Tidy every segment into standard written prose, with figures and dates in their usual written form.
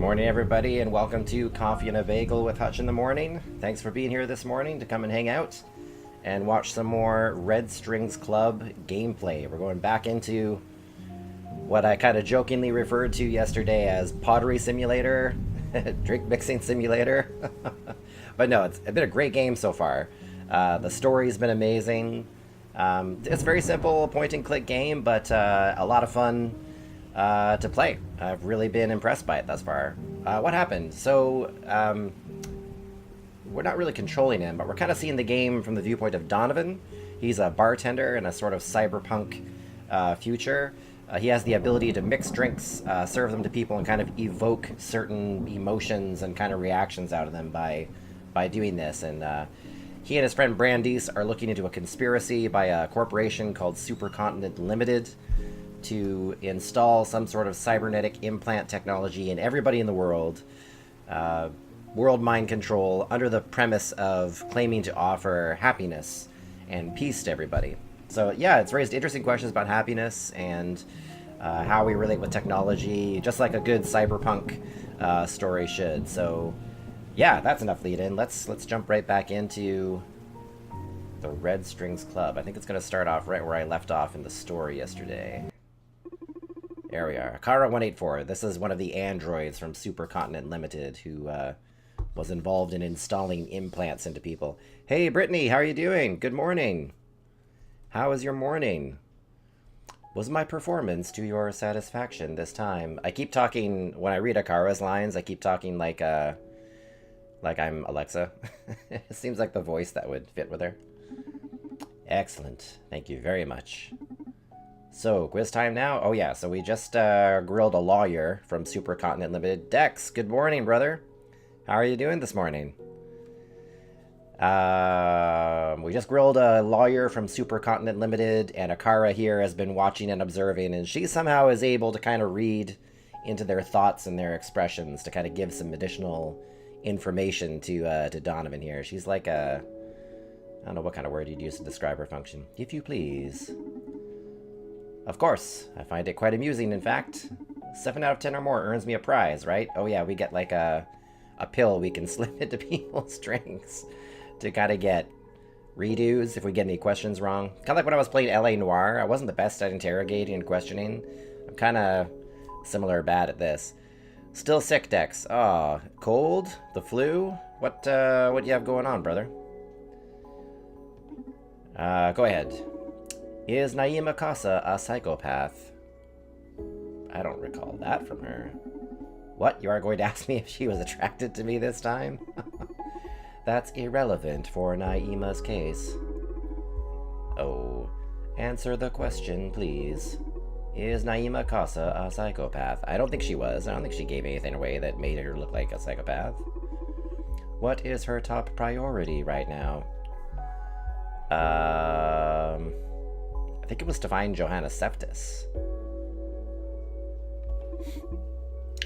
morning, everybody, and welcome to Coffee and a Bagel with Hutch in the morning. Thanks for being here this morning to come and hang out and watch some more Red Strings Club gameplay. We're going back into what I kind of jokingly referred to yesterday as Pottery Simulator, Drink Mixing Simulator. But no, it's been a great game so far. The story's been amazing. It's a very simple point-and-click game, but a lot of fun to play. I've really been impressed by it thus far. What happened? So, we're not really controlling him, but we're kind of seeing the game from the viewpoint of Donovan. He's a bartender in a sort of cyberpunk future. He has the ability to mix drinks, serve them to people, and kind of evoke certain emotions and kind of reactions out of them by doing this. And he and his friend Brandeis are looking into a conspiracy by a corporation called Supercontinent Ltd. To install some sort of cybernetic implant technology in everybody in the world, world mind control, under the premise of claiming to offer happiness and peace to everybody. So yeah, it's raised interesting questions about happiness and how we relate with technology, just like a good cyberpunk story should. So yeah, that's enough lead in. Let's jump right back into the Red Strings Club. I think it's going to start off right where I left off in the story yesterday. There we are. Akara 184. This is one of the androids from Supercontinent Ltd. Who was involved in installing implants into people. Hey, Brittany, how are you doing? Good morning. How was your morning? Was my performance to your satisfaction this time? I keep talking, when I read Akara's lines, I keep talking like I'm Alexa. It seems like the voice that would fit with her. Excellent. Thank you very much. So, quiz time now? Oh yeah, so we just grilled a lawyer from Supercontinent Ltd. Dex, good morning, brother. How are you doing this morning? We just grilled a lawyer from Supercontinent Ltd. And Akara here has been watching and observing, and she somehow is able to kind of read into their thoughts and their expressions to kind of give some additional information to Donovan here. She's like a... I don't know what kind of word you'd use to describe her function. If you please. Of course, I find it quite amusing, in fact. 7 out of 10 or more earns me a prize, right? Oh yeah, we get like a pill we can slip into people's drinks to kind of get redos if we get any questions wrong. Kind of like when I was playing LA Noire, I wasn't the best at interrogating and questioning. I'm kind of similar bad at this. Still sick, Dex. Aw, cold? The flu? What do you have going on, brother? Go ahead. Is Naima Casa a psychopath? I don't recall that from her. What? You are going to ask me if she was attracted to me this time? That's irrelevant for Naima's case. Oh, answer the question, please. Is Naima Casa a psychopath? I don't think she was. I don't think she gave anything away that made her look like a psychopath. What is her top priority right now? I think it was to find Johanna Septis.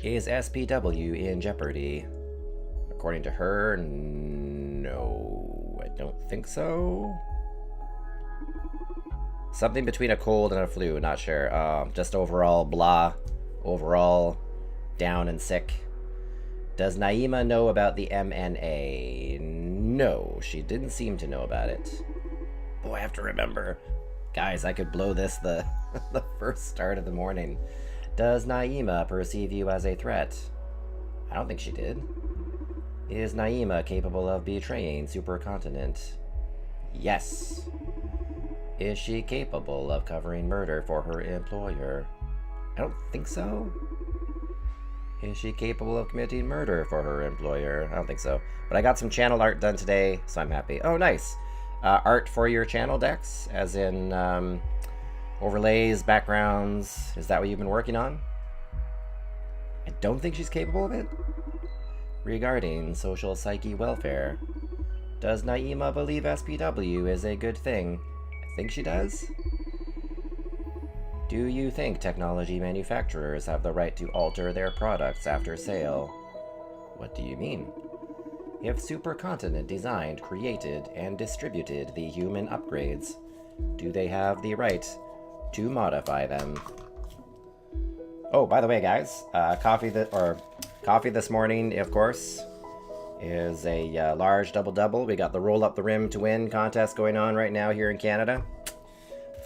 Is SPW in jeopardy? According to her, no, I don't think so. Something between a cold and a flu, not sure. Just overall blah, overall down and sick. Does Naima know about the MNA? No, she didn't seem to know about it. Boy, I have to remember. Guys, I could blow this the first start of the morning. Does Naima perceive you as a threat? I don't think she did. Is Naima capable of betraying Supercontinent? Yes. Is she capable of covering murder for her employer? I don't think so. Is she capable of committing murder for her employer? I don't think so. But I got some channel art done today, so I'm happy. Oh, nice. Art for your channel, Dex? As in, overlays, backgrounds. Is that what you've been working on? I don't think she's capable of it. Regarding social psyche welfare, does Naima believe SPW is a good thing? I think she does. Do you think technology manufacturers have the right to alter their products after sale? What do you mean? If Supercontinent designed, created, and distributed the human upgrades, do they have the right to modify them? Oh, by the way, guys, coffee that, or Coffee this morning, of course, is a large double-double. We got the Roll Up the Rim to Win contest going on right now here in Canada.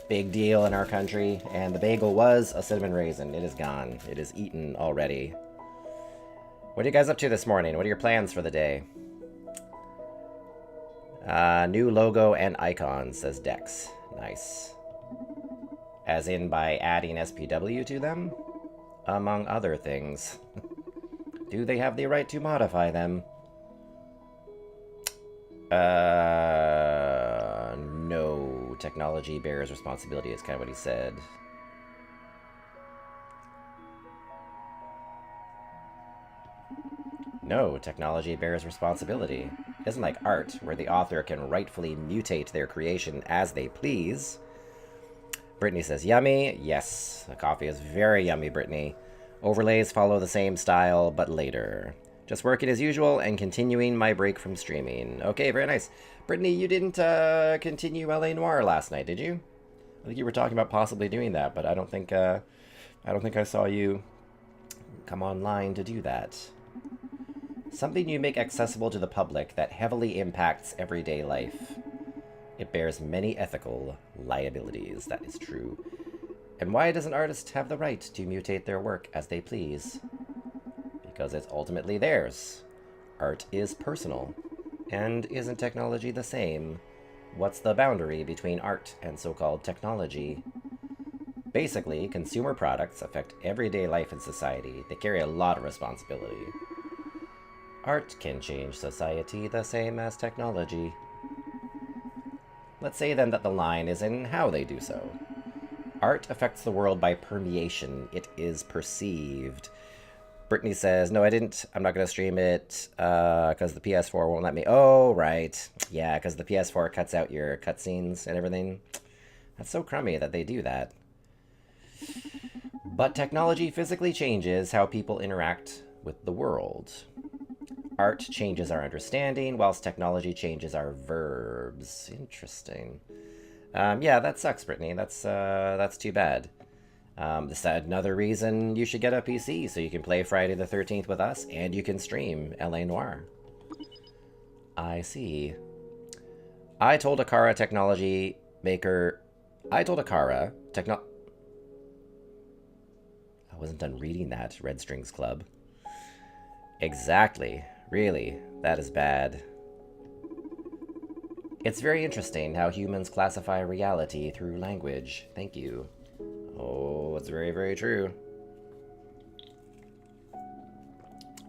Big deal in our country. And the bagel was a cinnamon raisin. It is gone. It is eaten already. What are you guys up to this morning? What are your plans for the day? New logo and icon, says Dex. Nice. As in by adding SPW to them? Among other things. Do they have the right to modify them? No. Technology bears responsibility is kind of what he said. No, technology bears responsibility. It isn't like art, where the author can rightfully mutate their creation as they please. Brittany says, yummy. Yes, the coffee is very yummy, Brittany. Overlays follow the same style, but later. Just working as usual and continuing my break from streaming. Okay, very nice. Brittany, you didn't continue LA Noire last night, did you? I think you were talking about possibly doing that, but I don't think I saw you come online to do that. Something you make accessible to the public that heavily impacts everyday life. It bears many ethical liabilities, that is true. And why does an artist have the right to mutate their work as they please? Because it's ultimately theirs. Art is personal. And isn't technology the same? What's the boundary between art and so-called technology? Basically, consumer products affect everyday life in society. They carry a lot of responsibility. Art can change society the same as technology. Let's say then that the line is in how they do so. Art affects the world by permeation. It is perceived. Brittany says, no, I didn't. I'm not going to stream it because the PS4 won't let me. Oh, right. Yeah, because the PS4 cuts out your cutscenes and everything. That's so crummy that they do that. But technology physically changes how people interact with the world. Art changes our understanding, whilst technology changes our verbs. Interesting. Yeah, that sucks, Brittany. That's too bad. This is another reason you should get a PC, so you can play Friday the 13th with us, and you can stream LA Noire. I see. I told Akara technology maker... I wasn't done reading that, Red Strings Club. Exactly. Really, that is bad. It's very interesting how humans classify reality through language. Thank you. Oh, it's very, very true.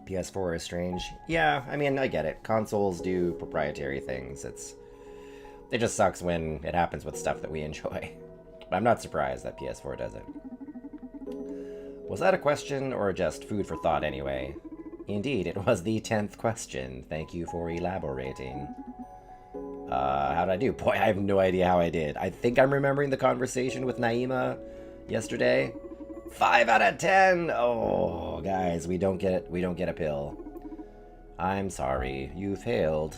PS4 is strange. Yeah, I mean, I get it. Consoles do proprietary things. It just sucks when it happens with stuff that we enjoy. But I'm not surprised that PS4 does it. Was that a question or just food for thought anyway? Indeed, it was the 10th question. Thank you for elaborating. How did I do? Boy, I have no idea how I did. I think I'm remembering the conversation with Naima yesterday. 5 out of 10! Oh, guys, we don't get a pill. I'm sorry, you failed.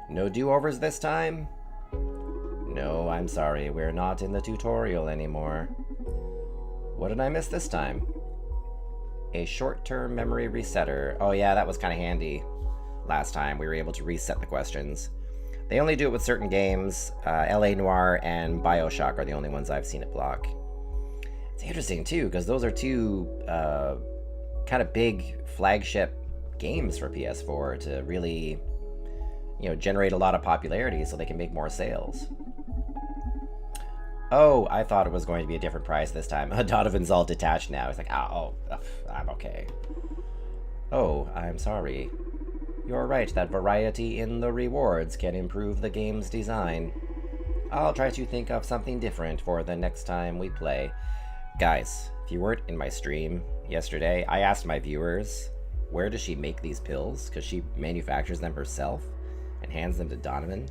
No do-overs this time? No, I'm sorry, we're not in the tutorial anymore. What did I miss this time? A short-term memory resetter. Oh yeah, that was kind of handy. Last time we were able to reset the questions. They only do it with certain games. LA Noire and Bioshock are the only ones I've seen it block. It's interesting too, because those are two kind of big flagship games for PS4 to really, generate a lot of popularity so they can make more sales. Oh, I thought it was going to be a different price this time. Donovan's all detached now. He's like, I'm okay. Oh, I'm sorry. You're right that variety in the rewards can improve the game's design. I'll try to think of something different for the next time we play. Guys, if you weren't in my stream yesterday, I asked my viewers, where does she make these pills? Because she manufactures them herself and hands them to Donovan.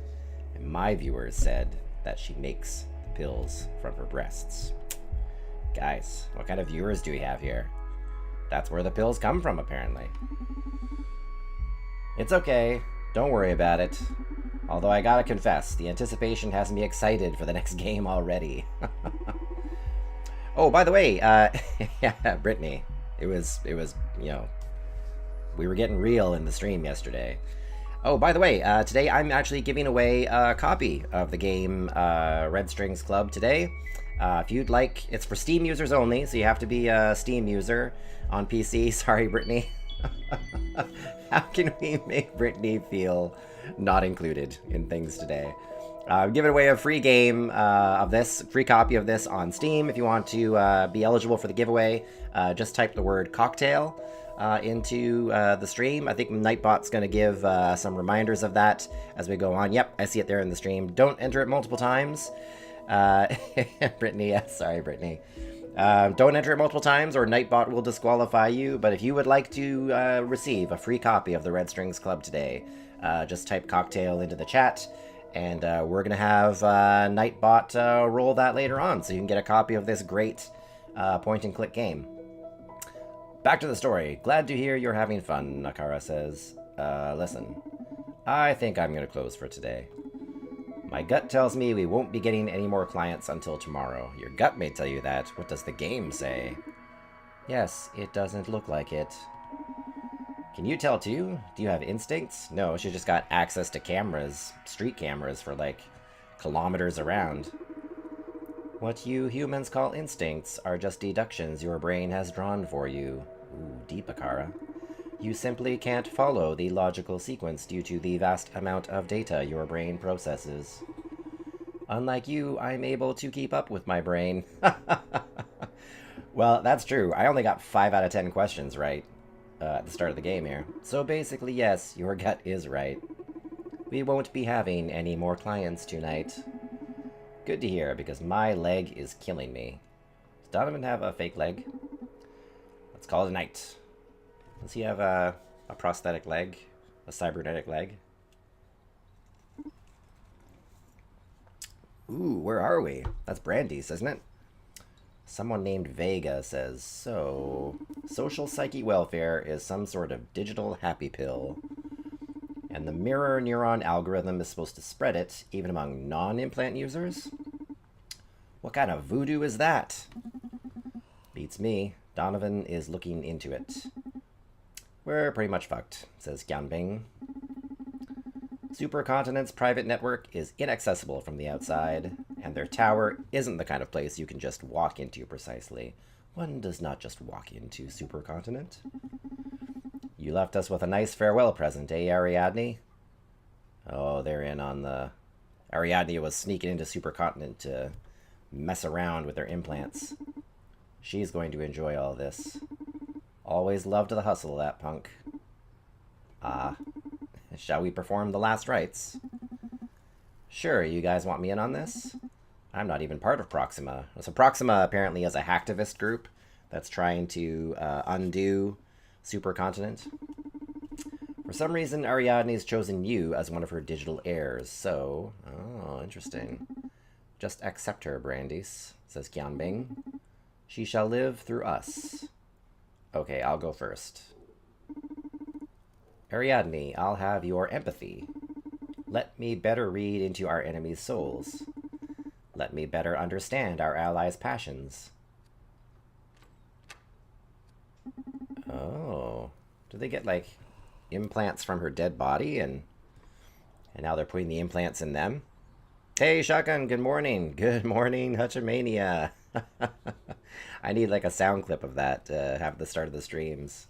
And my viewers said that she makes pills from her breasts. Guys, what kind of viewers do we have here? That's where the pills come from, apparently. It's okay. Don't worry about it. Although I gotta confess, the anticipation has me excited for the next game already. Oh, by the way, yeah, Brittany, it was, We were getting real in the stream yesterday. Oh, by the way, today I'm actually giving away a copy of the game Red Strings Club today. If you'd like, it's for Steam users only, so you have to be a Steam user on PC. Sorry, Brittany. How can we make Brittany feel not included in things today? I'm giving away a free game of this, free copy of this on Steam. If you want to be eligible for the giveaway, just type the word cocktail into the stream. I think Nightbot's going to give some reminders of that as we go on. Yep, I see it there in the stream. Don't enter it multiple times. Brittany, yes, sorry, Brittany. Don't enter it multiple times or Nightbot will disqualify you, but if you would like to receive a free copy of the Red Strings Club today, just type cocktail into the chat, and we're going to have Nightbot roll that later on, so you can get a copy of this great point-and-click game. Back to the story. Glad to hear you're having fun, Nakara says. Listen, I think I'm going to close for today. My gut tells me we won't be getting any more clients until tomorrow. Your gut may tell you that. What does the game say? Yes, it doesn't look like it. Can you tell too? Do you have instincts? No, she just got access to cameras, street cameras for like kilometers around. What you humans call instincts are just deductions your brain has drawn for you. Ooh, deep, Akara. You simply can't follow the logical sequence due to the vast amount of data your brain processes. Unlike you, I'm able to keep up with my brain. Well, that's true. I only got 5 out of 10 questions right at the start of the game here. So basically, yes, your gut is right. We won't be having any more clients tonight. Good to hear, because my leg is killing me. Does Donovan have a fake leg? Let's call it a night. Does he have a prosthetic leg? A cybernetic leg? Ooh, where are we? That's Brandy's, isn't it? Someone named Vega says, so, social psyche welfare is some sort of digital happy pill. And the mirror neuron algorithm is supposed to spread it, even among non-implant users? What kind of voodoo is that? Beats me. Donovan is looking into it. We're pretty much fucked, says Gyanbing. Supercontinent's private network is inaccessible from the outside, and their tower isn't the kind of place you can just walk into precisely. One does not just walk into Supercontinent. You left us with a nice farewell present, eh, Ariadne? Oh, they're in on the... Ariadne was sneaking into Supercontinent to mess around with their implants. She's going to enjoy all this. Always loved the hustle, that punk. Ah, shall we perform the last rites? Sure, you guys want me in on this? I'm not even part of Proxima. So Proxima apparently is a hacktivist group that's trying to undo Supercontinent. For some reason, Ariadne's chosen you as one of her digital heirs, so... Oh, interesting. Just accept her, Brandis, says Gyanbing. She shall live through us. Okay, I'll go first. Ariadne, I'll have your empathy. Let me better read into our enemies' souls. Let me better understand our allies' passions. Oh. Do they get, like, implants from her dead body, and now they're putting the implants in them? Hey, Shotgun, good morning. Good morning, Hutchamania. I need, like, a sound clip of that to have at the start of the streams.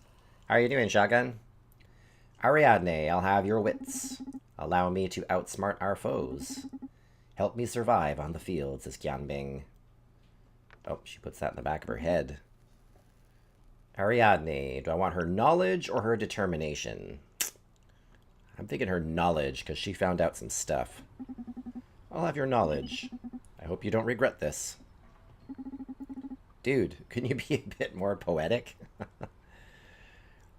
How are you doing, Shotgun? Ariadne, I'll have your wits. Allow me to outsmart our foes. Help me survive on the field, says Gyanbing. Oh, she puts that in the back of her head. Ariadne, do I want her knowledge or her determination? I'm thinking her knowledge, because she found out some stuff. I'll have your knowledge. I hope you don't regret this. Dude, couldn't you be a bit more poetic?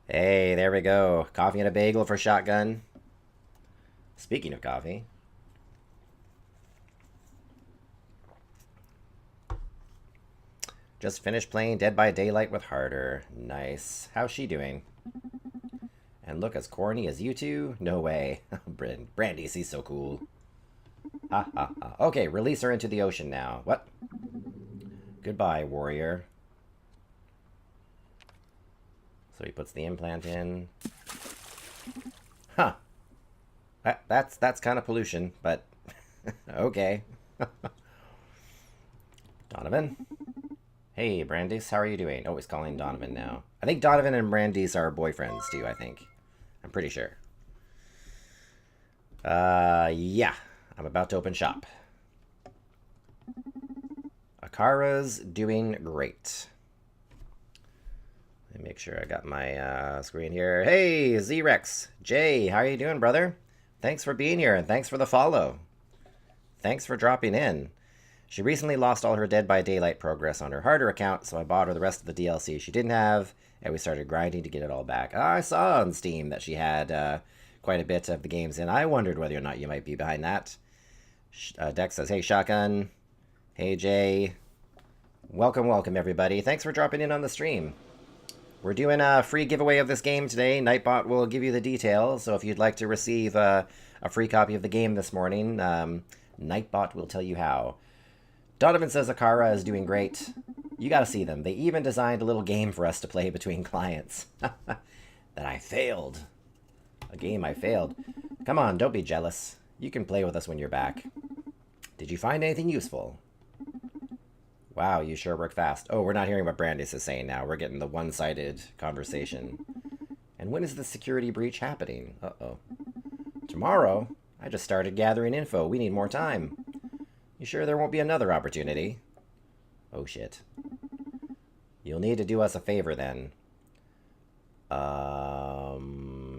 Hey, there we go. Coffee and a bagel for Shotgun. Speaking of coffee. Just finished playing Dead by Daylight with Harder. Nice. How's she doing? And look as corny as you two? No way. Brandy, she's so cool. Ha ha ha. Okay, release her into the ocean now. What? Goodbye, warrior. So he puts the implant in. Huh. That's kind of pollution, but okay. Donovan? Hey, Brandis, how are you doing? Oh, he's calling Donovan now. I think Donovan and Brandis are boyfriends, too, I think. I'm pretty sure. Yeah. I'm about to open shop. Akara's doing great. Let me make sure I got my screen here. Hey, Z-Rex. Jay, how are you doing, brother? Thanks for being here, and thanks for the follow. Thanks for dropping in. She recently lost all her Dead by Daylight progress on her harder account, so I bought her the rest of the DLC she didn't have, and we started grinding to get it all back. I saw on Steam that she had quite a bit of the games in. I wondered whether or not you might be behind that. Dex says, hey, Shotgun. Hey, Jay. Welcome, welcome, everybody. Thanks for dropping in on the stream. We're doing a free giveaway of this game today. Nightbot will give you the details, so if you'd like to receive a free copy of the game this morning, Nightbot will tell you how. Donovan says Akara is doing great. You gotta see them. They even designed a little game for us to play between clients. That I failed. A game I failed. Come on, don't be jealous. You can play with us when you're back. Did you find anything useful? Wow, you sure work fast. Oh, we're not hearing what Brandis is saying now. We're getting the one-sided conversation. And when is the security breach happening? Uh-oh. Tomorrow? I just started gathering info. We need more time. You sure there won't be another opportunity? Oh, shit. You'll need to do us a favor, then.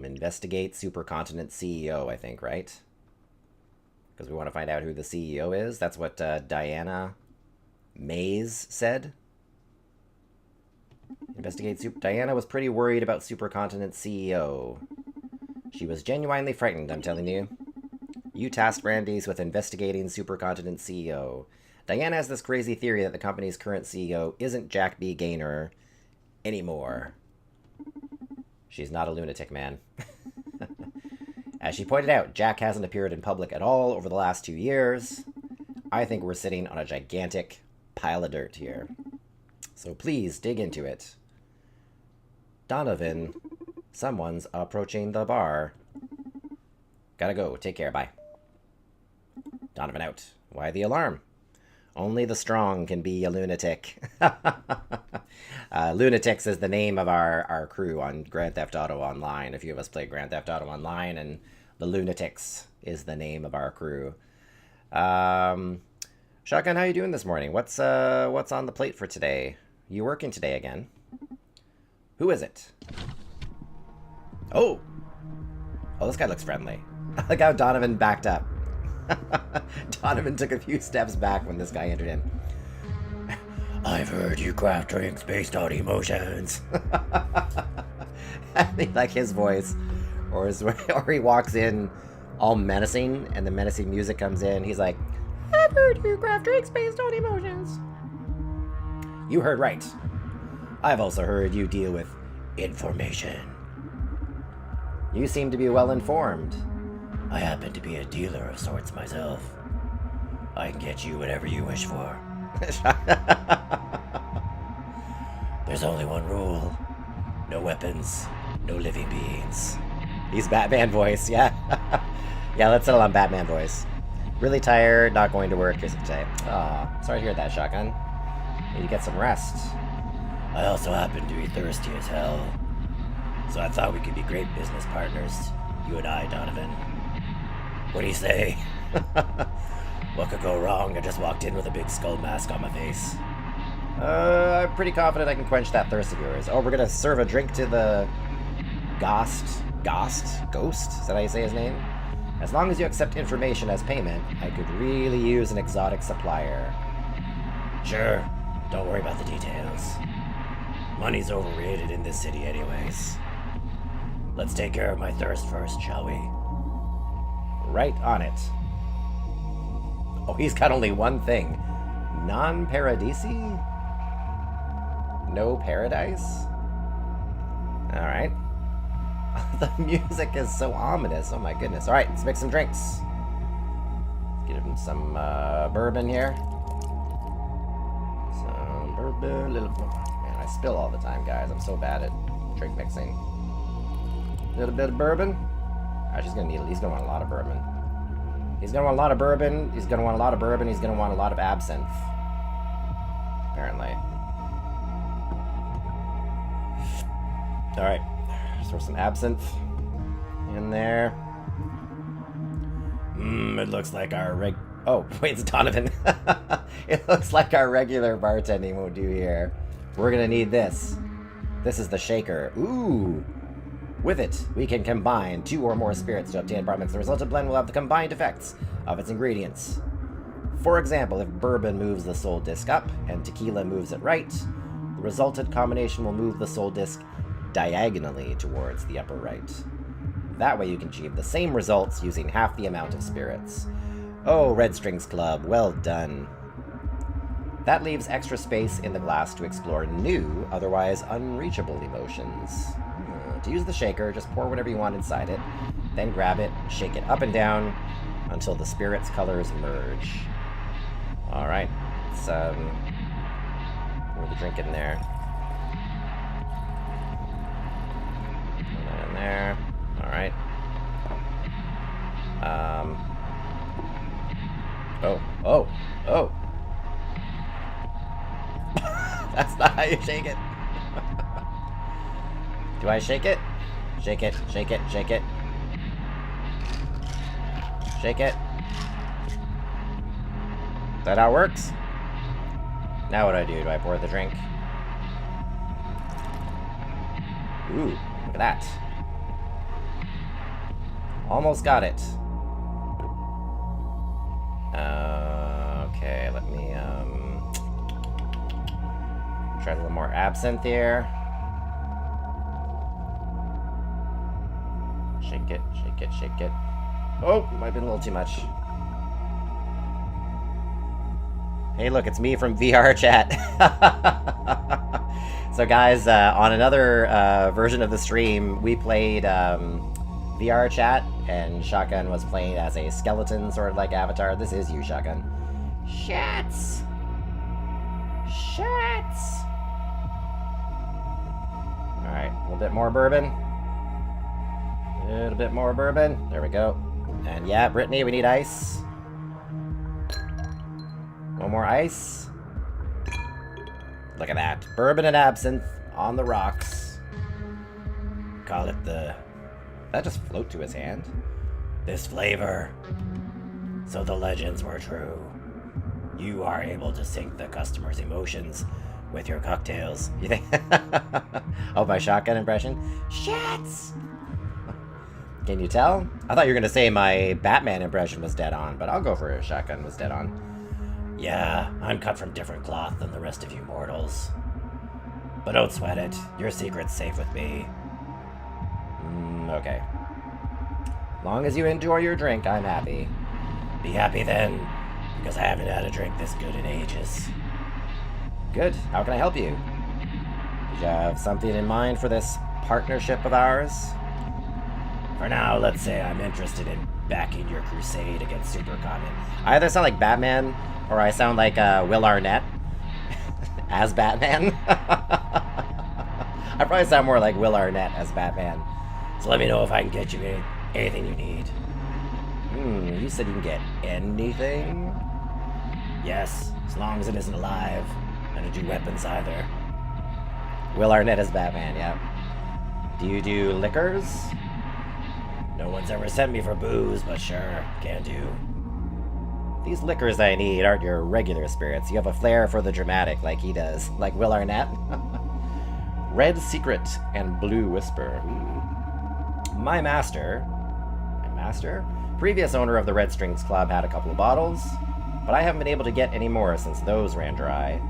Investigate Supercontinent CEO, I think, right? Because we want to find out who the CEO is. That's what Diana Mays said. Diana was pretty worried about Supercontinent CEO. She was genuinely frightened, I'm telling you. You tasked Brandis with investigating Supercontinent CEO. Diana has this crazy theory that the company's current CEO isn't Jack B. Gaynor anymore. She's not a lunatic, man. As she pointed out, Jack hasn't appeared in public at all over the last 2 years. I think we're sitting on a gigantic pile of dirt here. So please dig into it. Donovan, someone's approaching the bar. Gotta go. Take care. Bye. Donovan out. Why the alarm? Only the strong can be a lunatic. Lunatics is the name of our crew on Grand Theft Auto Online. A few of us play Grand Theft Auto Online, and the Lunatics is the name of our crew. Shotgun, how you doing this morning? What's on the plate for today? You working today again? Who is it? Oh, this guy looks friendly. I like how Donovan backed up. Donovan took a few steps back when this guy entered in. I've heard you craft drinks based on emotions. I think like his voice, or he walks in all menacing, and the menacing music comes in. He's like, I've heard you craft drinks based on emotions. You heard right. I've also heard you deal with information. You seem to be well informed. I happen to be a dealer of sorts myself. I can get you whatever you wish for. There's only one rule. No weapons, no living beings. He's Batman voice, yeah. Yeah, let's settle on Batman voice. Really tired, not going to work today. Aw, sorry to hear that, Shotgun. Need to get some rest. I also happen to be thirsty as hell. So I thought we could be great business partners. You and I, Donovan. What do you say? What could go wrong? I just walked in with a big skull mask on my face. I'm pretty confident I can quench that thirst of yours. Oh, we're gonna serve a drink to the Ghost? Is that how you say his name? As long as you accept information as payment, I could really use an exotic supplier. Sure, don't worry about the details. Money's overrated in this city anyways. Let's take care of my thirst first, shall we? Right on it. Oh, he's got only one thing. Non-paradisi? No paradise? Alright. The music is so ominous. Oh my goodness. Alright, let's make some drinks. Let's get him some bourbon here. Some bourbon. Man, I spill all the time, guys. I'm so bad at drink mixing. A little bit of bourbon. He's gonna want a lot of bourbon. He's gonna want a lot of bourbon. He's gonna want a lot of bourbon. He's gonna want a lot of absinthe. Apparently. All right. Throw some absinthe in there. It looks like our Oh, wait, it's Donovan. It looks like our regular bartending won't do here. We're gonna need this. This is the shaker. Ooh. With it, we can combine 2 or more spirits to obtain bar mix. The resultant blend will have the combined effects of its ingredients. For example, if bourbon moves the soul disc up and tequila moves it right, the resultant combination will move the soul disc diagonally towards the upper right. That way you can achieve the same results using half the amount of spirits. Oh, Red Strings Club, well done. That leaves extra space in the glass to explore new, otherwise unreachable emotions. To use the shaker, just pour whatever you want inside it, then grab it, shake it up and down until the spirit's colors merge. Alright, let's pour the drink in there. Put that in there. Alright. Oh. That's not how you shake it. Do I shake it? Shake it, shake it, shake it. Shake it. Is that how it works? Now what do I do? Do I pour the drink? Ooh, look at that. Almost got it. Okay, let me try a little more absinthe here. Shake it, shake it, shake it. Oh, might have been a little too much. Hey, look, it's me from VR chat. So guys, on another version of the stream, we played VR chat, and Shotgun was playing as a skeleton, sort of like Avatar. This is you, Shotgun. Shats! Shats! Alright, a little bit more bourbon. A little bit more bourbon. There we go. And yeah, Brittany, we need ice. One more ice. Look at that. Bourbon and absinthe on the rocks. Call it the... That just float to his hand? This flavor. So the legends were true. You are able to sync the customer's emotions with your cocktails. You think? Oh, my shotgun impression? Shits! Can you tell? I thought you were gonna say my Batman impression was dead on, but I'll go for a shotgun was dead on. Yeah, I'm cut from different cloth than the rest of you mortals. But don't sweat it. Your secret's safe with me. Okay. Long as you enjoy your drink, I'm happy. Be happy then, because I haven't had a drink this good in ages. Good. How can I help you? Did you have something in mind for this partnership of ours? For now, let's say I'm interested in backing your crusade against Supercontinent. I either sound like Batman, or I sound like Will Arnett as Batman. I probably sound more like Will Arnett as Batman. So let me know if I can get you anything you need. You said you can get anything? Yes, as long as it isn't alive. I don't do weapons either. Will Arnett as Batman, yeah. Do you do liquors? No one's ever sent me for booze, but sure, can do. These liquors I need aren't your regular spirits. You have a flair for the dramatic, like he does. Like Will Arnett. Red Secret and Blue Whisper. Ooh. My master? Previous owner of the Red Strings Club had a couple of bottles, but I haven't been able to get any more since those ran dry.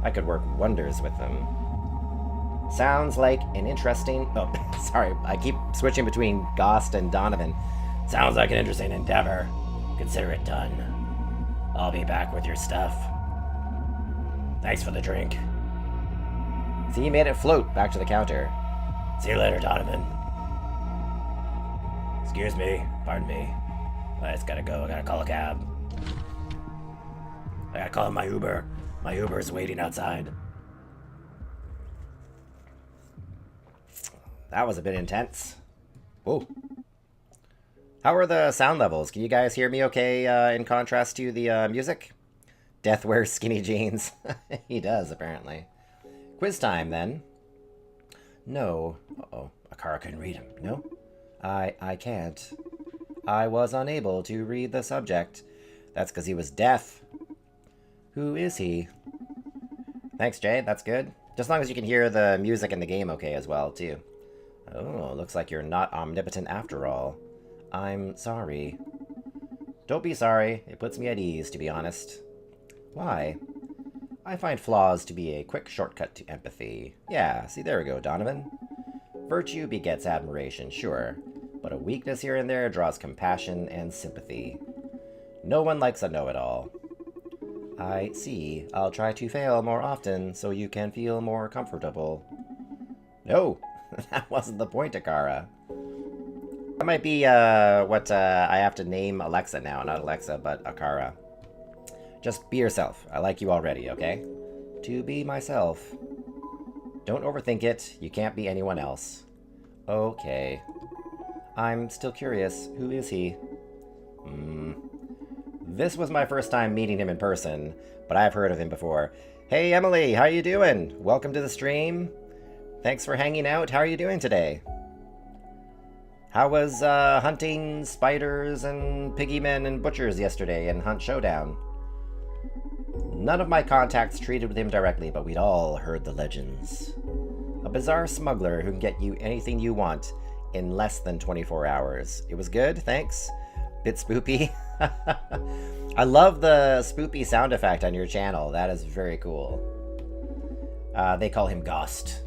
I could work wonders with them. Sounds like an interesting... Oh, sorry, I keep switching between Gost and Donovan. Sounds like an interesting endeavor. Consider it done. I'll be back with your stuff. Thanks for the drink. See, he made it float back to the counter. See you later, Donovan. Excuse me, pardon me. I just gotta go, I gotta call a cab. I gotta call my Uber. My Uber's waiting outside. that was a bit intense. Whoa. How are the sound levels? Can you guys hear me okay in contrast to the music? Death wears skinny jeans. He does, apparently. Quiz time, then. No. Uh-oh. Akara couldn't read him. No? I can't. I was unable to read the subject. That's because he was deaf. Who is he? Thanks, Jay. That's good. Just as long as you can hear the music in the game okay as well, too. Oh, looks like you're not omnipotent after all. I'm sorry. Don't be sorry. It puts me at ease, to be honest. Why? I find flaws to be a quick shortcut to empathy. Yeah, see, there we go, Donovan. Virtue begets admiration, sure, but a weakness here and there draws compassion and sympathy. No one likes a know-it-all. I see. I'll try to fail more often so you can feel more comfortable. No, that wasn't the point, Akara. That might be what I have to name Alexa now. Not Alexa, but Akara. Just be yourself. I like you already, okay? To be myself. Don't overthink it. You can't be anyone else. Okay. I'm still curious. Who is he? This was my first time meeting him in person, but I've heard of him before. Hey, Emily, how you doing? Welcome to the stream. Thanks for hanging out. How are you doing today? How was hunting spiders and piggymen and butchers yesterday in Hunt Showdown? None of my contacts treated with him directly, but we'd all heard the legends. A bizarre smuggler who can get you anything you want in less than 24 hours. It was good, thanks. Bit spoopy. I love the spoopy sound effect on your channel. That is very cool. They call him Ghost.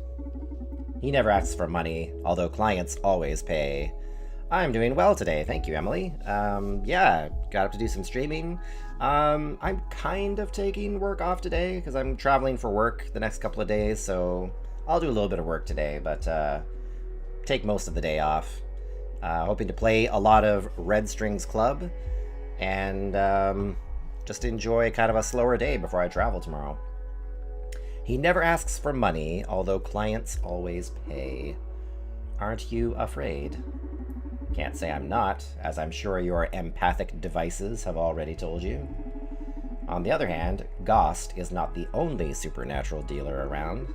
He never asks for money, although clients always pay. I'm doing well today, thank you, Emily. Yeah, got up to do some streaming. I'm kind of taking work off today because I'm traveling for work the next couple of days, so I'll do a little bit of work today, but take most of the day off. Hoping to play a lot of Red Strings Club and just enjoy kind of a slower day before I travel tomorrow. He never asks for money, although clients always pay. Aren't you afraid? Can't say I'm not, as I'm sure your empathic devices have already told you. On the other hand, Ghost is not the only supernatural dealer around.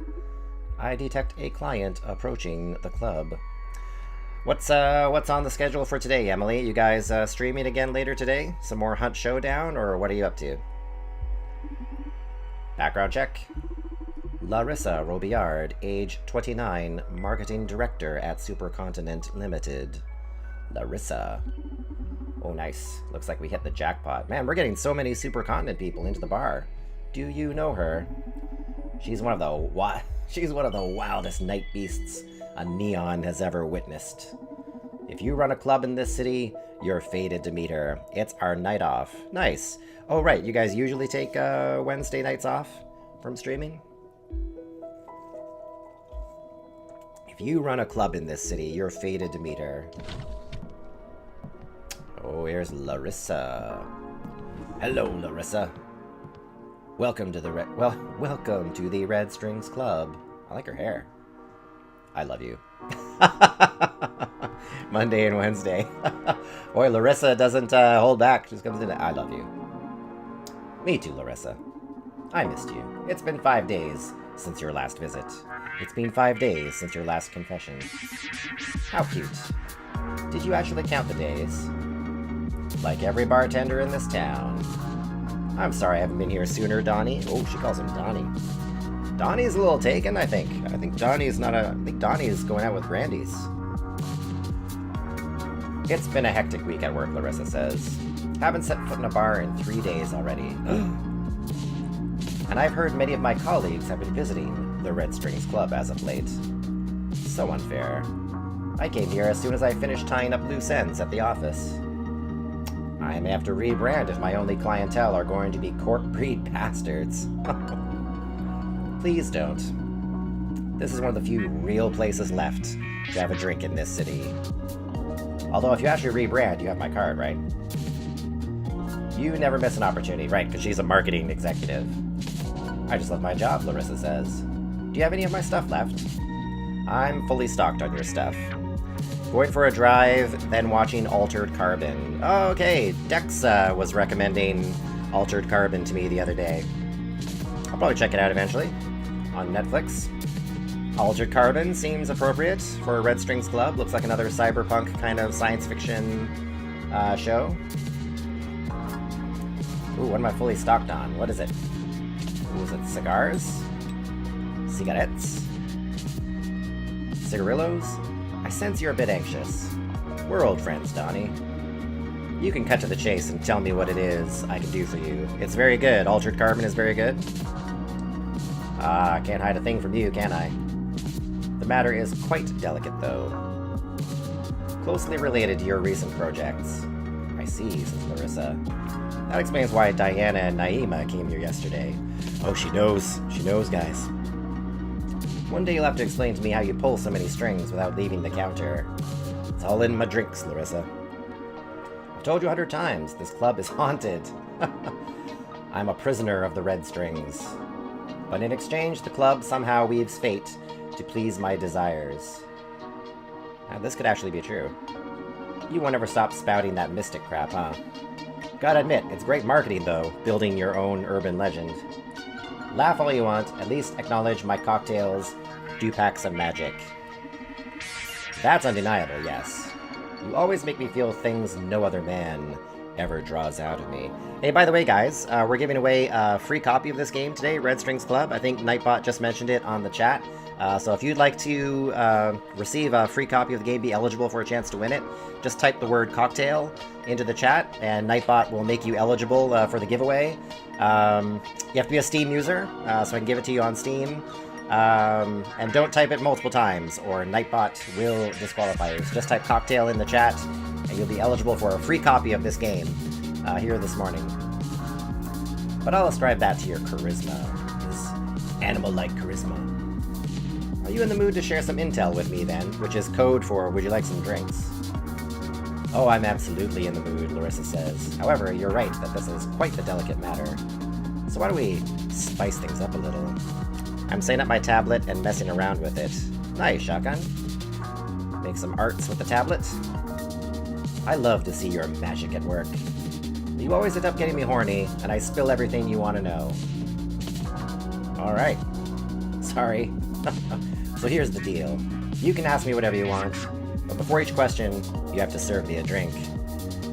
I detect a client approaching the club. What's on the schedule for today, Emily? You guys streaming again later today? Some more Hunt Showdown, or what are you up to? Background check. Larissa Robillard, age 29, marketing director at Supercontinent Ltd. Larissa. Oh, nice. Looks like we hit the jackpot. Man, we're getting so many Supercontinent people into the bar. Do you know her? She's one of the wildest night beasts a neon has ever witnessed. If you run a club in this city, you're fated to meet her. It's our night off. Nice. Oh, right. You guys usually take Wednesday nights off from streaming? If you run a club in this city, you're fated to meet her. Oh, here's Larissa. Hello, Larissa. Welcome to the Red Strings Club. I like her hair. I love you. Monday and Wednesday. Boy, Larissa doesn't hold back. Just comes in. I love you. Me too, Larissa. I missed you. It's been 5 days since your last visit. It's been 5 days since your last confession. How cute. Did you actually count the days? Like every bartender in this town. I'm sorry I haven't been here sooner, Donnie. Oh, she calls him Donnie. Donnie's a little taken, I think. I think Donnie is going out with Randy's. It's been a hectic week at work, Larissa says. Haven't set foot in a bar in 3 days already. And I've heard many of my colleagues have been visiting the Red Strings Club as of late. So unfair. I came here as soon as I finished tying up loose ends at the office. I may have to rebrand if my only clientele are going to be court-breed bastards. Please don't. This is one of the few real places left to have a drink in this city. Although if you actually rebrand, you have my card, right? You never miss an opportunity, right, because she's a marketing executive. I just love my job, Larissa says. Do you have any of my stuff left? I'm fully stocked on your stuff. Going for a drive, then watching Altered Carbon. Oh, okay, Dex was recommending Altered Carbon to me the other day. I'll probably check it out eventually on Netflix. Altered Carbon seems appropriate for Red Strings Club. Looks like another cyberpunk kind of science fiction show. Ooh, what am I fully stocked on? What is it? Ooh, is it cigars? Cigarettes? Cigarillos? I sense you're a bit anxious. We're old friends, Donnie. You can cut to the chase and tell me what it is I can do for you. It's very good. Altered Carbon is very good. Ah, can't hide a thing from you, can I? The matter is quite delicate, though. Closely related to your recent projects. I see, says Larissa. That explains why Diana and Naima came here yesterday. Oh, she knows. She knows, guys. One day you'll have to explain to me how you pull so many strings without leaving the counter. It's all in my drinks, Larissa. I've told you 100 times, this club is haunted. I'm a prisoner of the Red Strings. But in exchange, the club somehow weaves fate to please my desires. Now, this could actually be true. You won't ever stop spouting that mystic crap, huh? Gotta admit, it's great marketing, though, building your own urban legend. Laugh all you want, at least acknowledge my cocktails do pack some magic. That's undeniable, yes. You always make me feel things no other man ever draws out of me. Hey, by the way, guys, we're giving away a free copy of this game today, Red Strings Club. I think Nightbot just mentioned it on the chat. So if you'd like to receive a free copy of the game, be eligible for a chance to win it, just type the word cocktail into the chat, and Nightbot will make you eligible for the giveaway. You have to be a Steam user, so I can give it to you on Steam. And don't type it multiple times, or Nightbot will disqualify you. So just type cocktail in the chat, and you'll be eligible for a free copy of this game here this morning. But I'll ascribe that to your charisma, this animal-like charisma. Are you in the mood to share some intel with me, then, which is code for would you like some drinks? Oh, I'm absolutely in the mood, Larissa says. However, you're right that this is quite the delicate matter. So why don't we spice things up a little? I'm setting up my tablet and messing around with it. Nice, Shotgun. Make some arts with the tablet. I love to see your magic at work. You always end up getting me horny, and I spill everything you want to know. Alright. Sorry. So here's the deal. You can ask me whatever you want, but before each question, you have to serve me a drink.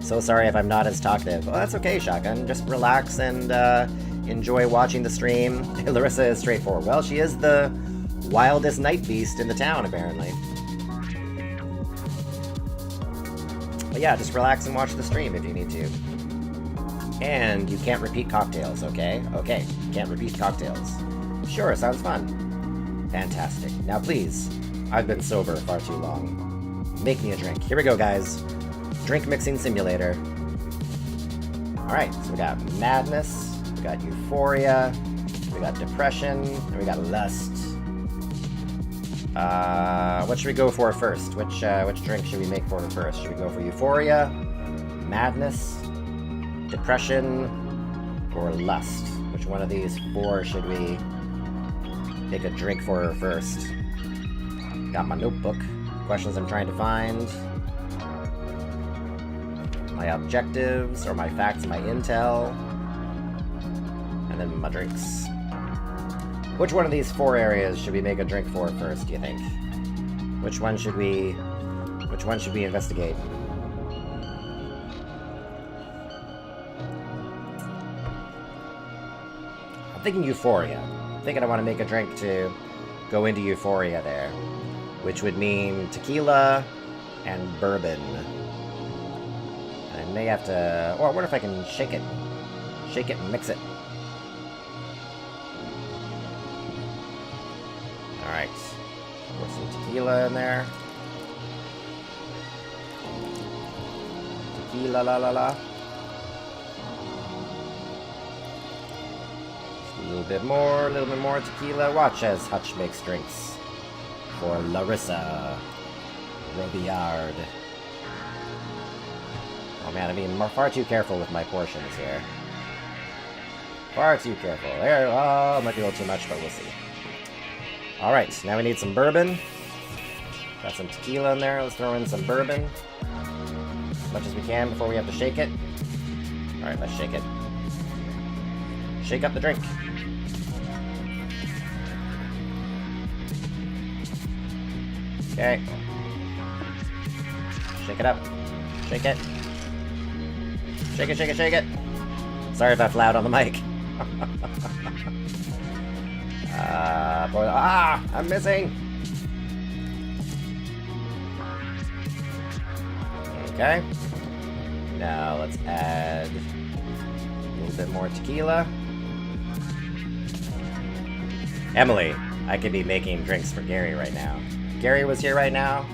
So sorry if I'm not as talkative. Oh, that's okay, Shotgun. Just relax and enjoy watching the stream. Larissa is straightforward. Well, she is the wildest night beast in the town, apparently. But yeah, just relax and watch the stream if you need to. And you can't repeat cocktails, okay? Okay, can't repeat cocktails. Sure, sounds fun. Fantastic. Now please, I've been sober far too long. Make me a drink. Here we go, guys. Drink mixing simulator. Alright, so we got madness, we got euphoria, we got depression, and we got lust. What should we go for first? Which drink should we make for first? Should we go for euphoria, madness, depression, or lust? Which one of these four should we make a drink for her first? Got my notebook. Questions I'm trying to find. My objectives, or my facts, my intel. And then my drinks. Which one of these four areas should we make a drink for first, do you think? Which one should we investigate? I'm thinking euphoria. I'm thinking I want to make a drink to go into euphoria there, which would mean tequila and bourbon. And I may have to... Or what if I can shake it? Shake it and mix it. Alright. Put some tequila in there. Tequila la la la. A little bit more tequila. Watch as Hutch makes drinks for Larissa Robillard. Oh man, I'm being far too careful with my portions here. Far too careful. There, oh, might be a little too much, but we'll see. Alright, now we need some bourbon. Got some tequila in there. Let's throw in some bourbon. As much as we can before we have to shake it. Alright, let's shake it. Shake up the drink. Okay. Shake it up. Shake it. Shake it, shake it, shake it. Sorry if that's loud on the mic. Boy, I'm missing. Okay. Now let's add a little bit more tequila. Emily, I could be making drinks for Gary right now. If Gary was here right now,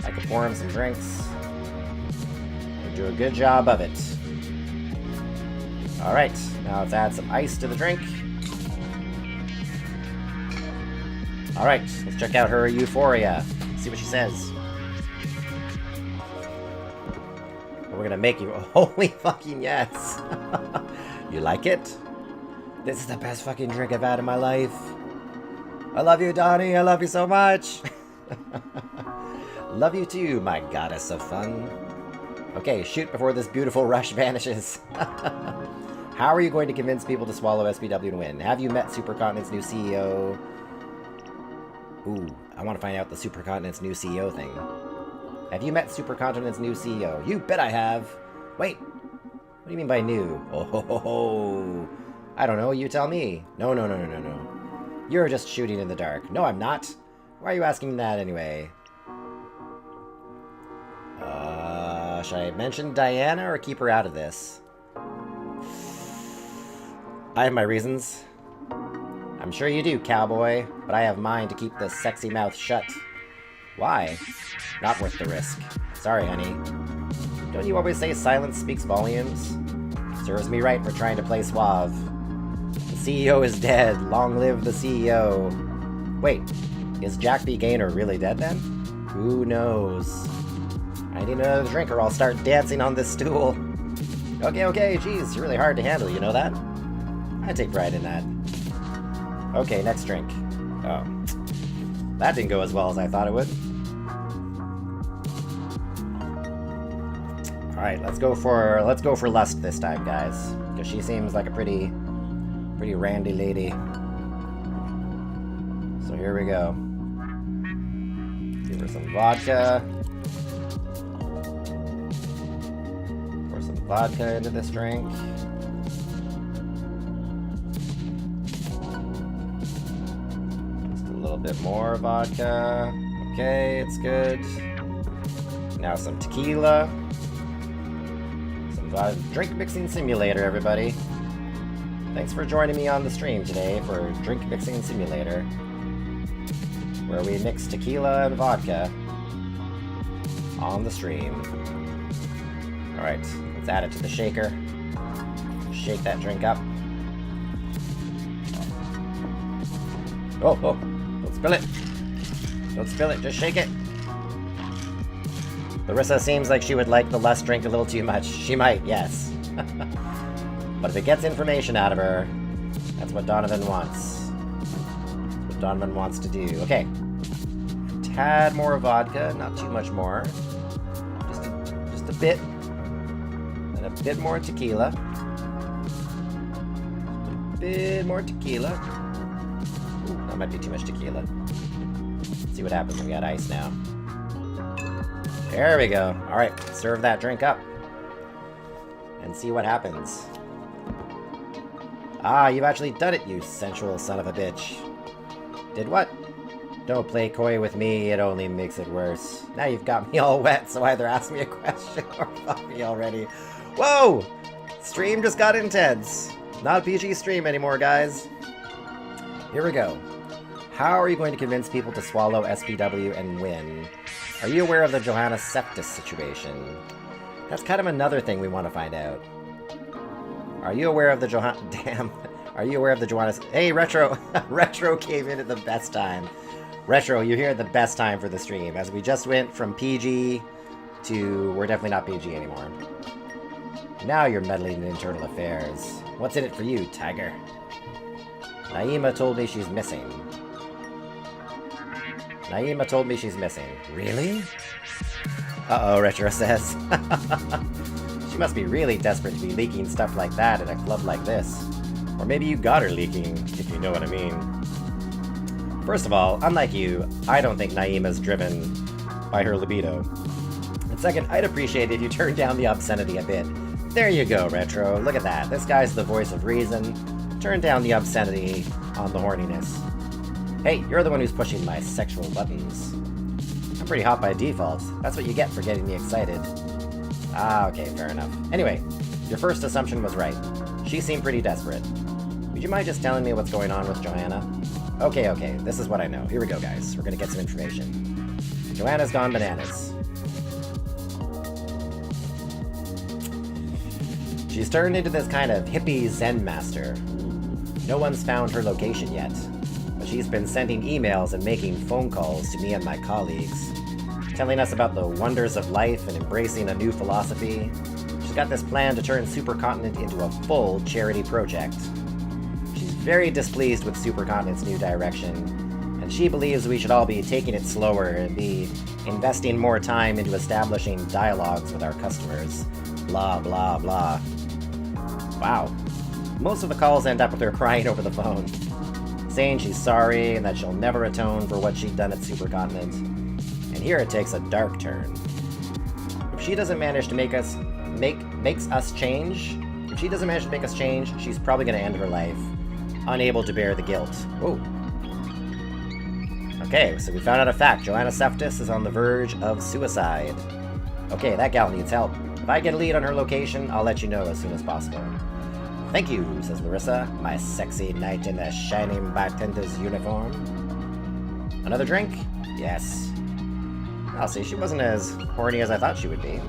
I could pour him some drinks and do a good job of it. Alright, now let's add some ice to the drink. Alright, let's check out her euphoria. See what she says. We're gonna make you. Holy fucking yes! You like it? This is the best fucking drink I've had in my life. I love you, Donnie. I love you so much. Love you too, my goddess of fun. Okay, shoot before this beautiful rush vanishes. How are you going to convince people to swallow SPW and win? Have you met Supercontinent's new CEO? Ooh, I want to find out the Supercontinent's new CEO thing. Have you met Supercontinent's new CEO? You bet I have. Wait, what do you mean by new? Oh, ho, ho, ho. I don't know, you tell me. No. You're just shooting in the dark. No, I'm not. Why are you asking me that anyway? Should I mention Diana or keep her out of this? I have my reasons. I'm sure you do, cowboy, but I have mine to keep this sexy mouth shut. Why? Not worth the risk. Sorry, honey. Don't you always say silence speaks volumes? Serves me right for trying to play suave. The CEO is dead. Long live the CEO. Wait, is Jack B. Gaynor really dead then? Who knows? I need another drink or I'll start dancing on this stool. Okay, geez, you're really hard to handle, you know that? I take pride in that. Okay, next drink. Oh. That didn't go as well as I thought it would. Alright, let's go for Lust this time, guys. Because she seems like a pretty randy lady. So here we go. Give her some vodka. Pour some vodka into this drink. Just a little bit more vodka. Okay, it's good. Now some tequila. Drink Mixing Simulator, everybody. Thanks for joining me on the stream today for Drink Mixing Simulator, where we mix tequila and vodka on the stream. Alright, let's add it to the shaker. Shake that drink up. Oh, don't spill it. Don't spill it, just shake it. Larissa seems like she would like the Lust drink a little too much. She might, yes. But if it gets information out of her, that's what Donovan wants. That's what Donovan wants to do. Okay. Tad more vodka, not too much more. Just a bit. And a bit more tequila. A bit more tequila. Ooh, that might be too much tequila. Let's see what happens when we add ice now. There we go. Alright, serve that drink up. And see what happens. Ah, you've actually done it, you sensual son of a bitch. Did what? Don't play coy with me, it only makes it worse. Now you've got me all wet, so either ask me a question or fuck me already. Whoa! Stream just got intense. Not a PG stream anymore, guys. Here we go. How are you going to convince people to swallow SPW and win? Are you aware of the Johanna Septis situation? That's kind of another thing we want to find out. Are you aware of the Johanna... Damn. Are you aware of the Johanna... Hey, Retro! Retro came in at the best time. Retro, you're here at the best time for the stream, as we just went from PG to... We're definitely not PG anymore. Now you're meddling in internal affairs. What's in it for you, Tiger? Naima told me she's missing. Naima told me she's missing. Really? Uh-oh, Retro says. She must be really desperate to be leaking stuff like that at a club like this. Or maybe you got her leaking, if you know what I mean. First of all, unlike you, I don't think Naima's driven by her libido. And second, I'd appreciate it if you turned down the obscenity a bit. There you go, Retro. Look at that. This guy's the voice of reason. Turn down the obscenity on the horniness. Hey, you're the one who's pushing my sexual buttons. I'm pretty hot by default. That's what you get for getting me excited. Ah, okay, fair enough. Anyway, your first assumption was right. She seemed pretty desperate. Would you mind just telling me what's going on with Joanna? Okay, this is what I know. Here we go, guys. We're gonna get some information. Joanna's gone bananas. She's turned into this kind of hippie Zen master. No one's found her location yet, but she's been sending emails and making phone calls to me and my colleagues, telling us about the wonders of life and embracing a new philosophy. She's got this plan to turn Supercontinent into a full charity project. She's very displeased with Supercontinent's new direction, and she believes we should all be taking it slower and be investing more time into establishing dialogues with our customers. Blah, blah, blah. Wow. Most of the calls end up with her crying over the phone, saying she's sorry and that she'll never atone for what she'd done at Supercontinent. And here it takes a dark turn. If she doesn't manage to makes us change, if she doesn't manage to make us change, she's probably going to end her life, unable to bear the guilt. Whoa. Okay, so we found out a fact. Joanna Seftis is on the verge of suicide. Okay, that gal needs help. If I get a lead on her location, I'll let you know as soon as possible. Thank you, says Larissa, my sexy knight in the shining bartender's uniform. Another drink? Yes. I'll see, she wasn't as horny as I thought she would be.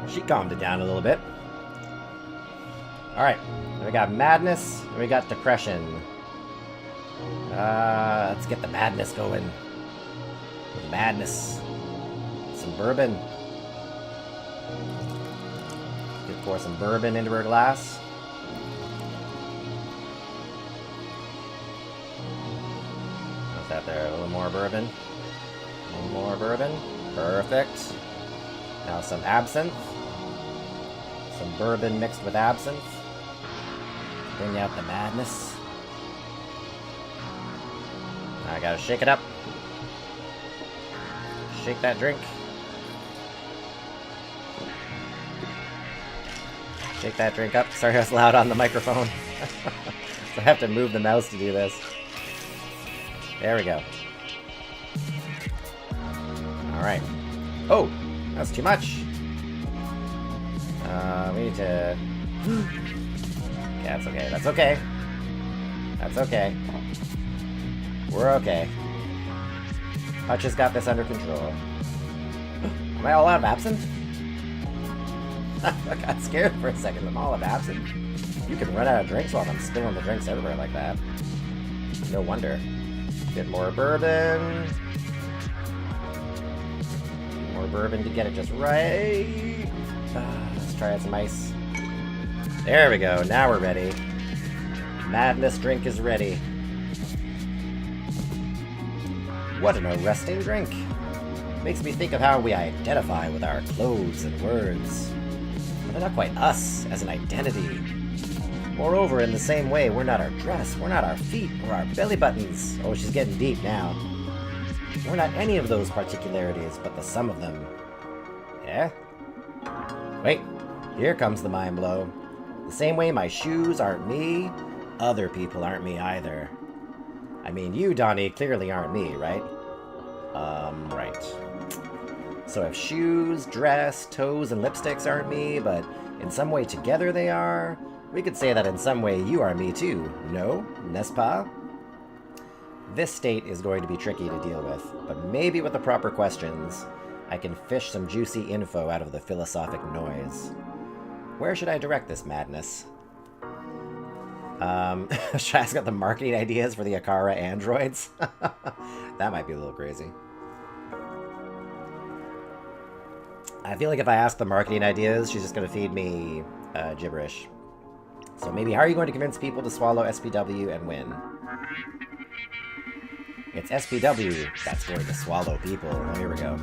She calmed it down a little bit. Alright, we got madness, and we got depression. Let's get the madness going. Madness. Some bourbon. Pour some bourbon into her glass. What's that there? A little more bourbon. A little more bourbon. Perfect. Now some absinthe. Some bourbon mixed with absinthe. Bring out the madness. I gotta shake it up. Shake that drink. Shake that drink up. Sorry I was loud on the microphone. So I have to move the mouse to do this. There we go. Alright. Oh! That's too much. We need to... Okay, that's okay. That's okay. That's okay. We're okay. Hutch has got this under control. Am I all out of absinthe? I got scared for a second. I'm all of absinthe. You can run out of drinks while I'm spilling the drinks everywhere like that. No wonder. Get more bourbon. More bourbon to get it just right. Let's try out some ice. There we go. Now we're ready. Madness drink is ready. What an arresting drink. Makes me think of how we identify with our clothes and words. They're not quite us as an identity. Moreover, in the same way, we're not our dress, we're not our feet, or our belly buttons. Oh, she's getting deep now. We're not any of those particularities, but the sum of them. Yeah? Wait, here comes the mind blow. The same way my shoes aren't me, other people aren't me either. I mean, you, Donnie, clearly aren't me, right? Right. So if shoes, dress, toes, and lipsticks aren't me, but in some way together they are, we could say that in some way you are me too, no? N'est-ce pas? This state is going to be tricky to deal with, but maybe with the proper questions, I can fish some juicy info out of the philosophic noise. Where should I direct this madness? Should I ask about the marketing ideas for the Akara androids? That might be a little crazy. I feel like if I ask the marketing ideas, she's just going to feed me gibberish. So maybe, how are you going to convince people to swallow SPW and win? It's SPW that's going to swallow people. Oh, here we go.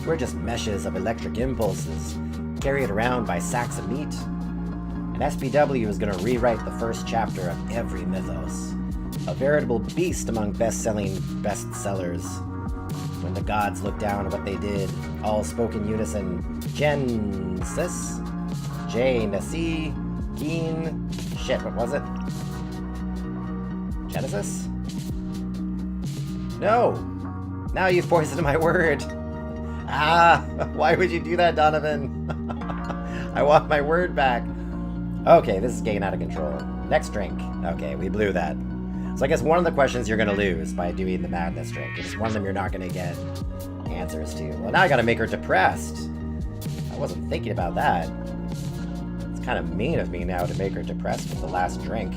We're just meshes of electric impulses, carried around by sacks of meat. And SPW is going to rewrite the first chapter of every mythos. A veritable beast among best-selling bestsellers. When the gods look down at what they did, all spoke in unison. Genesis? J-Nessie? Keen? Shit, what was it? Genesis? No! Now you've poisoned my word! Ah! Why would you do that, Donovan? I want my word back! Okay, this is getting out of control. Next drink. Okay, we blew that. So I guess one of the questions you're gonna lose by doing the madness drink. It's one of them you're not gonna get answers to. Well, now I gotta make her depressed. I wasn't thinking about that. It's kind of mean of me now to make her depressed with the last drink.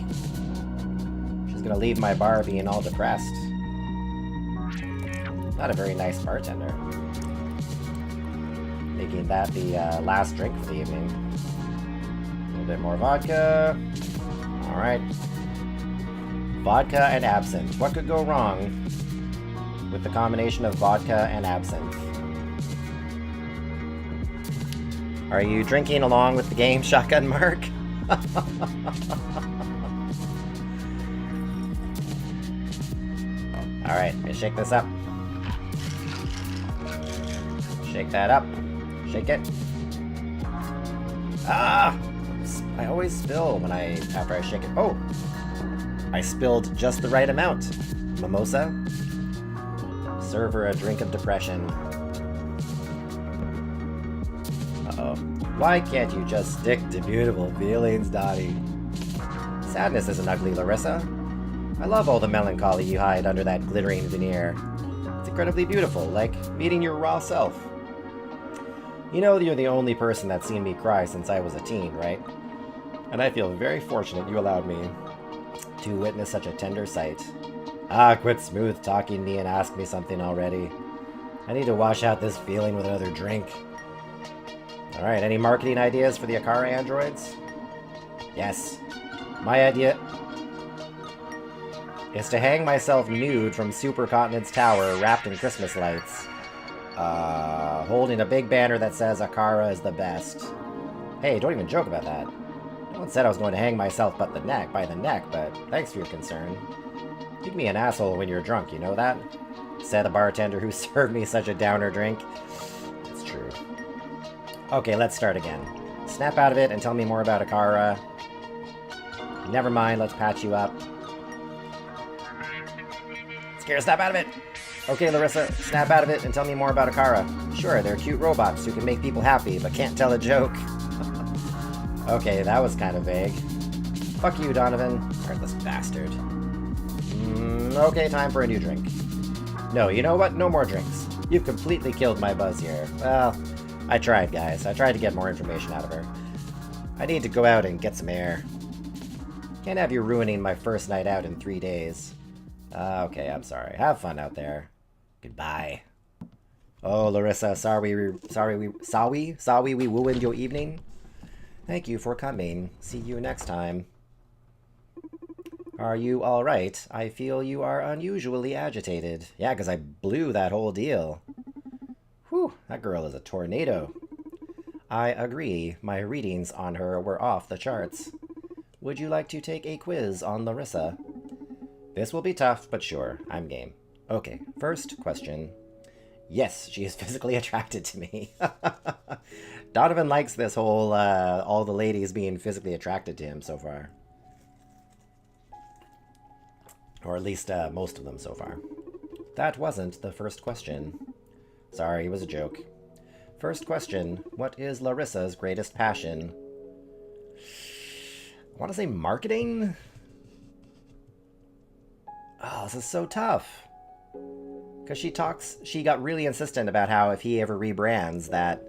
She's gonna leave my bar being all depressed. Not a very nice bartender. Making that the last drink for the evening. A little bit more vodka. Alright. Vodka and absinthe. What could go wrong with the combination of vodka and absinthe? Are you drinking along with the game, Shotgun Mark? Alright, let's shake this up. Shake that up. Shake it. Ah! I always spill after I shake it. Oh! I spilled just the right amount. Mimosa? Serve her a drink of depression. Uh-oh. Why can't you just stick to beautiful feelings, Dottie? Sadness isn't ugly, Larissa. I love all the melancholy you hide under that glittering veneer. It's incredibly beautiful, like meeting your raw self. You know you're the only person that's seen me cry since I was a teen, right? And I feel very fortunate you allowed me to witness such a tender sight. Ah, quit smooth talking me and ask me something already. I need to wash out this feeling with another drink. Alright, any marketing ideas for the Akara androids? Yes. My idea is to hang myself nude from Supercontinent's tower wrapped in Christmas lights. Holding a big banner that says Akara is the best. Hey, don't even joke about that. No one said I was going to hang myself by the neck, but thanks for your concern. You can be an asshole when you're drunk, you know that? Said the bartender who served me such a downer drink. It's true. Okay, let's start again. Snap out of it and tell me more about Akara. Never mind, let's patch you up. Scare, snap out of it! Okay, Larissa, snap out of it and tell me more about Akara. Sure, they're cute robots who can make people happy, but can't tell a joke. Okay, that was kind of vague. Fuck you, Donovan. Heartless bastard. Okay, time for a new drink. No, you know what? No more drinks. You've completely killed my buzz here. Well, I tried, guys. I tried to get more information out of her. I need to go out and get some air. Can't have you ruining my first night out in 3 days. Okay, I'm sorry. Have fun out there. Goodbye. Oh, Larissa, sorry we ruined your evening. Thank you for coming. See you next time. Are you alright? I feel you are unusually agitated. Yeah, because I blew that whole deal. Whew, that girl is a tornado. I agree. My readings on her were off the charts. Would you like to take a quiz on Larissa? This will be tough, but sure, I'm game. Okay, first question. Yes, she is physically attracted to me. Donovan likes this whole, all the ladies being physically attracted to him so far. Or at least, most of them so far. That wasn't the first question. Sorry, it was a joke. First question, what is Larissa's greatest passion? I want to say marketing? Oh, this is so tough. Because she got really insistent about how if he ever rebrands that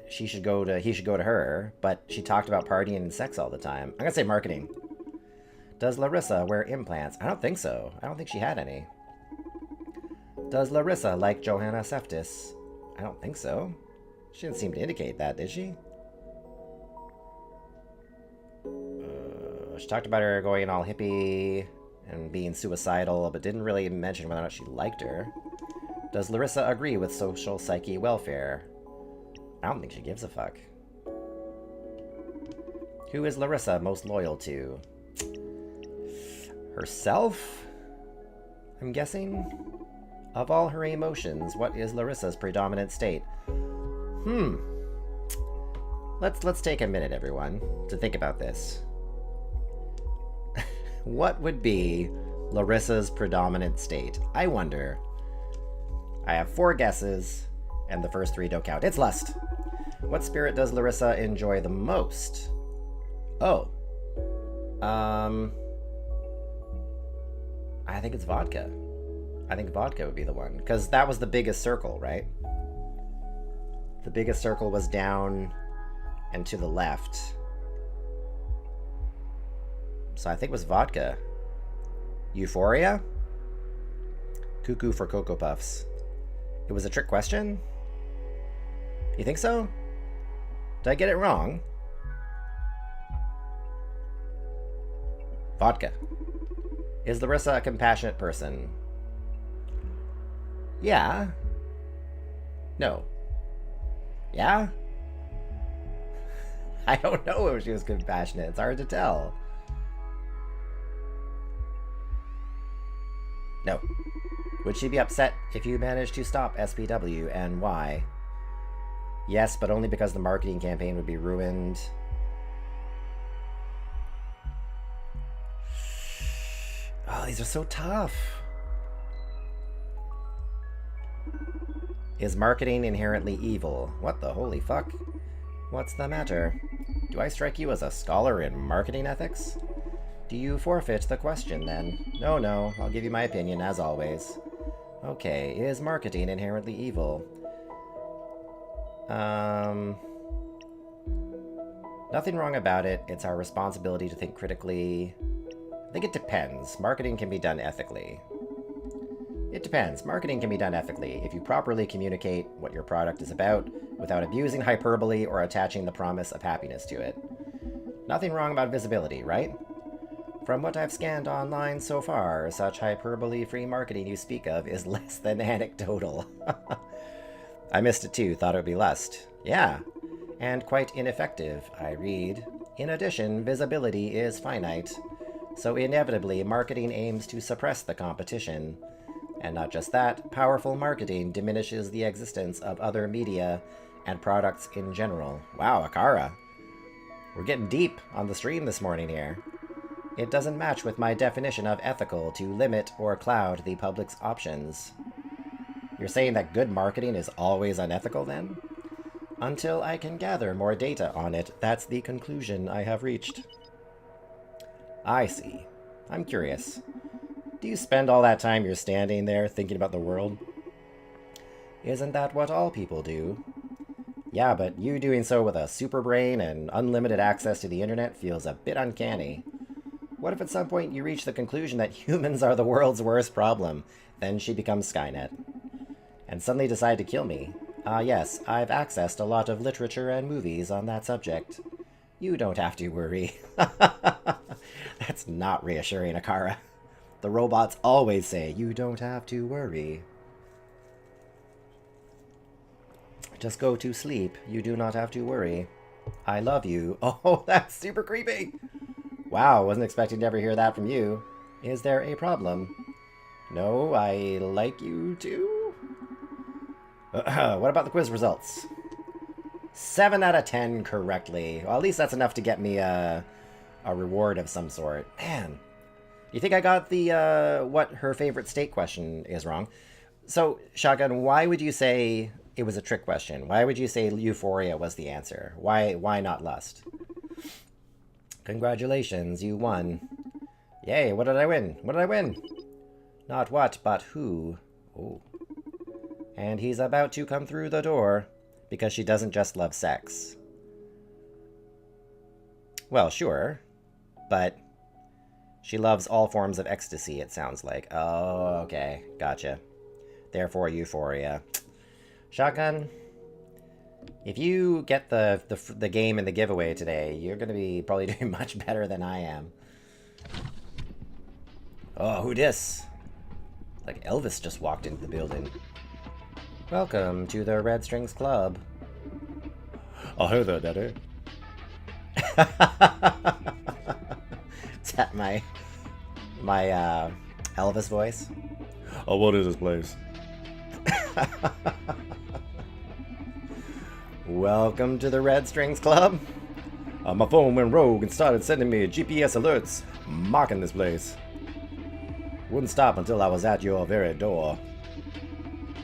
he should go to her, but she talked about partying and sex all the time. I'm gonna say marketing. Does Larissa wear implants? I don't think so. I don't think she had any. Does Larissa like Johanna Seftis? I don't think so. She didn't seem to indicate that, did she? She talked about her going all hippie. and being suicidal, but didn't really mention whether or not she liked her. Does Larissa agree with social psyche welfare? I don't think she gives a fuck. Who is Larissa most loyal to? Herself? I'm guessing? Of all her emotions, what is Larissa's predominant state? Let's take a minute, everyone, to think about this. What would be Larissa's predominant state? I wonder. I have 4 guesses, and the first 3 don't count. It's lust. What spirit does Larissa enjoy the most? Oh. I think it's vodka. I think vodka would be the one, because that was the biggest circle, right? The biggest circle was down and to the left. So I think it was vodka. Euphoria? Cuckoo for Cocoa Puffs. It was a trick question? You think so? Did I get it wrong? Vodka. Is Larissa a compassionate person? Yeah. No. Yeah? I don't know if she was compassionate. It's hard to tell. No. Would she be upset if you managed to stop SPW, and why? Yes, but only because the marketing campaign would be ruined. Oh, these are so tough. Is marketing inherently evil? What the holy fuck? What's the matter? Do I strike you as a scholar in marketing ethics? Do you forfeit the question, then? No, I'll give you my opinion, as always. Okay, is marketing inherently evil? Nothing wrong about it. It's our responsibility to think critically. I think it depends. Marketing can be done ethically. It depends. Marketing can be done ethically if you properly communicate what your product is about without abusing hyperbole or attaching the promise of happiness to it. Nothing wrong about visibility, right? From what I've scanned online so far, such hyperbole-free marketing you speak of is less than anecdotal. I missed it too, thought it would be lust. Yeah, and quite ineffective, I read. In addition, visibility is finite, so inevitably marketing aims to suppress the competition. And not just that, powerful marketing diminishes the existence of other media and products in general. Wow, Akara. We're getting deep on the stream this morning here. It doesn't match with my definition of ethical to limit or cloud the public's options. You're saying that good marketing is always unethical, then? Until I can gather more data on it, that's the conclusion I have reached. I see. I'm curious. Do you spend all that time you're standing there thinking about the world? Isn't that what all people do? Yeah, but you doing so with a super brain and unlimited access to the internet feels a bit uncanny. What if at some point you reach the conclusion that humans are the world's worst problem, then she becomes Skynet, and suddenly decide to kill me? Yes, I've accessed a lot of literature and movies on that subject. You don't have to worry. That's not reassuring, Akara. The robots always say, you don't have to worry. Just go to sleep. You do not have to worry. I love you. Oh, that's super creepy. Wow, wasn't expecting to ever hear that from you. Is there a problem? No, I like you too? What about the quiz results? 7 out of 10 correctly. Well, at least that's enough to get me a reward of some sort. Man. You think I got the, what her favorite state question is wrong? So, Shotgun, why would you say it was a trick question? Why would you say euphoria was the answer? Why not lust? Congratulations, you won. Yay, what did I win? What did I win? Not what, but who. Oh. And he's about to come through the door because she doesn't just love sex. Well, sure, but she loves all forms of ecstasy, it sounds like. Oh, okay. Gotcha. Therefore, euphoria. Shotgun, if you get the game and the giveaway today, you're going to be probably doing much better than I am. Oh, who dis? Like Elvis just walked into the building. Welcome to the Red Strings Club. I heard that, Daddy. Is that my Elvis voice? Oh, what is this place? Welcome to the Red Strings Club. My phone went rogue and started sending me GPS alerts, marking this place. Wouldn't stop until I was at your very door.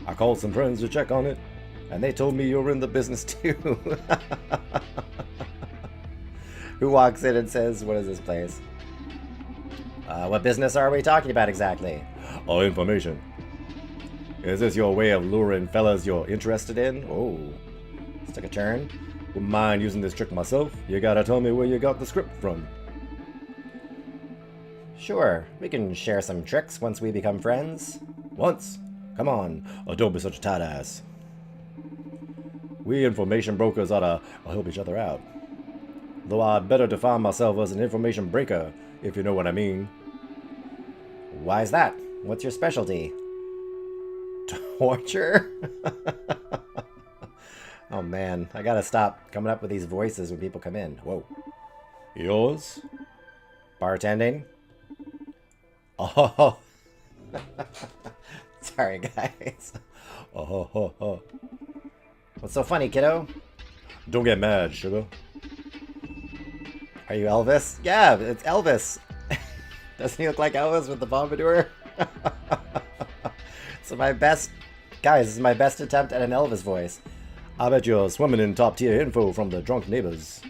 I called some friends to check on it, and they told me you're in the business too. Who walks in and says, what is this place? What business are we talking about exactly? Oh, information. Is this your way of luring fellas you're interested in? Oh, this took a turn. Wouldn't mind using this trick myself. You gotta tell me where you got the script from. Sure, we can share some tricks once we become friends. Once? Come on. Oh, don't be such a tight ass. We information brokers ought to help each other out. Though I'd better define myself as an information breaker, if you know what I mean. Why's that? What's your specialty? Torture? Oh man, I gotta stop coming up with these voices when people come in. Whoa. Yours? Bartending? Oh. Sorry, guys. Oh. What's so funny, kiddo? Don't get mad, sugar. Are you Elvis? Yeah, it's Elvis. Doesn't he look like Elvis with the pompadour? So my best... Guys, this is my best attempt at an Elvis voice. I bet you're swimming in top-tier info from the drunk neighbors.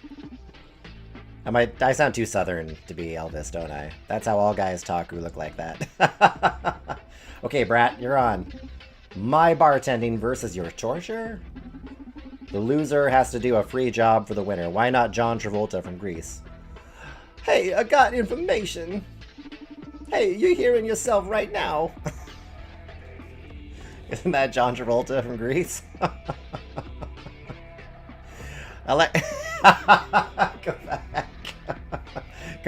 I sound too southern to be Elvis, don't I? That's how all guys talk who look like that. Okay, Brat, you're on. My bartending versus your torture? The loser has to do a free job for the winner. Why not John Travolta from Grease? Hey, I got information. Hey, you're hearing yourself right now. Isn't that John Travolta from Grease? I like... Go back.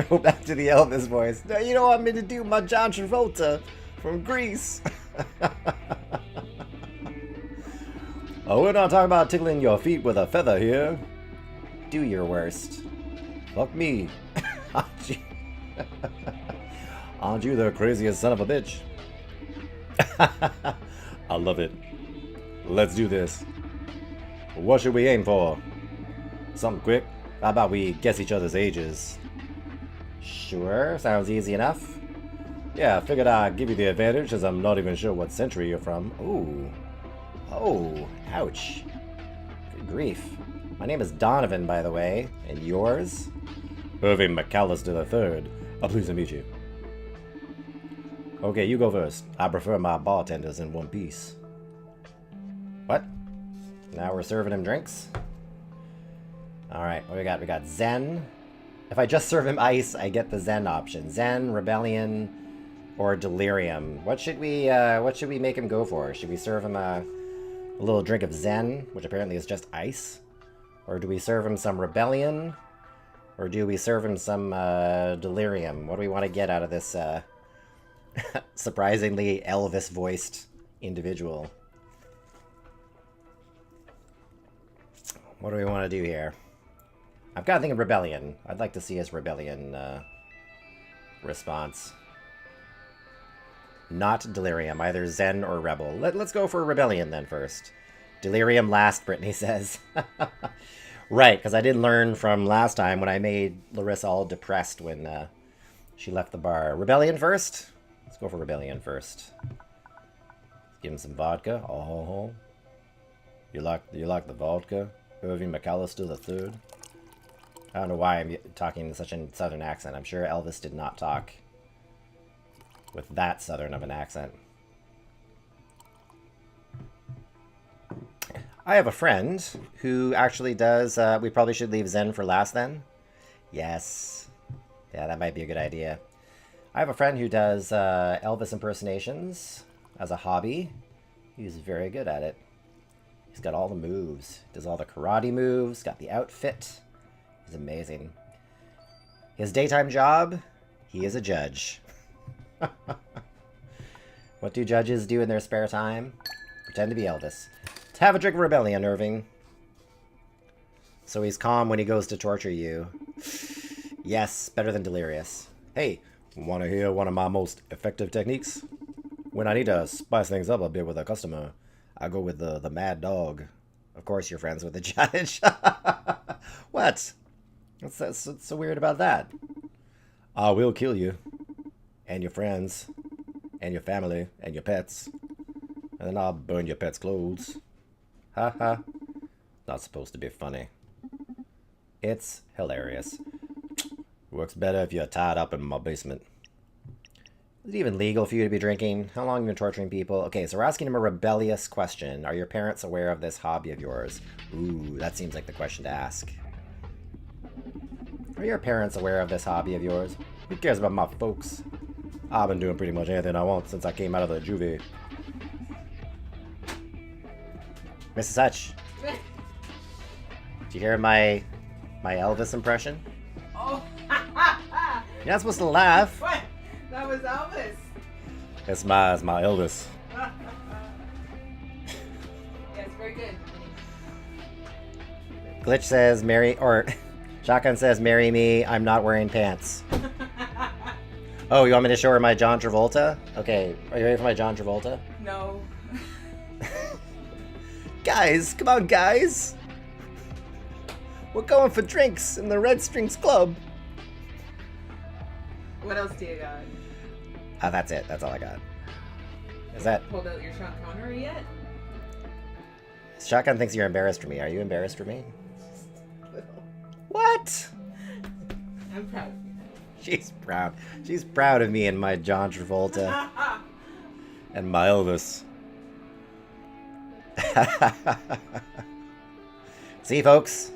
Go back to the Elvis voice. No, you don't want me to do my John Travolta from Grease. Oh, we're not talking about tickling your feet with a feather here. Do your worst. Fuck me. Aren't you the craziest son of a bitch? I love it. Let's do this. What should we aim for? Something quick? How about we guess each other's ages? Sure, sounds easy enough. Yeah, I figured I'd give you the advantage as I'm not even sure what century you're from. Ooh. Oh, ouch. Good grief. My name is Donovan, by the way. And yours? Irving McAllister III. Pleased to meet you. Okay, you go first. I prefer my bartenders in one piece. What? Now we're serving him drinks? Alright, what we got? We got Zen. If I just serve him ice, I get the Zen option. Zen, Rebellion, or Delirium. What should we make him go for? Should we serve him a little drink of Zen, which apparently is just ice? Or do we serve him some Rebellion? Or do we serve him some Delirium? What do we want to get out of this surprisingly Elvis-voiced individual? What do we want to do here? I'm kind of thinking Rebellion. I'd like to see his Rebellion response. Not Delirium, either Zen or Rebel. Let's go for Rebellion then first. Delirium last, Brittany says. Right, because I did learn from last time when I made Larissa all depressed when she left the bar. Rebellion first? Let's go for Rebellion first. Let's give him some vodka. Oh, you like the vodka? Irving McAllister III? I don't know why I'm talking in such a southern accent. I'm sure Elvis did not talk with that southern of an accent. I have a friend who actually does... we probably should leave Zen for last then. Yes. Yeah, that might be a good idea. I have a friend who does Elvis impersonations as a hobby. He's very good at it. He's got all the moves. Does all the karate moves. Got the outfit. He's amazing. His daytime job, he is a judge. What do judges do in their spare time? Pretend to be Elvis. To have a drink of rebellion, Irving. So he's calm when he goes to torture you. Yes, better than delirious. Hey, want to hear one of my most effective techniques? When I need to spice things up a bit with a customer, I go with the mad dog. Of course you're friends with the judge. What? What's so weird about that? I will kill you. And your friends. And your family. And your pets. And then I'll burn your pets' clothes. Ha ha. Not supposed to be funny. It's hilarious. Works better if you're tied up in my basement. Is it even legal for you to be drinking? How long have you been torturing people? Okay, so we're asking him a rebellious question. Are your parents aware of this hobby of yours? Ooh, that seems like the question to ask. Are your parents aware of this hobby of yours? Who cares about my folks? I've been doing pretty much anything I want since I came out of the juvie. Mrs. Hutch. Did you hear my Elvis impression? Oh. You're not supposed to laugh. What? That was Elvis. It's my Elvis. Yes, very good. Glitch says marry, or Shotgun says marry me, I'm not wearing pants. Oh, you want me to show her my John Travolta? Okay, are you ready for my John Travolta? No. Guys, come on guys! We're going for drinks in the Red Strings Club. What else do you got? That's it. That's all I got. Is that... Pulled out your Sean Connery yet? Shotgun thinks you're embarrassed for me. Are you embarrassed for me? Little. What? I'm proud of you. She's proud. She's proud of me and my John Travolta. And my Elvis. See, folks?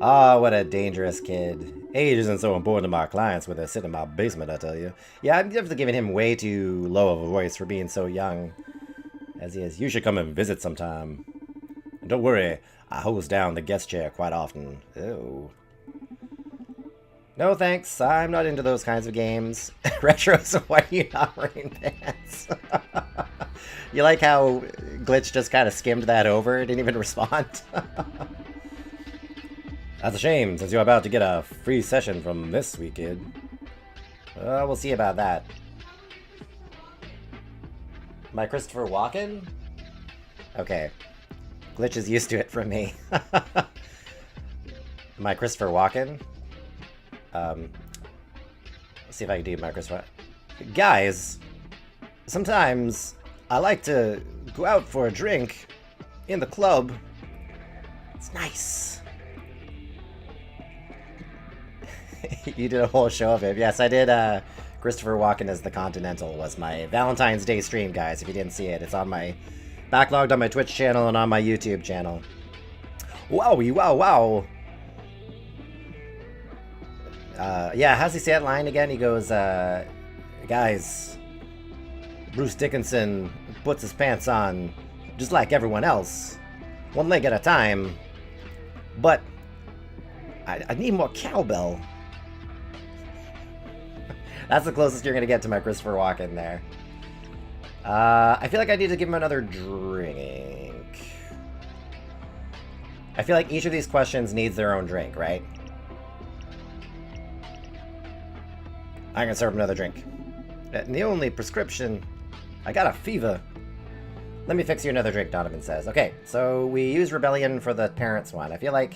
Ah, what a dangerous kid. Age isn't so important to my clients when they sit in my basement, I tell you. Yeah, I'm definitely giving him way too low of a voice for being so young as he is. You should come and visit sometime. And don't worry, I hose down the guest chair quite often. Oh. No thanks, I'm not into those kinds of games. Retro, so why are you not wearing pants? You like how Glitch just kind of skimmed that over, didn't even respond? That's a shame, since you're about to get a free session from this sweet kid. We'll see about that. My Christopher Walken? Okay. Glitch is used to it from me. My Christopher Walken? Let's see if I can do my Christopher... Guys, sometimes I like to go out for a drink in the club. It's nice. You did a whole show of it. Yes, I did. Christopher Walken as the Continental was my Valentine's Day stream, guys. If you didn't see it, it's on my backlogged on my Twitch channel and on my YouTube channel. Wowie, wow, wow. Yeah, how's he say that line again? He goes, guys, Bruce Dickinson puts his pants on just like everyone else, one leg at a time, but I need more cowbell. That's the closest you're going to get to my Christopher Walken there. I feel like I need to give him another drink. I feel like each of these questions needs their own drink, right? I'm going to serve him another drink. And the only prescription... I got a fever. Let me fix you another drink, Donovan says. Okay, so we use Rebellion for the parents one. I feel like...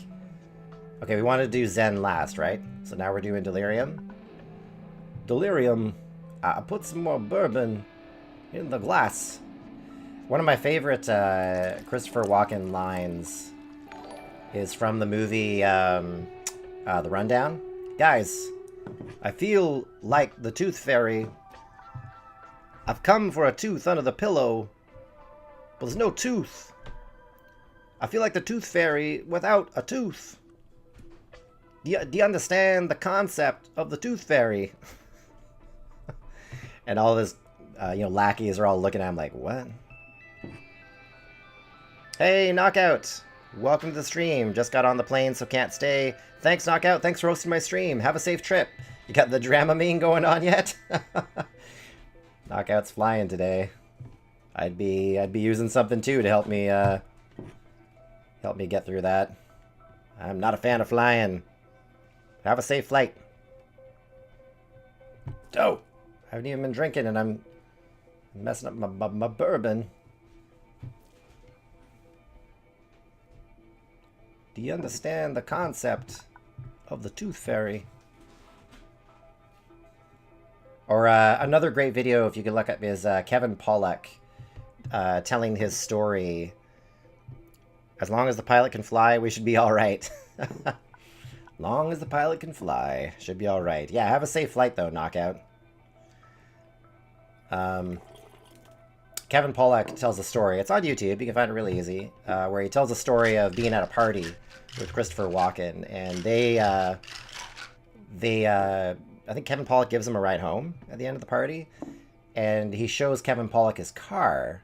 Okay, we wanted to do Zen last, right? So now we're doing Delirium. Delirium, I put some more bourbon in the glass. One of my favorite Christopher Walken lines is from the movie The Rundown. Guys, I feel like the Tooth Fairy. I've come for a tooth under the pillow, but there's no tooth. I feel like the Tooth Fairy without a tooth. Do you understand the concept of the Tooth Fairy? And all his, lackeys are all looking at him like, what? Hey, Knockout! Welcome to the stream. Just got on the plane, so can't stay. Thanks, Knockout. Thanks for hosting my stream. Have a safe trip. You got the Dramamine going on yet? Knockout's flying today. I'd be using something too to help me get through that. I'm not a fan of flying. Have a safe flight. Oh, I haven't even been drinking and I'm messing up my bourbon. Do you understand the concept of the Tooth Fairy? Or another great video, if you could look up, is Kevin Pollak telling his story. As long as the pilot can fly, we should be all right. Long as the pilot can fly, should be all right. Yeah, have a safe flight though, Knockout. Kevin Pollak tells a story. It's on YouTube. You can find it really easy. Where he tells a story of being at a party with Christopher Walken, and I think Kevin Pollak gives him a ride home at the end of the party, and he shows Kevin Pollak his car.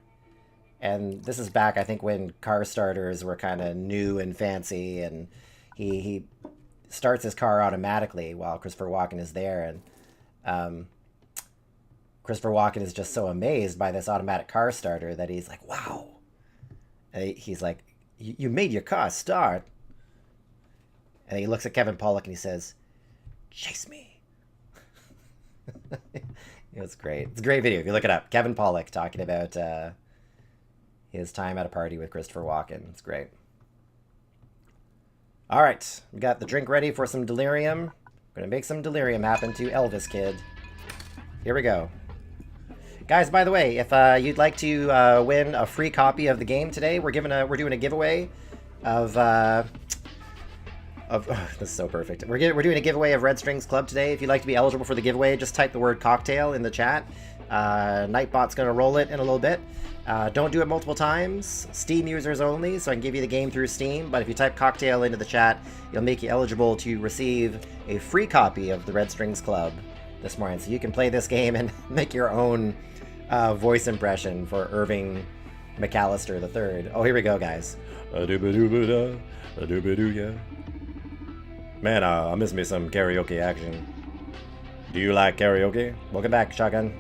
And this is back, I think, when car starters were kind of new and fancy, and he starts his car automatically while Christopher Walken is there, and Christopher Walken is just so amazed by this automatic car starter that he's like, wow. And he's like, you made your car start. And he looks at Kevin Pollak and he says, chase me. It's great. It's a great video. If you look it up, Kevin Pollak talking about his time at a party with Christopher Walken. It's great. All right, we got the drink ready for some delirium. We're gonna make some delirium happen to Elvis Kid. Here we go. Guys, by the way, if you'd like to win a free copy of the game today, we're doing a giveaway of this is so perfect. We're doing a giveaway of Red Strings Club today. If you'd like to be eligible for the giveaway, just type the word cocktail in the chat. Nightbot's gonna roll it in a little bit. Don't do it multiple times. Steam users only, so I can give you the game through Steam. But if you type cocktail into the chat, it'll make you eligible to receive a free copy of the Red Strings Club this morning. So you can play this game and make your own voice impression for Irving McAllister III. Oh, here we go, guys. Man, I miss me some karaoke action. Do you like karaoke? Welcome back, Shotgun.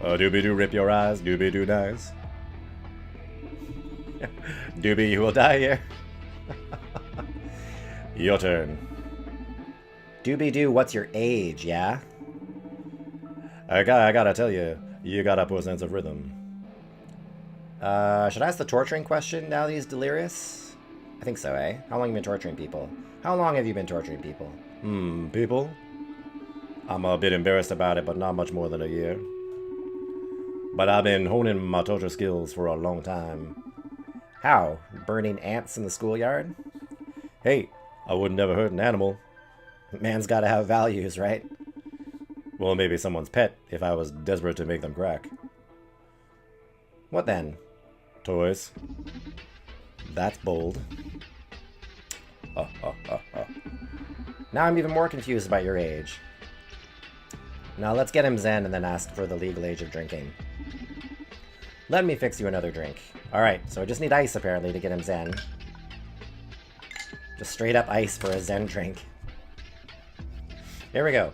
Doobie-doo, rip your eyes, doobie-doo nice. Doobie, you will die here. Your turn. Doobie-doo, what's your age, yeah? I gotta tell you, you got a poor sense of rhythm. Should I ask the torturing question now that he's delirious? I think so, eh? How long have you been torturing people? How long have you been torturing people? People? I'm a bit embarrassed about it, but not much more than a year. But I've been honing my torture skills for a long time. How? Burning ants in the schoolyard? Hey, I would never hurt an animal. Man's gotta have values, right? Well, maybe someone's pet if I was desperate to make them crack. What then? Toys. That's bold. Now I'm even more confused about your age. Now let's get him zen and then ask for the legal age of drinking. Let me fix you another drink. Alright, so I just need ice apparently to get him zen. Just straight up ice for a zen drink. Here we go.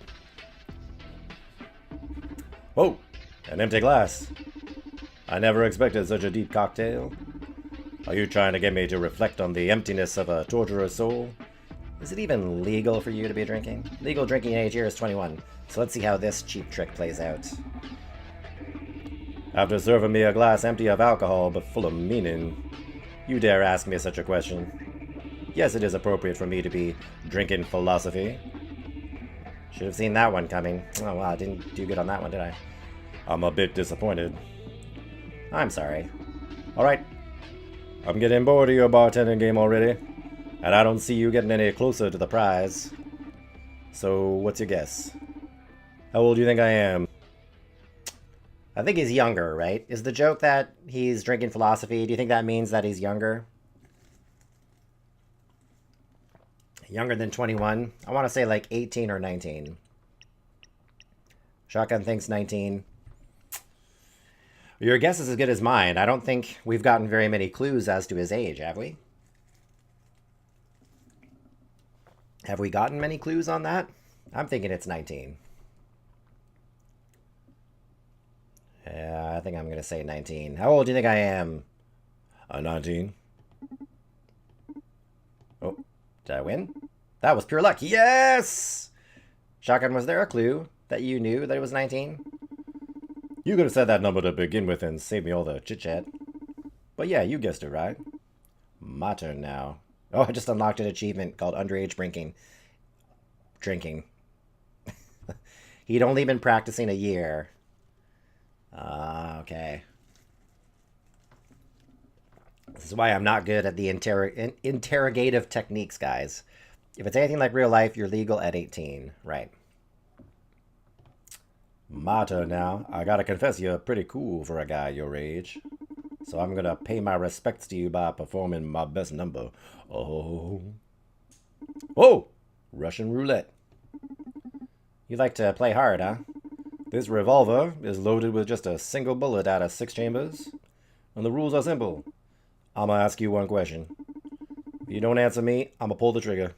Whoa! An empty glass. I never expected such a deep cocktail. Are you trying to get me to reflect on the emptiness of a torturer's soul? Is it even legal for you to be drinking? Legal drinking age here is 21. So let's see how this cheap trick plays out. After serving me a glass empty of alcohol but full of meaning, you dare ask me such a question? Yes, it is appropriate for me to be drinking philosophy. Should have seen that one coming. Oh wow, I didn't do good on that one, did I? I'm a bit disappointed. I'm sorry. Alright. I'm getting bored of your bartending game already, and I don't see you getting any closer to the prize. So, what's your guess? How old do you think I am? I think he's younger, right? Is the joke that he's drinking philosophy? Do you think that means that he's younger? Younger than 21? I want to say like 18 or 19. Shotgun thinks 19. Your guess is as good as mine. I don't think we've gotten very many clues as to his age, have we? Have we gotten many clues on that? I'm thinking it's 19. Yeah, I think I'm going to say 19. How old do you think I am? 19. Oh, did I win? That was pure luck. Yes! Shotgun, was there a clue that you knew that it was 19? You could have said that number to begin with and saved me all the chit-chat. But yeah, you guessed it right. My turn now. Oh, I just unlocked an achievement called Underage Drinking. He'd only been practicing a year. Okay. This is why I'm not good at the interrogative techniques, guys. If it's anything like real life, you're legal at 18. Right. My turn now. I gotta confess, you're pretty cool for a guy your age. So I'm gonna pay my respects to you by performing my best number. Oh. Whoa! Russian roulette. You like to play hard, huh? This revolver is loaded with just a single bullet out of 6 chambers. And the rules are simple. I'm gonna ask you one question. If you don't answer me, I'm gonna pull the trigger.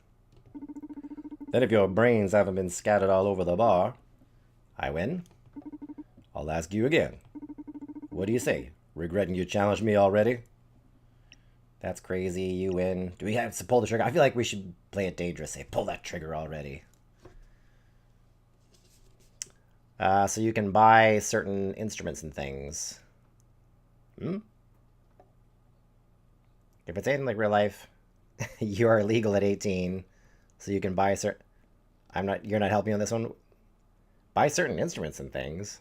Then if your brains haven't been scattered all over the bar, I win. I'll ask you again. What do you say? Regretting you challenged me already? That's crazy. You win. Do we have to pull the trigger? I feel like we should play it dangerous. Say, pull that trigger already. So you can buy certain instruments and things. If it's anything like real life, you are legal at 18. So you can buy certain... You're not helping on this one? Buy certain instruments and things.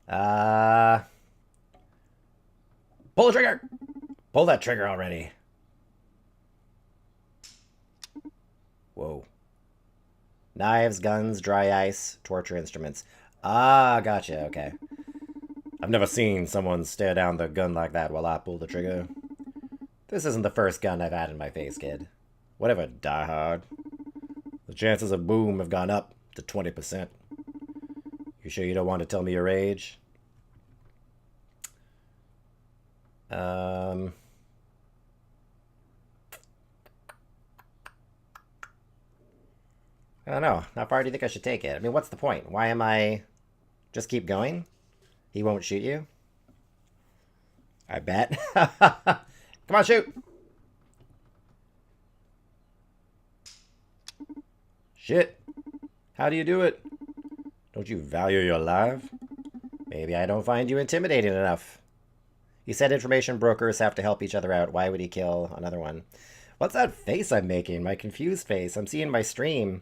Pull the trigger! Pull that trigger already. Whoa. Knives, guns, dry ice, torture instruments. Ah, gotcha, okay. I've never seen someone stare down the gun like that while I pull the trigger. This isn't the first gun I've had in my face, kid. Whatever, diehard. The chances of boom have gone up to 20%. You sure you don't want to tell me your age? I don't know. How far do you think I should take it? I mean, what's the point? Why am I... Just keep going? He won't shoot you? I bet. Come on, shoot! Shit. How do you do it? Don't you value your life? Maybe I don't find you intimidating enough. He said information brokers have to help each other out. Why would he kill another one? What's that face I'm making? My confused face. I'm seeing my stream.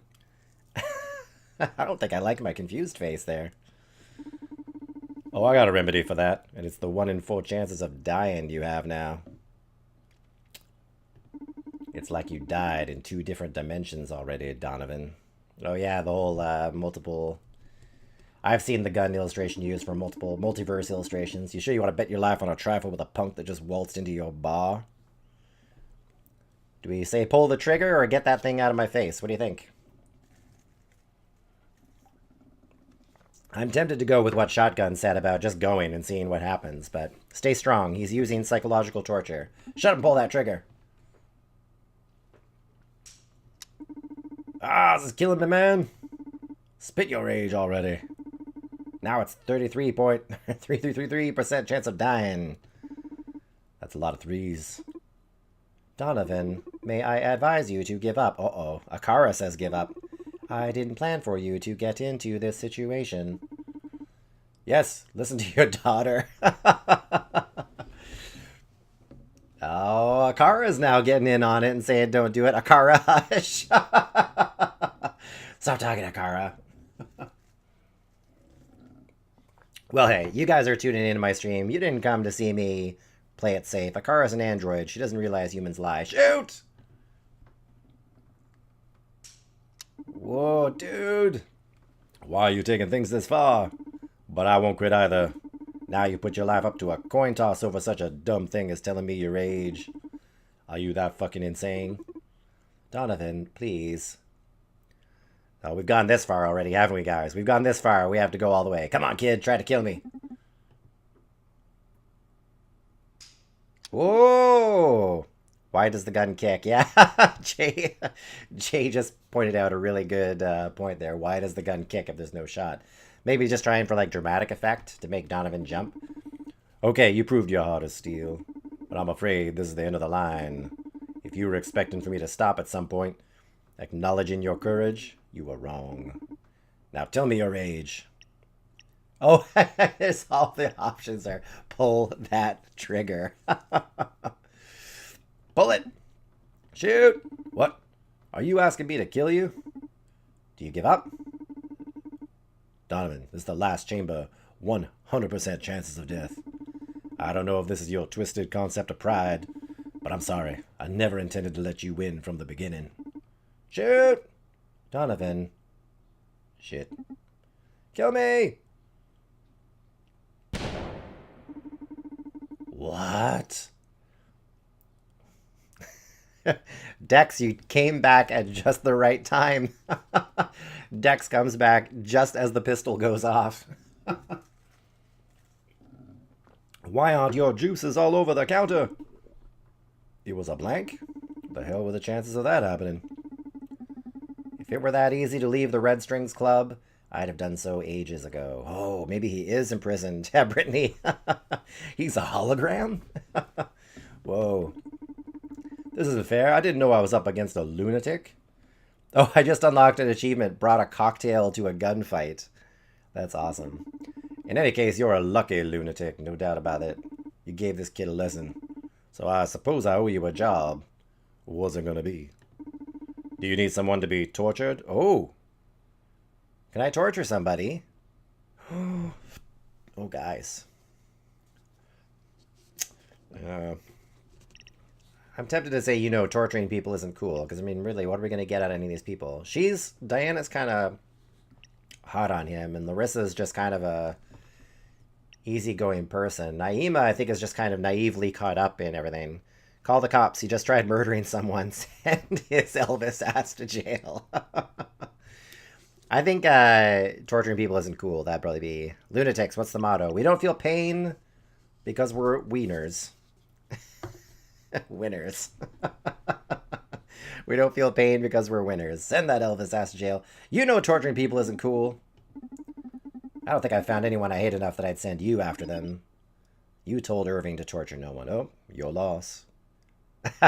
I don't think I like my confused face there. Oh, I got a remedy for that. And it's the 1 in 4 chances of dying you have now. It's like you died in 2 different dimensions already, Donovan. Oh yeah, the whole multiple... I've seen the gun illustration used for multiple multiverse illustrations. You sure you want to bet your life on a trifle with a punk that just waltzed into your bar? Do we say pull the trigger or get that thing out of my face? What do you think? I'm tempted to go with what Shotgun said about just going and seeing what happens, but stay strong. He's using psychological torture. Shut up and pull that trigger. Ah, this is killing me, man. Spit your age already. Now it's 33.3333% chance of dying. That's a lot of threes. Donovan, may I advise you to give up? Uh-oh. Akara says give up. I didn't plan for you to get into this situation. Yes, listen to your daughter. Oh, Akara's now getting in on it and saying don't do it. Akara, hush. Stop talking, Akara. Well, hey, you guys are tuning into my stream. You didn't come to see me play it safe. Akara's an android. She doesn't realize humans lie. Shoot! Whoa, dude. Why are you taking things this far? But I won't quit either. Now you put your life up to a coin toss over such a dumb thing as telling me your age. Are you that fucking insane? Donovan, please. Oh, we've gone this far already, haven't we, guys? We've gone this far. We have to go all the way. Come on, kid. Try to kill me. Whoa! Why does the gun kick? Yeah, Jay just pointed out a really good point there. Why does the gun kick if there's no shot? Maybe just trying for like dramatic effect to make Donovan jump. Okay, you proved your heart of steel, but I'm afraid this is the end of the line. If you were expecting for me to stop at some point, acknowledging your courage, you were wrong. Now tell me your age. Oh, there's all the options there. Pull that trigger. Pull it! Shoot! What? Are you asking me to kill you? Do you give up? Donovan, this is the last chamber. 100% chances of death. I don't know if this is your twisted concept of pride, but I'm sorry. I never intended to let you win from the beginning. Shoot! Donovan. Shit. Kill me! What? Dex, you came back at just the right time. Dex comes back just as the pistol goes off. Why aren't your juices all over the counter? It was a blank? The hell were the chances of that happening? If it were that easy to leave the Red Strings Club, I'd have done so ages ago. Oh, maybe he is imprisoned. Yeah, Brittany. He's a hologram? Whoa. This isn't fair. I didn't know I was up against a lunatic. Oh, I just unlocked an achievement. Brought a cocktail to a gunfight. That's awesome. In any case, you're a lucky lunatic, no doubt about it. You gave this kid a lesson. So I suppose I owe you a job. Wasn't gonna be. Do you need someone to be tortured? Oh! Can I torture somebody? Oh, guys. I'm tempted to say, torturing people isn't cool. Because, I mean, really, what are we going to get out of any of these people? Diana's kind of hot on him. And Larissa's just kind of a easygoing person. Naima, I think, is just kind of naively caught up in everything. Call the cops. He just tried murdering someone. Send his Elvis ass to jail. I think torturing people isn't cool. That'd probably be... Lunatics, what's the motto? We don't feel pain because we're wieners. Winners. We don't feel pain because we're winners. Send that Elvis ass to jail. Torturing people isn't cool. I don't think I've found anyone I hate enough that I'd send you after them. You told Irving to torture no one. Oh, your loss.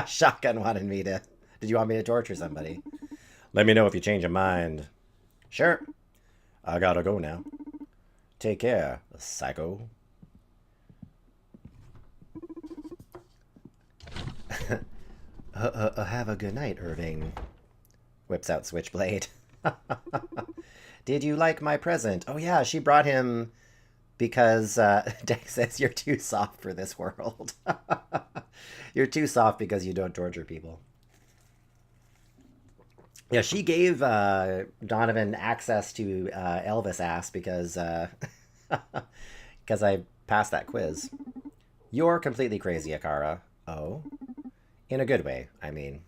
Shotgun wanted me to... Did you want me to torture somebody? Let me know if you change your mind. Sure. I gotta go now. Take care, psycho. Have a good night, Irving. Whips out Switchblade. Did you like my present? Oh yeah, she brought him because Dex says you're too soft for this world. You're too soft because you don't torture people. Yeah, she gave Donovan access to Elvis ass because I passed that quiz. You're completely crazy, Akara. Oh? In a good way, I mean.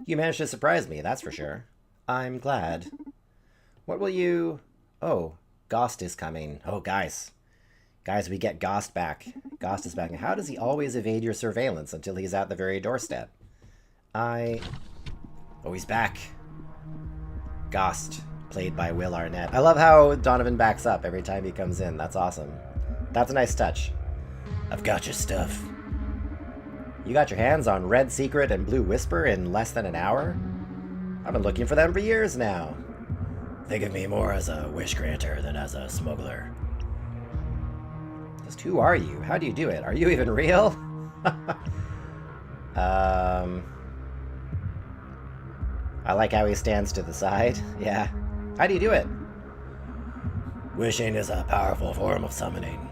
You managed to surprise me, that's for sure. I'm glad. What will you... Oh, Gost is coming. Oh, guys. Guys, we get Gost back. Gost is back. How does he always evade your surveillance until he's at the very doorstep? Oh, he's back. Gost, played by Will Arnett. I love how Donovan backs up every time he comes in. That's awesome. That's a nice touch. I've got your stuff. You got your hands on Red Secret and Blue Whisper in less than an hour? I've been looking for them for years now. Think of me more as a wish granter than as a smuggler. Just who are you? How do you do it? Are you even real? I like how he stands to the side. Yeah. How do you do it? Wishing is a powerful form of summoning.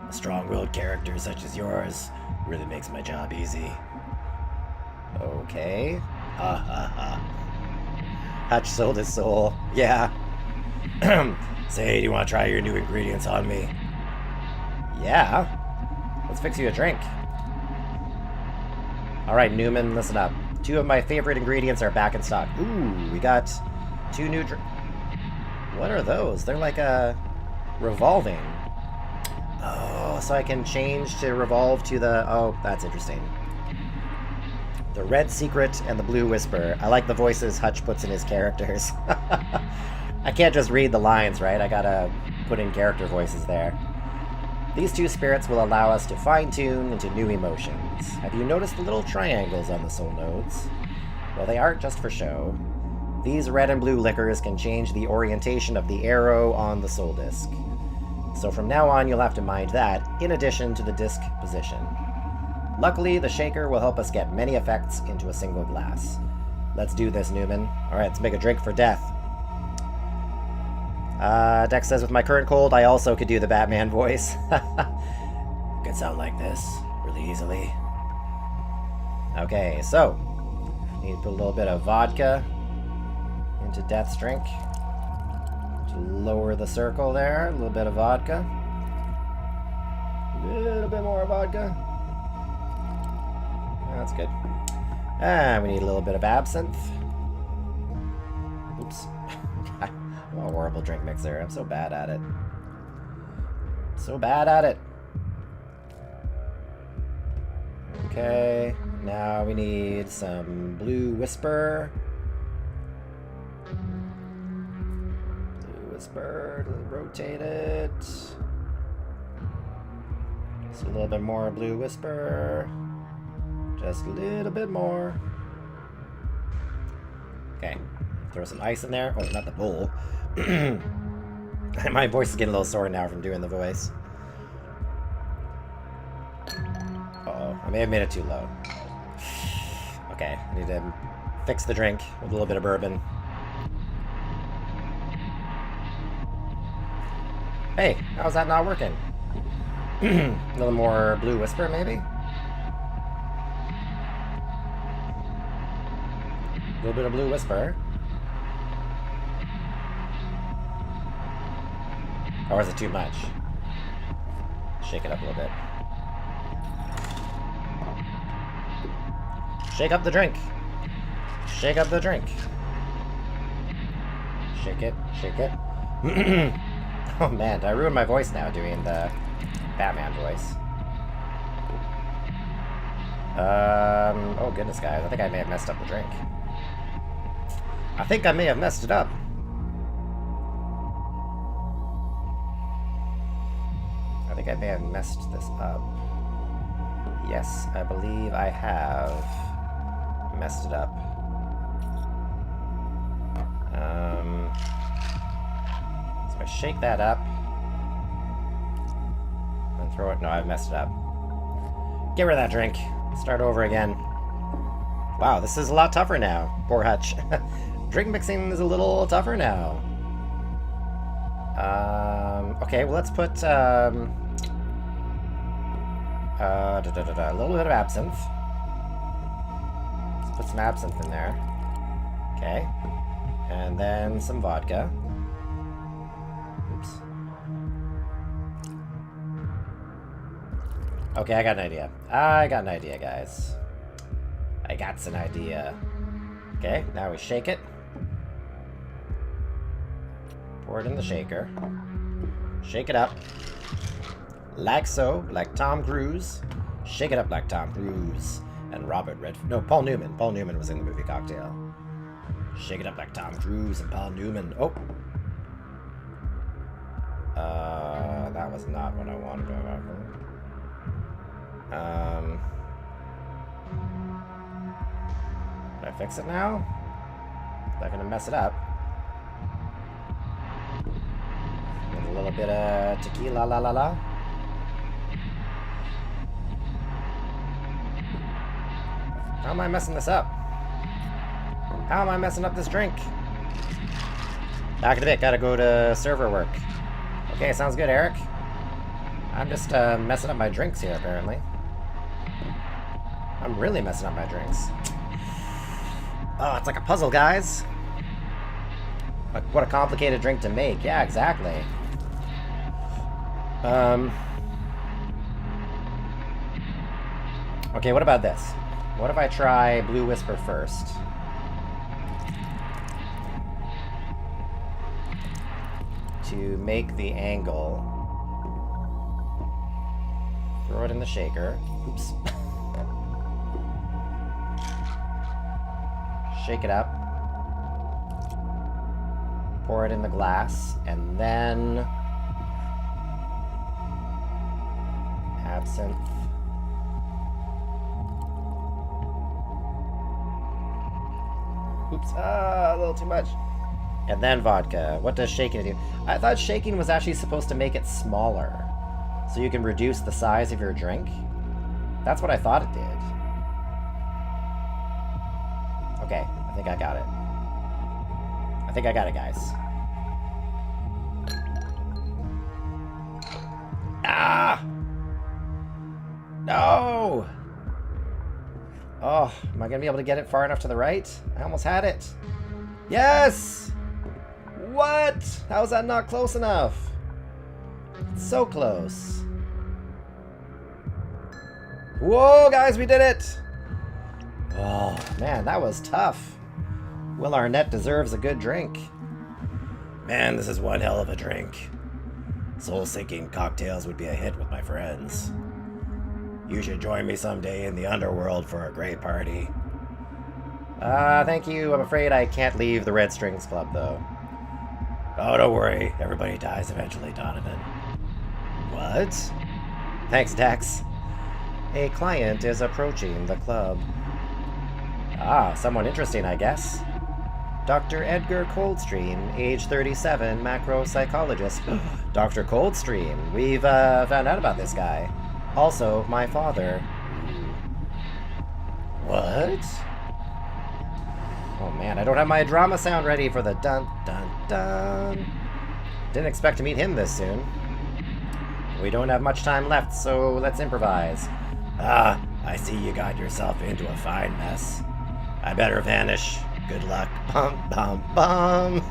A strong-willed character such as yours really makes my job easy. Okay. Ha ha ha. Hutch sold his soul. Yeah. Say, do you want to try your new ingredients on me? Yeah. Let's fix you a drink. Alright, Newman, listen up. 2 of my favorite ingredients are back in stock. Ooh, we got 2 new What are those? They're like revolving. Oh, so I can change to revolve to the... Oh, that's interesting. The Red Secret and the Blue Whisper. I like the voices Hutch puts in his characters. I can't just read the lines, right? I gotta put in character voices there. These two spirits will allow us to fine-tune into new emotions. Have you noticed the little triangles on the soul nodes? Well, they aren't just for show. These red and blue liquors can change the orientation of the arrow on the soul disc. So from now on, you'll have to mind that, in addition to the disc position. Luckily, the shaker will help us get many effects into a single glass. Let's do this, Newman. Alright, let's make a drink for death. Dex says, with my current cold, I also could do the Batman voice. Could sound like this, really easily. Okay, so, need to put a little bit of vodka into Death's drink. To lower the circle there, a little bit of vodka. A little bit more vodka. That's good. And we need a little bit of absinthe. Oops. I'm a horrible drink mixer. I'm so bad at it. So bad at it. Okay. Now we need some Blue Whisper. Blue Whisper. Rotate it. Just a little bit more Blue Whisper. Just a little bit more. Okay. Throw some ice in there. Oh, not the bowl. My voice is getting a little sore now from doing the voice. Uh-oh. I may have made it too low. Okay. I need to fix the drink with a little bit of bourbon. Hey, how's that not working? A little more Blue Whisper, maybe? A little bit of Blue Whisper. Or is it too much? Shake it up a little bit. Shake up the drink. Shake up the drink. Shake it. Shake it. Oh man, I ruined my voice now doing the Batman voice. Oh goodness guys, I think I may have messed up the drink. I think I may have messed it up. I think I may have messed this up. Yes, I believe I have messed it up. So I shake that up and throw it. No, I've messed it up. Get rid of that drink. Start over again. Wow, this is a lot tougher now. Poor Hutch. Drink mixing is a little tougher now. Okay, well let's put a little bit of absinthe. Let's put some absinthe in there. Okay. And then some vodka. Oops. Okay, I got an idea. I got an idea, guys. I got an idea. Okay, now we shake it. Pour it in the shaker. Shake it up. Like so, like Tom Cruise. Shake it up like Tom Cruise. And Robert Redford. No, Paul Newman. Paul Newman was in the movie Cocktail. Shake it up like Tom Cruise and Paul Newman. Oh. That was not what I wanted to happen. Did I fix it now? Is that gonna mess it up? With a little bit of tequila la la la. How am I messing this up? How am I messing up this drink? Back in a bit, gotta go to server work. Okay, sounds good, Eric. I'm just messing up my drinks here, apparently. I'm really messing up my drinks. Oh, it's like a puzzle, guys. Like, what a complicated drink to make. Yeah, exactly. Okay, what about this? What if I try Blue Whisper first? To make the angle. Throw it in the shaker. Oops. Shake it up. Pour it in the glass, and then absinthe. Oops, a little too much. And then vodka. What does shaking do? I thought shaking was actually supposed to make it smaller, so you can reduce the size of your drink. That's what I thought it did. Okay, I think I got it. I think I got it, guys. Ah! No! Oh, am I gonna be able to get it far enough to the right? I almost had it. Yes! What? How is that not close enough? It's so close. Whoa, guys, we did it! Oh, man, that was tough. Will Arnett deserves a good drink. Man, this is one hell of a drink. Soul-sinking cocktails would be a hit with my friends. You should join me someday in the underworld for a great party. Thank you. I'm afraid I can't leave the Red Strings Club, though. Oh, don't worry. Everybody dies eventually, Donovan. What? Thanks, Dex. A client is approaching the club. Ah, someone interesting, I guess. Dr. Edgar Coldstream, age 37, macro psychologist. Dr. Coldstream, we've found out about this guy. Also, my father. What? Oh man, I don't have my drama sound ready for the dun dun dun. Didn't expect to meet him this soon. We don't have much time left, so let's improvise. Ah, I see you got yourself into a fine mess. I better vanish. Good luck. Bum, bum, bum.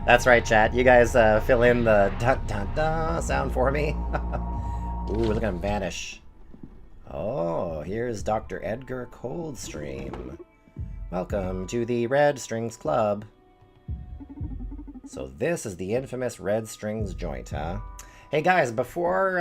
That's right, chat. You guys fill in the dun dun dun sound for me. Ooh, look at him vanish. Oh, here's Dr. Edgar Coldstream. Welcome to the Red Strings Club. So this is the infamous Red Strings joint, huh? Hey guys, before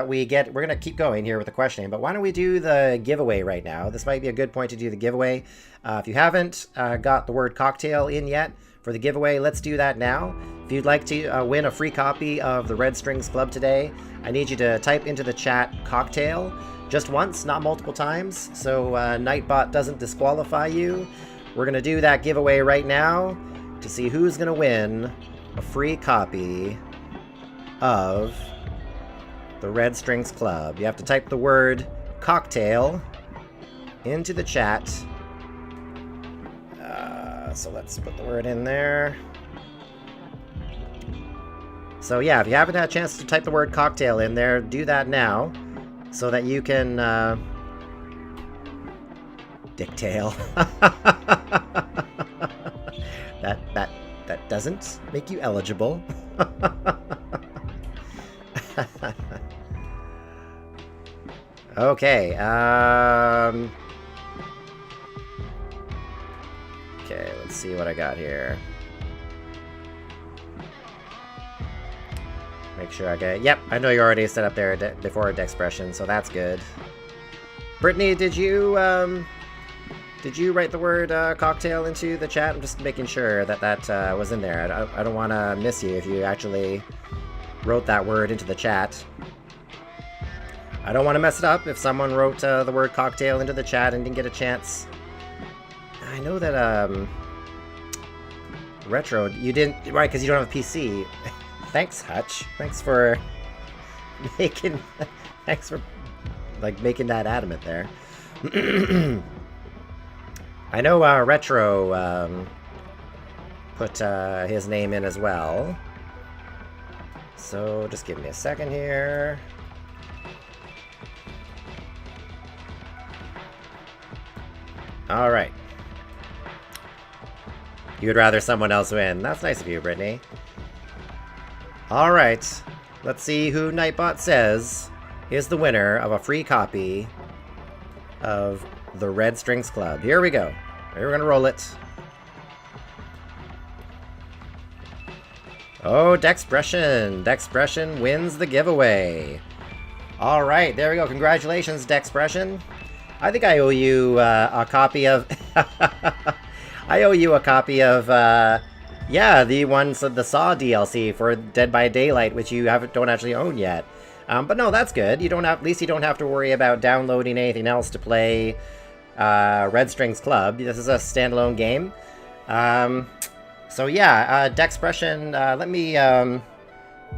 we're gonna keep going here with the questioning, but why don't we do the giveaway right now? This might be a good point to do the giveaway. If you haven't got the word cocktail in yet for the giveaway, let's do that now. If you'd like to win a free copy of the Red Strings Club today, I need you to type into the chat cocktail just once, not multiple times, so Nightbot doesn't disqualify you. We're gonna do that giveaway right now to see who's gonna win a free copy of the Red Strings Club. You have to type the word cocktail into the chat. So let's put the word in there. So yeah, if you haven't had a chance to type the word cocktail in there, do that now so that you can dicktail. that doesn't make you eligible. Okay, okay, let's see what I got here. Make sure I get it. Yep, I know you already set up there before Dexpression, so that's good. Brittany, did you write the word cocktail into the chat? I'm just making sure that was in there. I don't want to miss you if you actually wrote that word into the chat. I don't want to mess it up if someone wrote the word cocktail into the chat and didn't get a chance. I know that, Retro, you didn't, right, because you don't have a PC. Thanks, Hutch. Thanks for making that adamant there. I know Retro put his name in as well. So just give me a second here. All right. You would rather someone else win. That's nice of you, Brittany. All right. Let's see who Nightbot says is the winner of a free copy of the Red Strings Club. Here we go. We're going to roll it. Oh, Dexpression. Dexpression wins the giveaway. All right, there we go. Congratulations, Dexpression. I think I owe you a copy of... I owe you a copy of, yeah, the ones of the Saw DLC for Dead by Daylight, which you don't actually own yet. But no, that's good. You don't have, at least you don't have to worry about downloading anything else to play Red Strings Club. This is a standalone game. So yeah, Dexpression, let me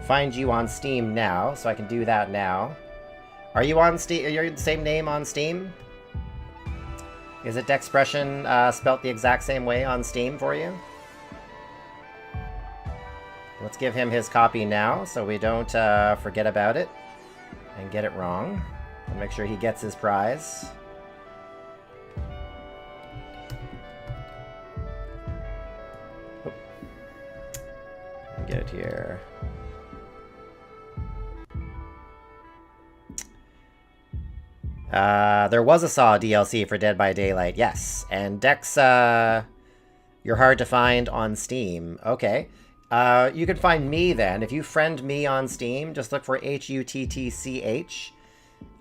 find you on Steam now, so I can do that now. Are you on Steam? Are you the same name on Steam? Is it Dexpression spelt the exact same way on Steam for you? Let's give him his copy now, so we don't forget about it and get it wrong. And make sure he gets his prize. Oh. Get it here. There was a Saw DLC for Dead by Daylight, yes. And Dex, you're hard to find on Steam. Okay. You can find me then. If you friend me on Steam, just look for Huttch.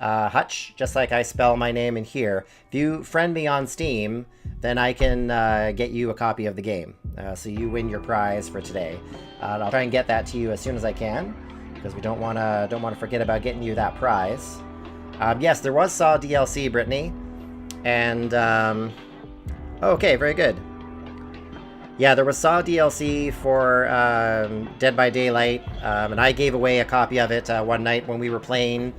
Hutch, just like I spell my name in here. If you friend me on Steam, then I can get you a copy of the game. So you win your prize for today. I'll try and get that to you as soon as I can, because we don't want to forget about getting you that prize. Yes, there was Saw DLC, Brittany. And, okay, very good. Yeah, there was Saw DLC for Dead by Daylight, and I gave away a copy of it one night when we were playing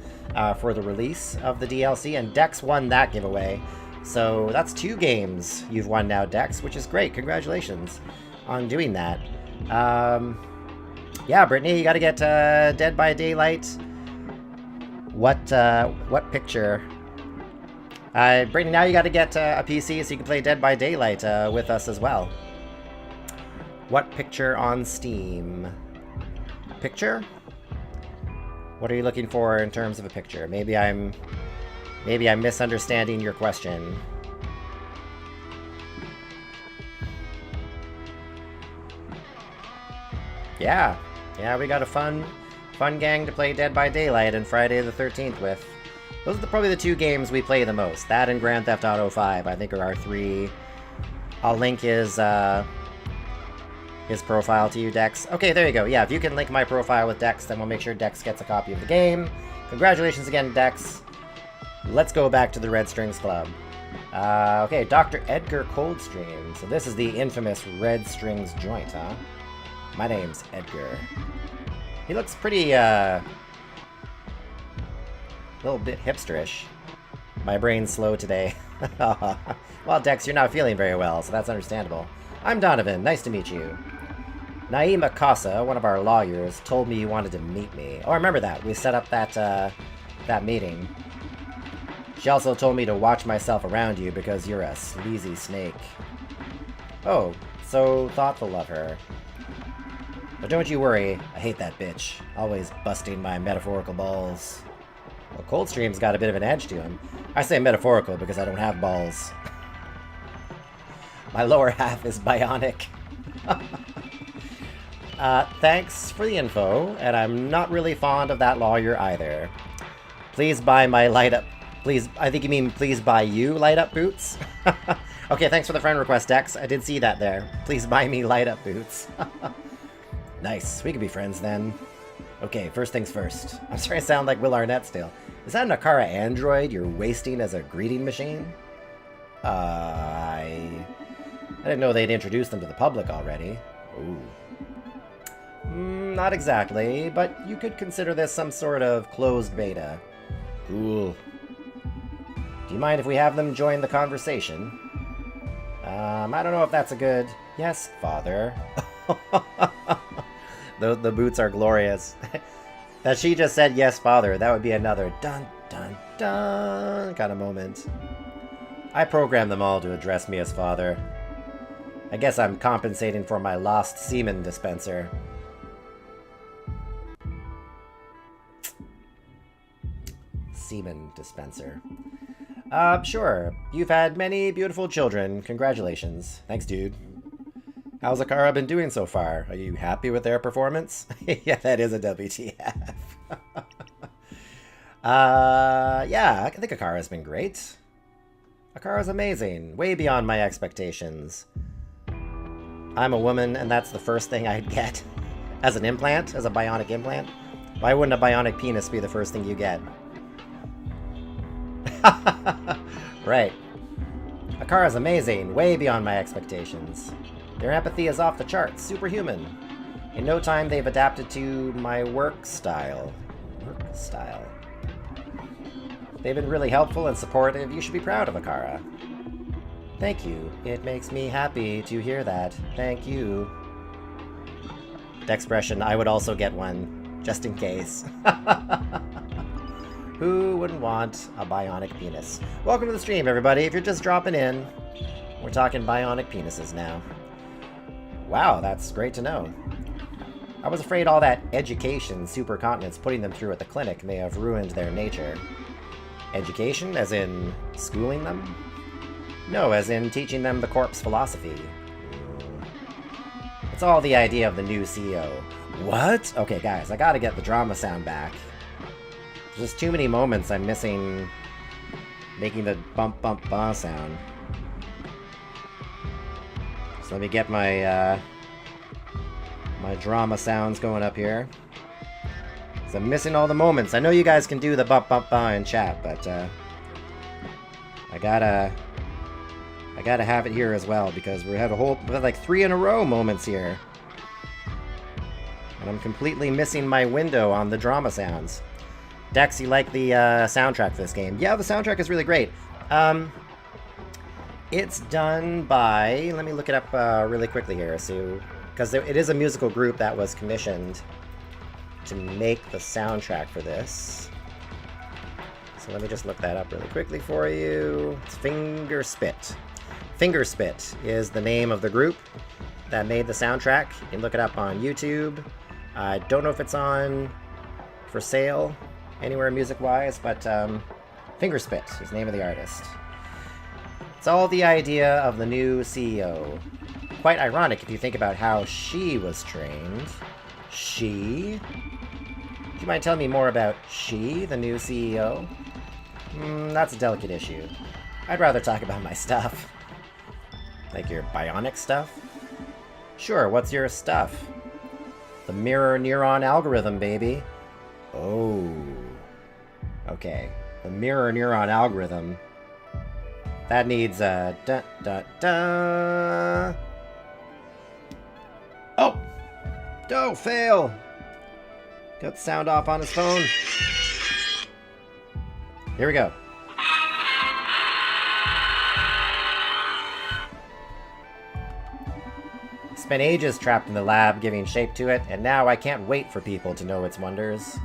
for the release of the DLC, and Dex won that giveaway. So that's 2 games you've won now, Dex, which is great. Congratulations on doing that. Yeah, Brittany, you gotta get Dead by Daylight. What picture? Brittany, now you gotta get a PC so you can play Dead by Daylight with us as well. What picture on Steam? Picture? What are you looking for in terms of a picture? Maybe I'm misunderstanding your question. Yeah, we got a fun gang to play Dead by Daylight and Friday the 13th with. Those are probably the 2 games we play the most. That and Grand Theft Auto 5, I think, are our 3. I'll link his profile to you, Dex. Okay, there you go. Yeah, if you can link my profile with Dex, then we'll make sure Dex gets a copy of the game. Congratulations again, Dex. Let's go back to the Red Strings Club. Okay, Dr. Edgar Coldstream. So this is the infamous Red Strings joint, huh? My name's Edgar. He looks pretty, a little bit hipsterish. My brain's slow today. Well, Dex, you're not feeling very well, so that's understandable. I'm Donovan. Nice to meet you. Naima Casa, one of our lawyers, told me you wanted to meet me. Oh, I remember that. We set up that meeting. She also told me to watch myself around you because you're a sleazy snake. Oh, so thoughtful of her. But don't you worry, I hate that bitch. Always busting my metaphorical balls. Well, Coldstream's got a bit of an edge to him. I say metaphorical because I don't have balls. My lower half is bionic. Thanks for the info, and I'm not really fond of that lawyer either. Please buy my light up... Please, I think you mean please buy you light up boots? Okay, thanks for the friend request, Dex. I did see that there. Please buy me light up boots. Nice. We could be friends then. Okay, first things first. I'm starting to sound like Will Arnett still. Is that an Akara android you're wasting as a greeting machine? I didn't know they'd introduced them to the public already. Ooh. Not exactly, but you could consider this some sort of closed beta. Cool. Do you mind if we have them join the conversation? I don't know if that's a good... Yes, father. The boots are glorious. That she just said, yes, father, that would be another dun, dun, dun kind of moment. I programmed them all to address me as father. I guess I'm compensating for my lost semen dispenser. Semen dispenser. Sure. You've had many beautiful children. Congratulations. Thanks, dude. How's Akara been doing so far? Are you happy with their performance? Yeah, that is a WTF. Yeah, I think Akara's been great. Akara's amazing, way beyond my expectations. I'm a woman, and that's the first thing I'd get. As an implant? As a bionic implant? Why wouldn't a bionic penis be the first thing you get? Right. Akara's amazing, way beyond my expectations. Their empathy is off the charts, superhuman. In no time, they've adapted to my work style. Work style. They've been really helpful and supportive. You should be proud of Akara. Thank you. It makes me happy to hear that. Thank you. The expression, I would also get one, just in case. Who wouldn't want a bionic penis? Welcome to the stream, everybody. If you're just dropping in, we're talking bionic penises now. Wow, that's great to know. I was afraid all that education Supercontinent's putting them through at the clinic may have ruined their nature. Education, as in schooling them? No, as in teaching them the corpse philosophy. It's all the idea of the new CEO. What? Okay, guys, I gotta get the drama sound back. There's just too many moments I'm missing making the bump bump ba sound. So let me get my my drama sounds going up here. So I'm missing all the moments. I know you guys can do the bump bump ba in chat, but I gotta have it here as well because we have like 3 in a row moments here. And I'm completely missing my window on the drama sounds. Dex, you like the soundtrack for this game? Yeah, the soundtrack is really great. It's done by... Let me look it up really quickly here, so... Because it is a musical group that was commissioned to make the soundtrack for this. So let me just look that up really quickly for you. It's Fingerspit. Fingerspit is the name of the group that made the soundtrack. You can look it up on YouTube. I don't know if it's on for sale anywhere music-wise, but Fingerspit is the name of the artist. It's all the idea of the new CEO. Quite ironic if you think about how she was trained. She? Do you mind telling me more about she, the new CEO? That's a delicate issue. I'd rather talk about my stuff. Like your bionic stuff? Sure, what's your stuff? The mirror neuron algorithm, baby. Oh. Okay. The mirror neuron algorithm. That needs a da-da-da. Oh! Oh, fail! Got the sound off on his phone. Here we go. Spent ages trapped in the lab giving shape to it, and now I can't wait for people to know its wonders.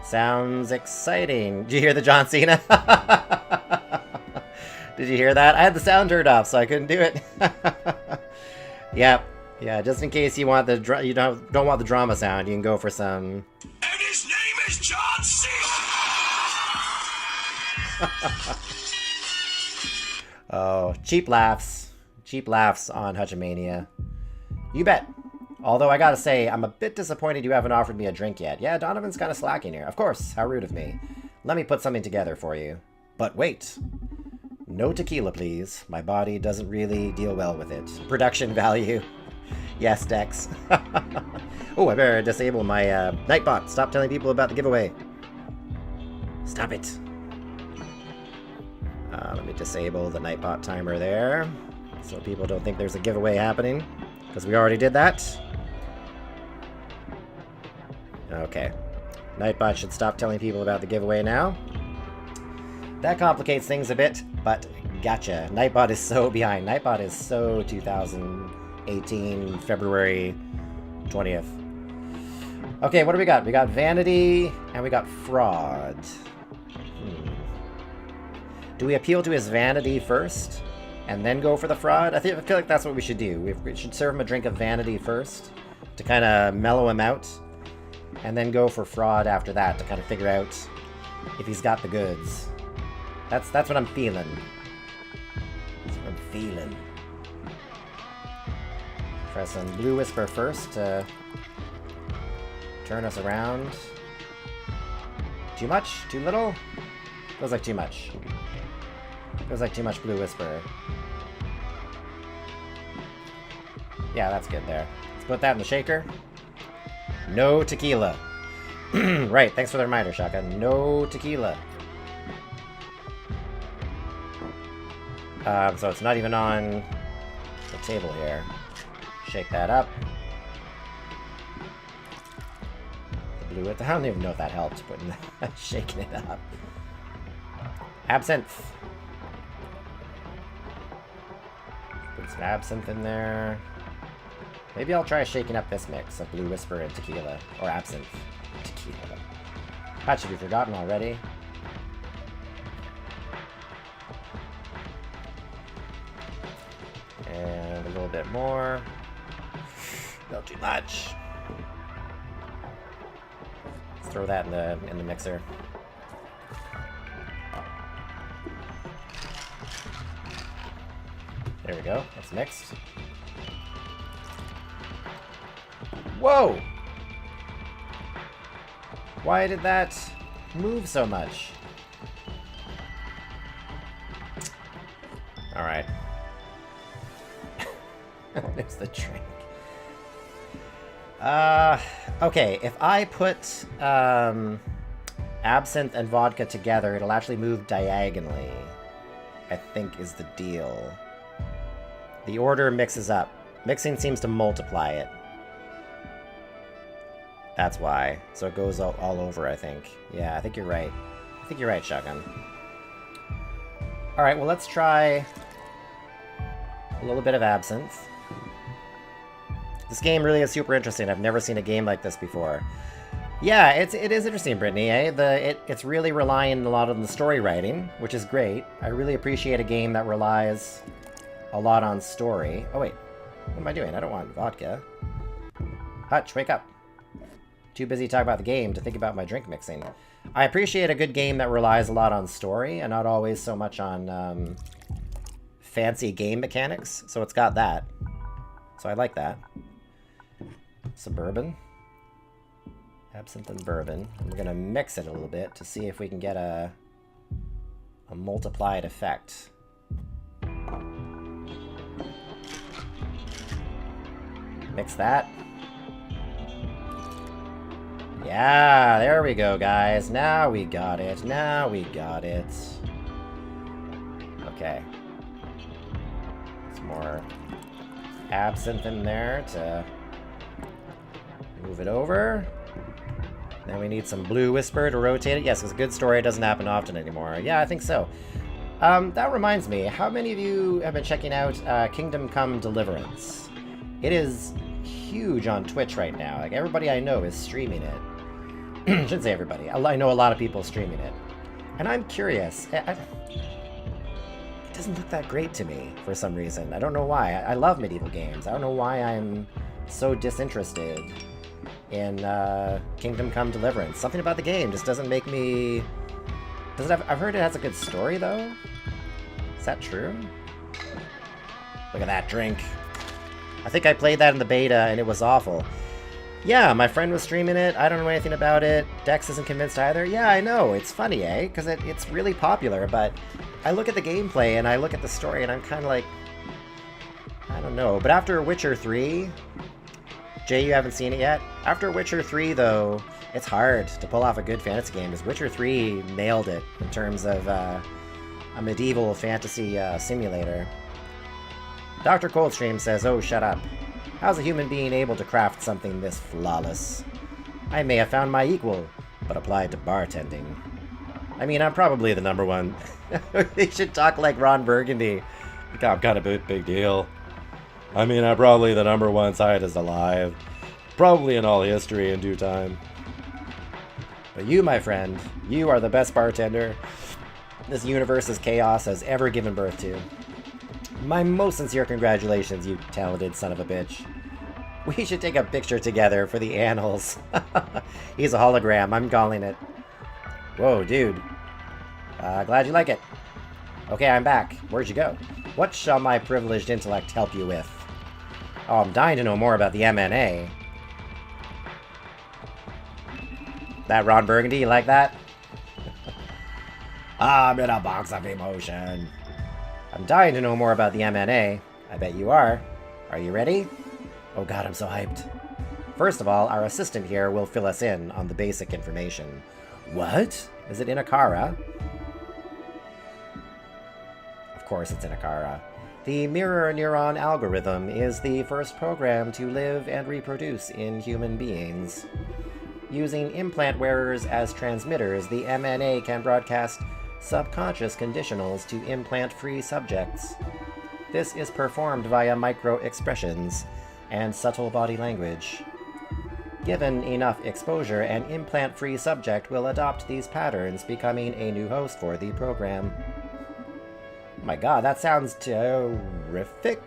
Sounds exciting. Did you hear the John Cena? Did you hear that? I had the sound turned off, so I couldn't do it. Yep. Yeah, just in case you want the you don't want the drama sound, you can go for some. And his name is John Cena. Oh, cheap laughs. Cheap laughs on Hutchamania. You bet. Although I gotta say, I'm a bit disappointed you haven't offered me a drink yet. Yeah, Donovan's kind of slacking here. Of course, how rude of me. Let me put something together for you. But wait. No tequila, please. My body doesn't really deal well with it. Production value. Yes, Dex. Oh, I better disable my Nightbot. Stop telling people about the giveaway. Stop it. Let me disable the Nightbot timer there, so people don't think there's a giveaway happening, because we already did that. Okay. Nightbot should stop telling people about the giveaway now. That complicates things a bit, but gotcha. Nightbot is so behind. Nightbot is so 2018, February 20th. Okay, what do we got? We got vanity, and we got fraud. Do we appeal to his vanity first, and then go for the fraud? I feel like that's what we should do. We should serve him a drink of vanity first, to kind of mellow him out, and then go for fraud after that, to kind of figure out if he's got the goods. That's what I'm feeling. That's what I'm feeling. Try some Blue Whisper first to turn us around. Too much? Too little? Feels like too much. Feels like too much Blue Whisper. Yeah, that's good there. Let's put that in the shaker. No tequila. Right, thanks for the reminder, Shotgun. No tequila. So it's not even on the table here. Shake that up. The blue, I don't even know if that helped, but shaking it up. Absinthe. Put some absinthe in there. Maybe I'll try shaking up this mix of Blue Whisper and tequila. Or absinthe. Tequila. Patch, have you forgotten already? And a little bit more. Not too much. Let's throw that in the mixer. There we go. That's mixed. Whoa! Why did that move so much? Alright. There's the drink. Okay, if I put absinthe and vodka together, it'll actually move diagonally, I think is the deal. The order mixes up. Mixing seems to multiply it. That's why. So it goes all over, I think. Yeah, I think you're right. I think you're right, Shotgun. Alright, well, let's try a little bit of absinthe. This game really is super interesting. I've never seen a game like this before. Yeah, it is interesting, Brittany. Eh? It's really relying a lot on the story writing, which is great. I really appreciate a game that relies a lot on story. Oh, wait. What am I doing? I don't want vodka. Hutch, wake up. Too busy talking about the game to think about my drink mixing. I appreciate a good game that relies a lot on story and not always so much on fancy game mechanics. So it's got that. So I like that. Some bourbon. Absinthe and bourbon. And we're going to mix it a little bit to see if we can get a multiplied effect. Mix that. Yeah, there we go, guys. Now we got it. Now we got it. Okay. Some more absinthe in there to move it over. Then we need some Blue Whisper to rotate it. Yes, because a good story doesn't happen often anymore. Yeah, I think so. That reminds me, how many of you have been checking out Kingdom Come Deliverance? It is huge on Twitch right now. Like, everybody I know is streaming it. I shouldn't say everybody. I know a lot of people streaming it. And I'm curious. It doesn't look that great to me for some reason. I don't know why. I love medieval games. I don't know why I'm so disinterested in Kingdom Come Deliverance. Something about the game just doesn't make me... I've heard it has a good story, though. Is that true? Look at that drink. I think I played that in the beta, and it was awful. Yeah, my friend was streaming it. I don't know anything about it. Dex isn't convinced either. Yeah, I know. It's funny, eh? Because it's really popular, but I look at the gameplay, and I look at the story, and I'm kind of like... I don't know. But after Witcher 3... Jay, you haven't seen it yet? After Witcher 3, though, it's hard to pull off a good fantasy game, because Witcher 3 nailed it in terms of a medieval fantasy simulator. Dr. Coldstream says, oh, shut up. How's a human being able to craft something this flawless? I may have found my equal, but applied to bartending. I mean, I'm probably the number one. They should talk like Ron Burgundy. I'm kind of a big deal. I mean, I'm probably the number one scientist alive. Probably in all history in due time. But you, my friend, you are the best bartender this universe's chaos has ever given birth to. My most sincere congratulations, you talented son of a bitch. We should take a picture together for the annals. He's a hologram, I'm calling it. Whoa, dude. Glad you like it. Okay, I'm back. Where'd you go? What shall my privileged intellect help you with? Oh, I'm dying to know more about the MNA. That Ron Burgundy, you like that? I'm in a box of emotion. I'm dying to know more about the MNA. I bet you are. Are you ready? Oh god, I'm so hyped. First of all, our assistant here will fill us in on the basic information. What? Is it in Akara? Of course it's in Akara. The mirror neuron algorithm is the first program to live and reproduce in human beings. Using implant wearers as transmitters, the MNA can broadcast subconscious conditionals to implant-free subjects. This is performed via micro-expressions and subtle body language. Given enough exposure, an implant-free subject will adopt these patterns, becoming a new host for the program. Oh my god, that sounds terrific.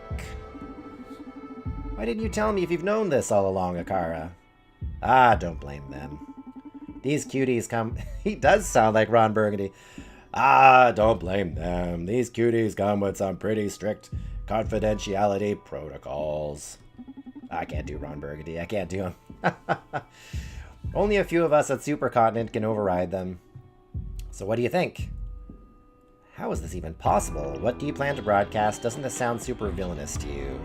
Why didn't you tell me if you've known this all along, Akara? Ah, don't blame them. These cuties come... He does sound like Ron Burgundy. Ah, don't blame them. These cuties come with some pretty strict confidentiality protocols. I can't do Ron Burgundy. I can't do him. Only a few of us at Supercontinent can override them. So what do you think? How is this even possible? What do you plan to broadcast? Doesn't this sound super villainous to you?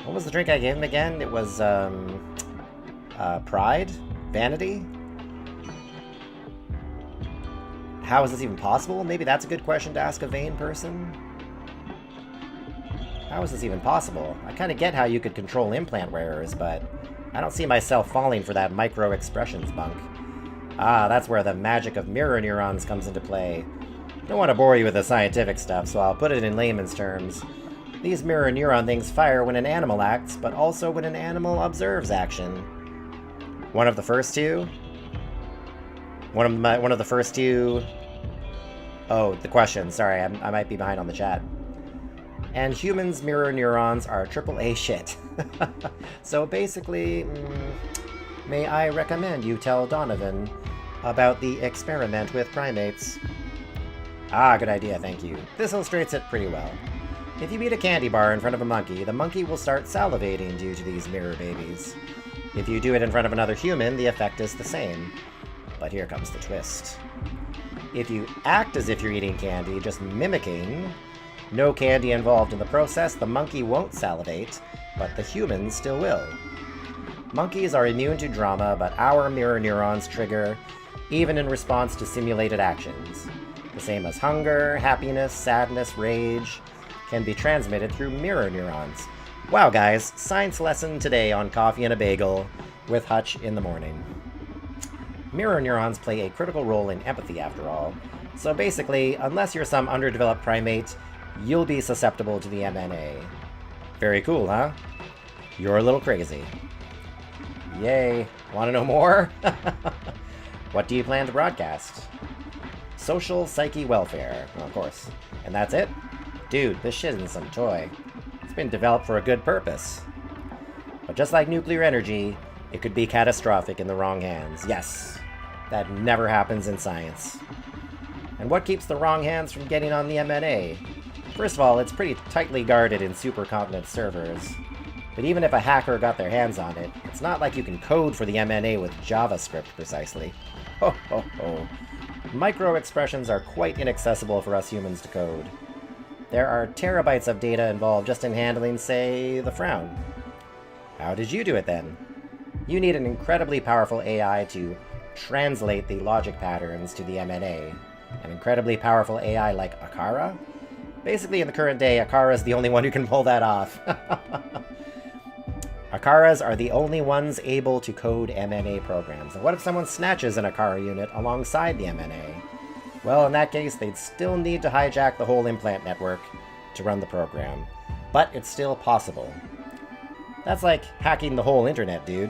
What was the drink I gave him again? It was, pride? Vanity? How is this even possible? Maybe that's a good question to ask a vain person. How is this even possible? I kind of get how you could control implant wearers, but I don't see myself falling for that micro-expressions bunk. Ah, that's where the magic of mirror neurons comes into play. Don't want to bore you with the scientific stuff, so I'll put it in layman's terms. These mirror neuron things fire when an animal acts, but also when an animal observes action. One of the first two? One of the first two... Oh, the question. Sorry, I might be behind on the chat. And humans' mirror neurons are AAA shit. So basically, may I recommend you tell Donovan about the experiment with primates? Ah, good idea, thank you. This illustrates it pretty well. If you eat a candy bar in front of a monkey, the monkey will start salivating due to these mirror babies. If you do it in front of another human, the effect is the same. But here comes the twist. If you act as if you're eating candy, just mimicking, no candy involved in the process, the monkey won't salivate, but the humans still will. Monkeys are immune to drama, but our mirror neurons trigger, even in response to simulated actions. The same as hunger, happiness, sadness, rage, can be transmitted through mirror neurons. Wow, guys, science lesson today on Coffee and a Bagel with Hutch in the morning. Mirror neurons play a critical role in empathy, after all. So basically, unless you're some underdeveloped primate, you'll be susceptible to the MNA. Very cool, huh? You're a little crazy. Yay. Want to know more? What do you plan to broadcast? Social psyche welfare. Well, of course. And that's it? Dude, this shit isn't some toy. It's been developed for a good purpose. But just like nuclear energy, it could be catastrophic in the wrong hands. Yes, that never happens in science. And what keeps the wrong hands from getting on the MNA? First of all, it's pretty tightly guarded in Supercontinent servers. But even if a hacker got their hands on it, it's not like you can code for the MNA with JavaScript precisely. Ho ho ho. Micro-expressions are quite inaccessible for us humans to code. There are terabytes of data involved just in handling, say, the frown. How did you do it then? You need an incredibly powerful AI to translate the logic patterns to the MNA. An incredibly powerful AI like Akara? Basically, in the current day, Akara is the only one who can pull that off. Akaras are the only ones able to code MNA programs. And what if someone snatches an Akara unit alongside the MNA? Well, in that case, they'd still need to hijack the whole implant network to run the program. But it's still possible. That's like hacking the whole internet, dude.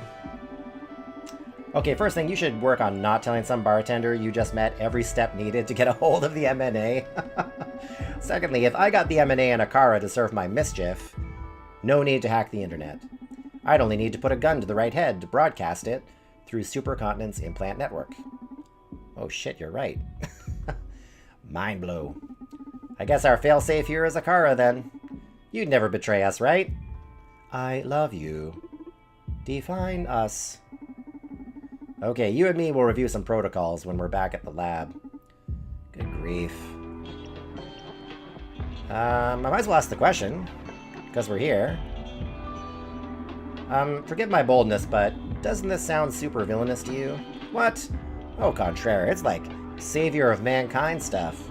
Okay, first thing, you should work on not telling some bartender you just met every step needed to get a hold of the MNA. Secondly, if I got the MNA and Akara to serve my mischief, no need to hack the internet. I'd only need to put a gun to the right head to broadcast it through Supercontinent's implant network. Oh shit, you're right. Mind blow. I guess our failsafe here is Akara, then. You'd never betray us, right? I love you. Define us. Okay, you and me will review some protocols when we're back at the lab. Good grief. I might as well ask the question, because we're here. Forgive my boldness, but doesn't this sound super villainous to you? What? Au contraire, it's like savior of mankind stuff.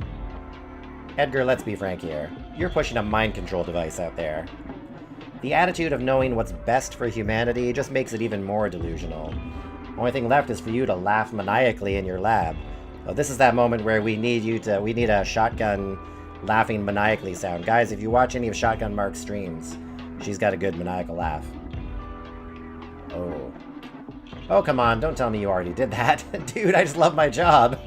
Edgar, let's be frank here. You're pushing a mind control device out there. The attitude of knowing what's best for humanity just makes it even more delusional. Only thing left is for you to laugh maniacally in your lab. Well, this is that moment where we need a shotgun laughing maniacally sound. Guys, if you watch any of Shotgun Mark's streams, she's got a good maniacal laugh. Oh. Oh, come on, don't tell me you already did that. Dude, I just love my job.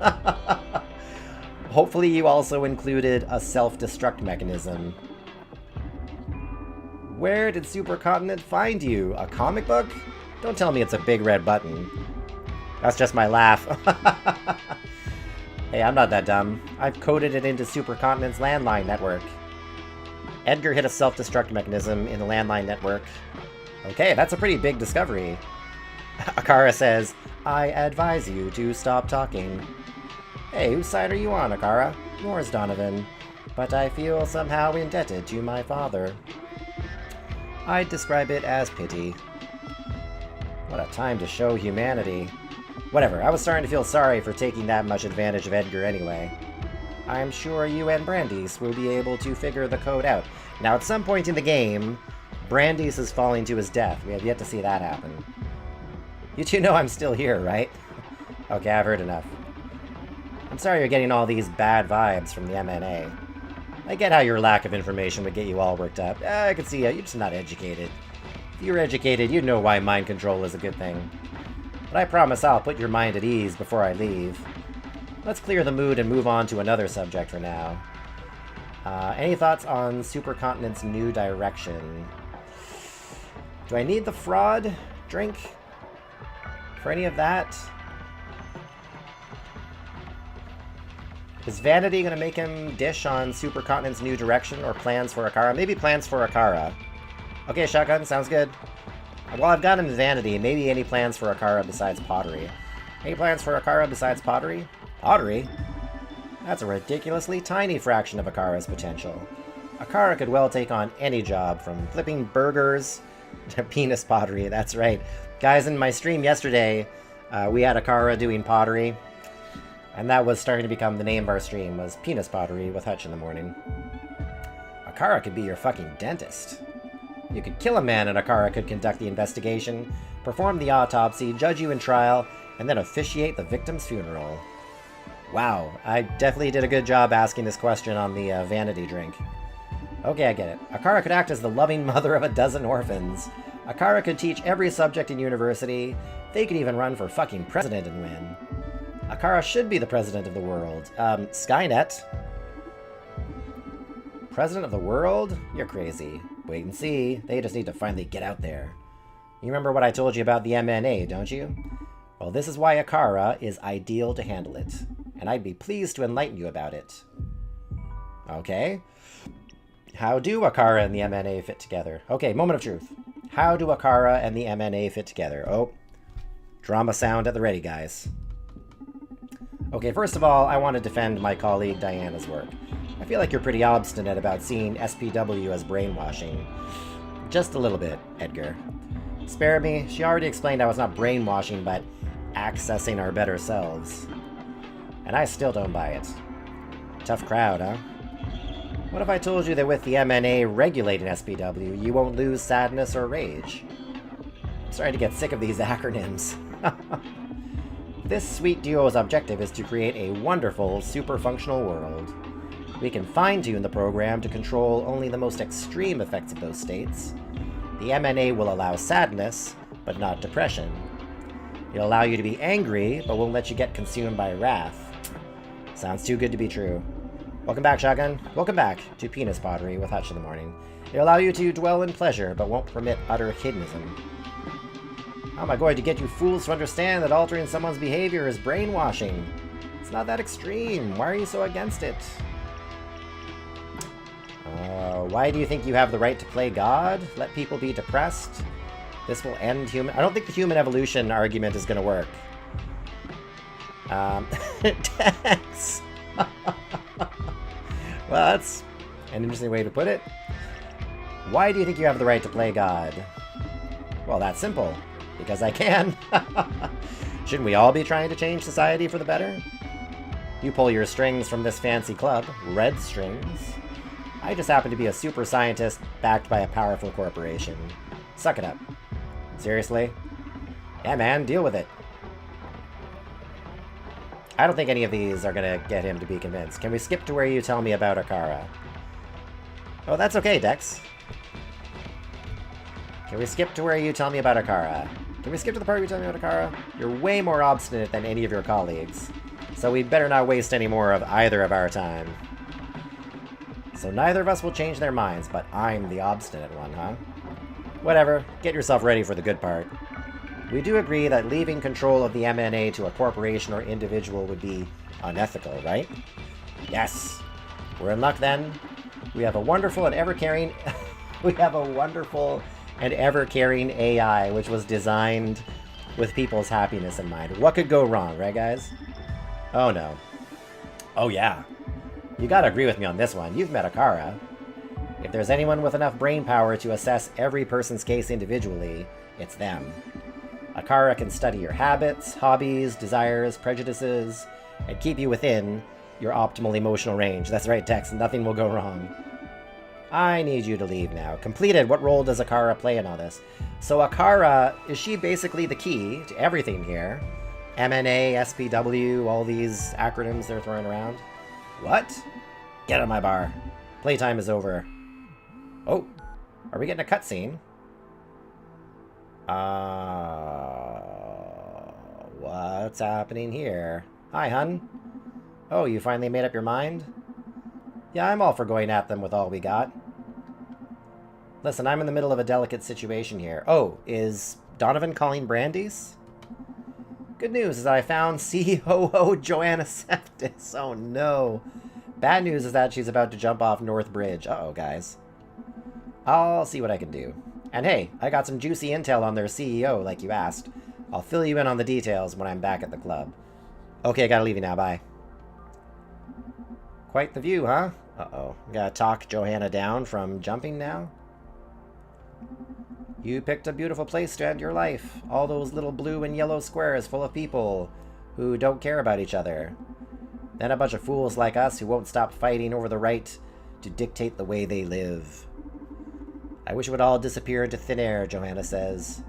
Hopefully you also included a self-destruct mechanism. Where did Supercontinent find you? A comic book? Don't tell me it's a big red button. That's just my laugh. Hey, I'm not that dumb. I've coded it into Supercontinent's landline network. Edgar hit a self-destruct mechanism in the landline network. Okay, that's a pretty big discovery. Akara says, I advise you to stop talking. Hey, whose side are you on, Akara? Yours, Donovan. But I feel somehow indebted to my father. I'd describe it as pity. What a time to show humanity. Whatever, I was starting to feel sorry for taking that much advantage of Edgar anyway. I'm sure you and Brandeis will be able to figure the code out. Now, at some point in the game, Brandeis is falling to his death. We have yet to see that happen. You two know I'm still here, right? Okay, I've heard enough. I'm sorry you're getting all these bad vibes from the MNA. I get how your lack of information would get you all worked up. I can see you're just not educated. If you were educated, you'd know why mind control is a good thing. But I promise I'll put your mind at ease before I leave. Let's clear the mood and move on to another subject for now. Any thoughts on Supercontinent's new direction? Do I need the fraud drink for any of that? Is Vanity going to make him dish on Supercontinent's new direction or plans for Akara? Maybe plans for Akara. Okay, Shotgun, sounds good. Well, I've got him in Vanity. Maybe any plans for Akara besides pottery. Any plans for Akara besides pottery? Pottery? That's a ridiculously tiny fraction of Akara's potential. Akara could well take on any job, from flipping burgers to penis pottery. That's right. Guys, in my stream yesterday, we had Akara doing pottery. And that was starting to become the name of our stream, was Penis Pottery with Hutch in the morning. Akara could be your fucking dentist. You could kill a man and Akara could conduct the investigation, perform the autopsy, judge you in trial, and then officiate the victim's funeral. Wow, I definitely did a good job asking this question on the vanity drink. Okay, I get it. Akara could act as the loving mother of a dozen orphans. Akara could teach every subject in university. They could even run for fucking president and win. Akara should be the president of the world. Skynet? President of the world? You're crazy. Wait and see. They just need to finally get out there. You remember what I told you about the MNA, don't you? Well, this is why Akara is ideal to handle it. And I'd be pleased to enlighten you about it. Okay. How do Akara and the MNA fit together? Okay, moment of truth. How do Akara and the MNA fit together? Oh, drama sound at the ready, guys. Okay, first of all, I want to defend my colleague Diana's work. I feel like you're pretty obstinate about seeing SPW as brainwashing. Just a little bit, Edgar. Spare me, she already explained I was not brainwashing, but accessing our better selves. And I still don't buy it. Tough crowd, huh? What if I told you that with the MNA regulating SPW, you won't lose sadness or rage? I'm starting to get sick of these acronyms. This sweet duo's objective is to create a wonderful, super-functional world. We can fine-tune the program to control only the most extreme effects of those states. The MNA will allow sadness, but not depression. It'll allow you to be angry, but won't let you get consumed by wrath. Sounds too good to be true. Welcome back, Shotgun. Welcome back to Penis Pottery with Hutch in the morning. It'll allow you to dwell in pleasure, but won't permit utter hedonism. How am I going to get you fools to understand that altering someone's behavior is brainwashing? It's not that extreme. Why are you so against it? Why do you think you have the right to play God? Let people be depressed? This will end human... I don't think the human evolution argument is going to work. Tex! Well, An interesting way to put it. Why do you think you have the right to play God? Well, that's simple. Because I can. Shouldn't we all be trying to change society for the better? You pull your strings from this fancy club, red strings. I just happen to be a super scientist backed by a powerful corporation. Suck it up. Seriously? Yeah, man, deal with it. I don't think any of these are gonna get him to be convinced. Can we skip to where you tell me about Akara? Oh, that's okay, Dex. Can we skip to where you tell me about Akara? Can we skip to the part where you tell me about Akara? You're way more obstinate than any of your colleagues. So we'd better not waste any more of either of our time. So neither of us will change their minds, but I'm the obstinate one, huh? Whatever, get yourself ready for the good part. We do agree that leaving control of the MNA to a corporation or individual would be unethical, right? Yes. We're in luck then. We have a wonderful and ever-caring... we have a wonderful and ever-caring AI, which was designed with people's happiness in mind. What could go wrong, right, guys? Oh, no. Oh, yeah. You gotta agree with me on this one. You've met Akara. If there's anyone with enough brain power to assess every person's case individually, it's them. Akara can study your habits, hobbies, desires, prejudices, and keep you within your optimal emotional range. That's right, Tex. Nothing will go wrong. I need you to leave now. Completed. What role does Akara play in all this? So Akara, is she basically the key to everything here? MNA, SPW, all these acronyms they're throwing around? What? Get out of my bar. Playtime is over. Oh, are we getting a cutscene? What's happening here? Hi, hun. Oh, you finally made up your mind? Yeah, I'm all for going at them with all we got. Listen, I'm in the middle of a delicate situation here. Oh, is Donovan calling Brandy's? Good news is that I found COO Joanna Septis. Oh no. Bad news is that she's about to jump off North Bridge. Uh-oh, guys. I'll see what I can do. And hey, I got some juicy intel on their CEO, like you asked. I'll fill you in on the details when I'm back at the club. Okay, I gotta leave you now. Bye. Quite the view, huh? Uh-oh. Gotta talk Johanna down from jumping now? You picked a beautiful place to end your life. All those little blue and yellow squares full of people who don't care about each other. Then a bunch of fools like us who won't stop fighting over the right to dictate the way they live. I wish it would all disappear into thin air, Johanna says.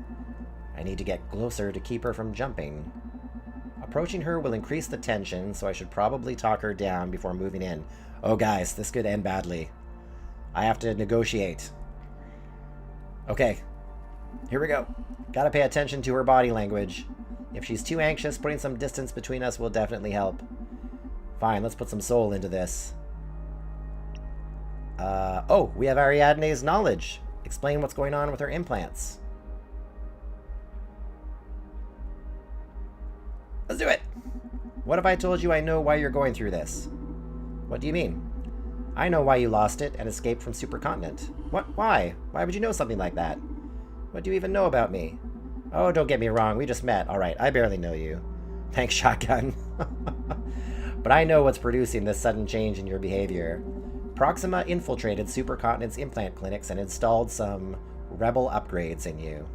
I need to get closer to keep her from jumping. Approaching her will increase the tension, so I should probably talk her down before moving in. Oh, guys, this could end badly. I have to negotiate. Okay, here we go. Gotta pay attention to her body language. If she's too anxious, putting some distance between us will definitely help. Fine, let's put some soul into this. Oh, we have Ariadne's knowledge. Explain what's going on with her implants. Let's do it! What if I told you I know why you're going through this? What do you mean? I know why you lost it and escaped from Supercontinent. What? Why? Why would you know something like that? What do you even know about me? Oh, don't get me wrong, we just met. Alright, I barely know you. Thanks, Shotgun. But I know what's producing this sudden change in your behavior. Proxima infiltrated Supercontinent's implant clinics and installed some rebel upgrades in you.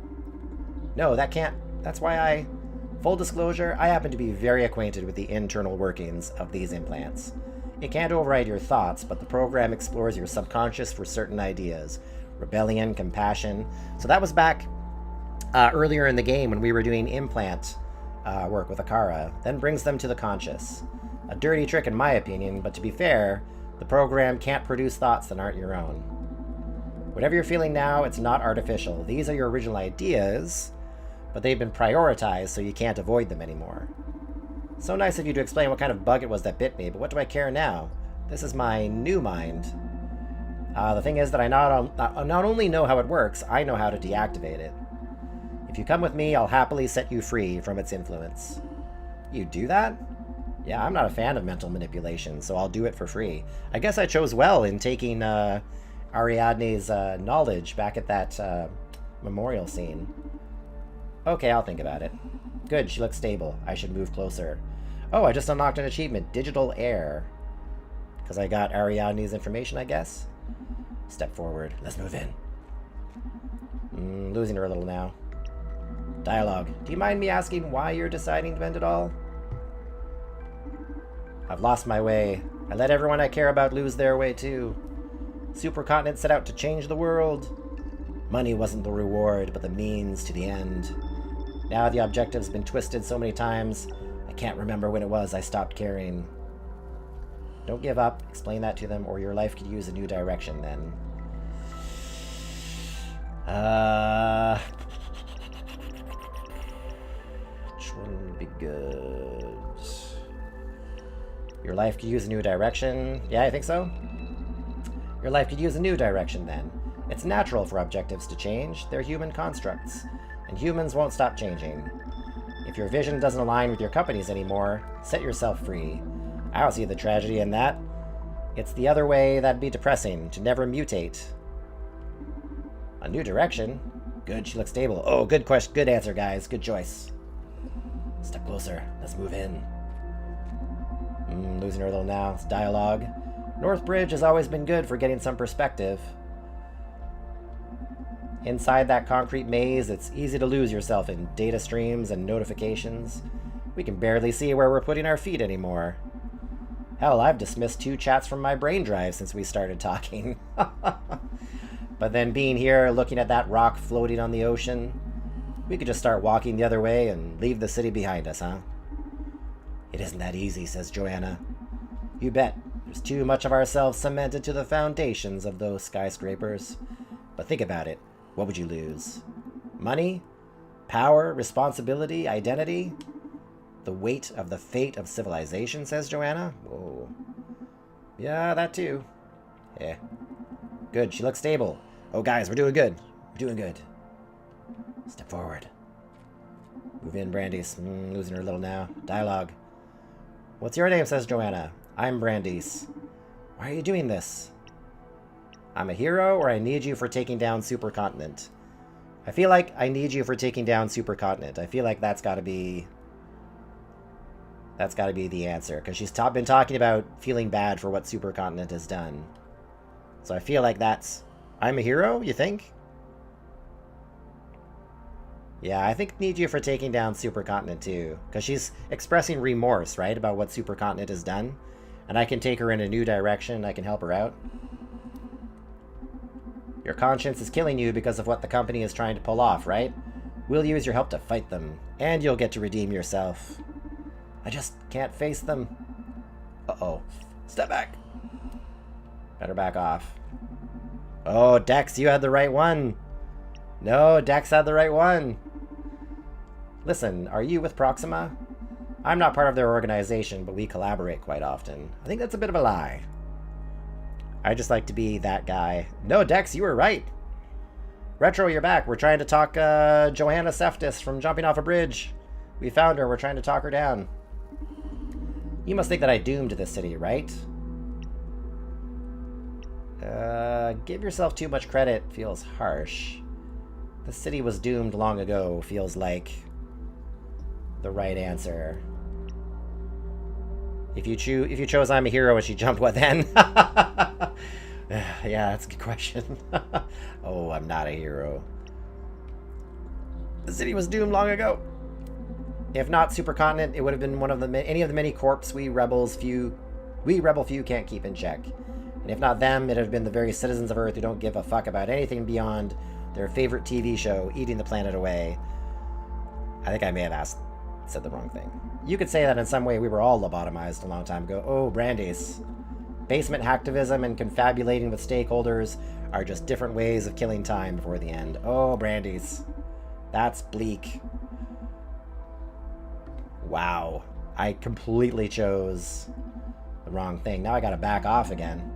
No, that can't... That's why I... Full disclosure, I happen to be very acquainted with the internal workings of these implants. It can't override your thoughts, but the program explores your subconscious for certain ideas. Rebellion, compassion. So that was back earlier in the game when we were doing implant work with Akara. Then brings them to the conscious. A dirty trick in my opinion, but to be fair, the program can't produce thoughts that aren't your own. Whatever you're feeling now, it's not artificial. These are your original ideas, but they've been prioritized so you can't avoid them anymore. So nice of you to explain what kind of bug it was that bit me, but what do I care now? This is my new mind. The thing is that I not only know how it works, I know how to deactivate it. If you come with me, I'll happily set you free from its influence. You do that? Yeah, I'm not a fan of mental manipulation, so I'll do it for free. I guess I chose well in taking Ariadne's knowledge back at that memorial scene. Okay, I'll think about it. Good, she looks stable. I should move closer. Oh, I just unlocked an achievement. Digital Air. Because I got Ariadne's information, I guess. Step forward. Let's move in. Losing her a little now. Dialogue. Do you mind me asking why you're deciding to end it all? I've lost my way. I let everyone I care about lose their way too. Supercontinent set out to change the world. Money wasn't the reward, but the means to the end. Now the objective's been twisted so many times, I can't remember when it was I stopped caring. Don't give up. Explain that to them, or your life could use a new direction then. Which one would be good? Your life could use a new direction. Yeah, I think so. Your life could use a new direction then. It's natural for objectives to change. They're human constructs, and humans won't stop changing. If your vision doesn't align with your company's anymore, set yourself free. I don't see the tragedy in that. It's the other way that'd be depressing, to never mutate. A new direction? Good, she looks stable. Oh, good question. Good answer, guys. Good choice. Step closer. Let's move in. Losing her a little now. It's dialogue. North Bridge has always been good for getting some perspective. Inside that concrete maze, it's easy to lose yourself in data streams and notifications. We can barely see where we're putting our feet anymore. Hell, I've dismissed 2 chats from my brain drive since we started talking. But then being here, looking at that rock floating on the ocean, we could just start walking the other way and leave the city behind us, huh? It isn't that easy, says Joanna. You bet. There's too much of ourselves cemented to the foundations of those skyscrapers. But think about it. What would you lose? Money? Power? Responsibility? Identity? The weight of the fate of civilization, says Joanna. Whoa. Yeah, that too. Yeah. Good, she looks stable. Oh, guys, we're doing good. We're doing good. Step forward. Move in, Brandeis. Losing her a little now. Dialogue. What's your name, says Joanna. I'm Brandeis. Why are you doing this? I'm a hero, or I need you for taking down Supercontinent? I feel like I need you for taking down Supercontinent. I feel like that's got to be the answer, because she's been talking about feeling bad for what Supercontinent has done. So I feel like that's... I'm a hero, you think? Yeah, I think need you for taking down Supercontinent too, because she's expressing remorse, right, about what Supercontinent has done. And I can take her in a new direction, I can help her out. Your conscience is killing you because of what the company is trying to pull off, right? We'll use your help to fight them, and you'll get to redeem yourself. I just can't face them. Uh-oh. Step back. Better back off. Oh, Dex, you had the right one. No, Dex had the right one. Listen, are you with Proxima? I'm not part of their organization, but we collaborate quite often. I think that's a bit of a lie. I just like to be that guy. No, Dex, you were right. Retro, you're back. We're trying to talk Johanna Seftis from jumping off a bridge. We found her. We're trying to talk her down. You must think that I doomed this city, right? Give yourself too much credit feels harsh. The city was doomed long ago feels like the right answer. If you chose I'm a hero and she jumped, what then? Yeah, that's a good question. Oh, I'm not a hero. The city was doomed long ago. If not Supercontinent, it would have been one of any of the many corps we rebel few can't keep in check. And if not them, it'd have been the very citizens of Earth who don't give a fuck about anything beyond their favorite TV show, eating the planet away. I think I may have said the wrong thing. You could say that in some way we were all lobotomized a long time ago. Oh, Brandeis. Basement hacktivism and confabulating with stakeholders are just different ways of killing time before the end. Oh, Brandeis. That's bleak. Wow. I completely chose the wrong thing. Now I gotta back off again.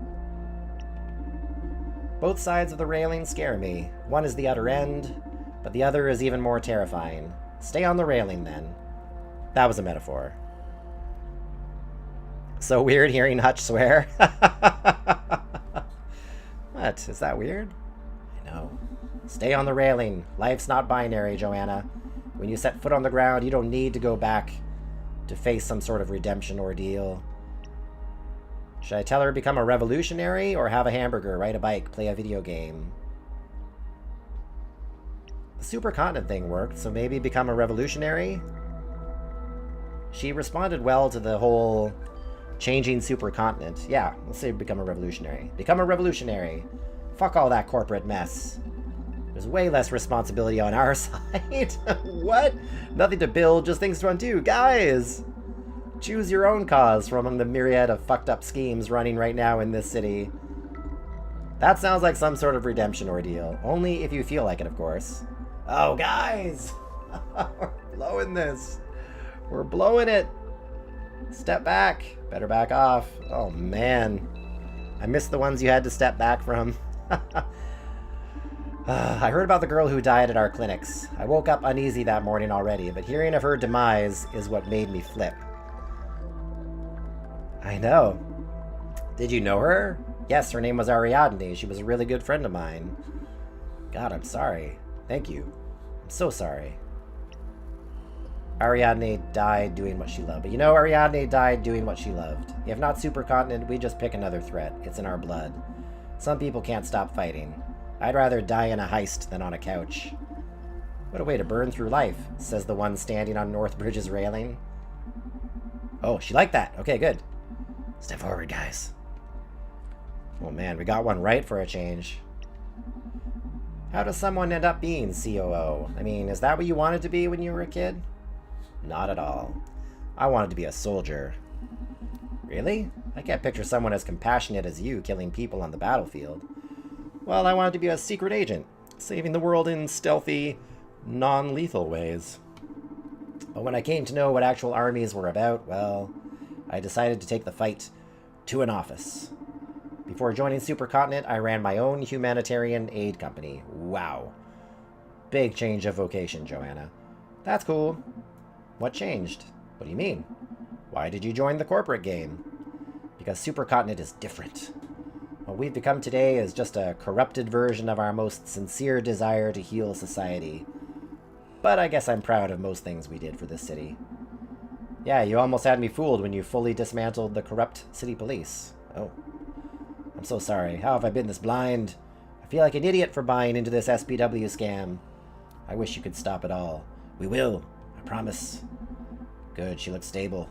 Both sides of the railing scare me. One is the utter end, but the other is even more terrifying. Stay on the railing, then. That was a metaphor. So weird hearing Hutch swear. What? Is that weird? I know. Stay on the railing. Life's not binary, Joanna. When you set foot on the ground, you don't need to go back to face some sort of redemption ordeal. Should I tell her to become a revolutionary or have a hamburger, ride a bike, play a video game? The Supercontinent thing worked, so maybe become a revolutionary? She responded well to the whole changing Supercontinent. Yeah, let's say become a revolutionary. Become a revolutionary. Fuck all that corporate mess. There's way less responsibility on our side. What? Nothing to build, just things to undo. Guys! Choose your own cause from among the myriad of fucked up schemes running right now in this city. That sounds like some sort of redemption ordeal. Only if you feel like it, of course. Oh, guys! We're blowing this. We're blowing it. Step back. Better back off. Oh, man. I missed the ones you had to step back from. I heard about the girl who died at our clinics. I woke up uneasy that morning already, but hearing of her demise is what made me flip. I know. Did you know her? Yes, her name was Ariadne. She was a really good friend of mine. God, I'm sorry. Thank you. I'm so sorry. Ariadne died doing what she loved. But you know, Ariadne died doing what she loved. If not Supercontinent, we just pick another threat. It's in our blood. Some people can't stop fighting. I'd rather die in a heist than on a couch. What a way to burn through life, says the one standing on Northbridge's railing. Oh, she liked that. Okay, good. Step forward, guys. Oh man, we got one right for a change. How does someone end up being COO? I mean, is that what you wanted to be when you were a kid? Not at all. I wanted to be a soldier. Really? I can't picture someone as compassionate as you killing people on the battlefield. Well, I wanted to be a secret agent, saving the world in stealthy, non-lethal ways. But when I came to know what actual armies were about, well, I decided to take the fight to an office. Before joining Supercontinent, I ran my own humanitarian aid company. Wow. Big change of vocation, Joanna. That's cool. What changed? What do you mean? Why did you join the corporate game? Because Supercontinent is different. What we've become today is just a corrupted version of our most sincere desire to heal society. But I guess I'm proud of most things we did for this city. Yeah, you almost had me fooled when you fully dismantled the corrupt city police. Oh. I'm so sorry. How have I been this blind? I feel like an idiot for buying into this SPW scam. I wish you could stop it all. We will. I promise. Good, she looks stable.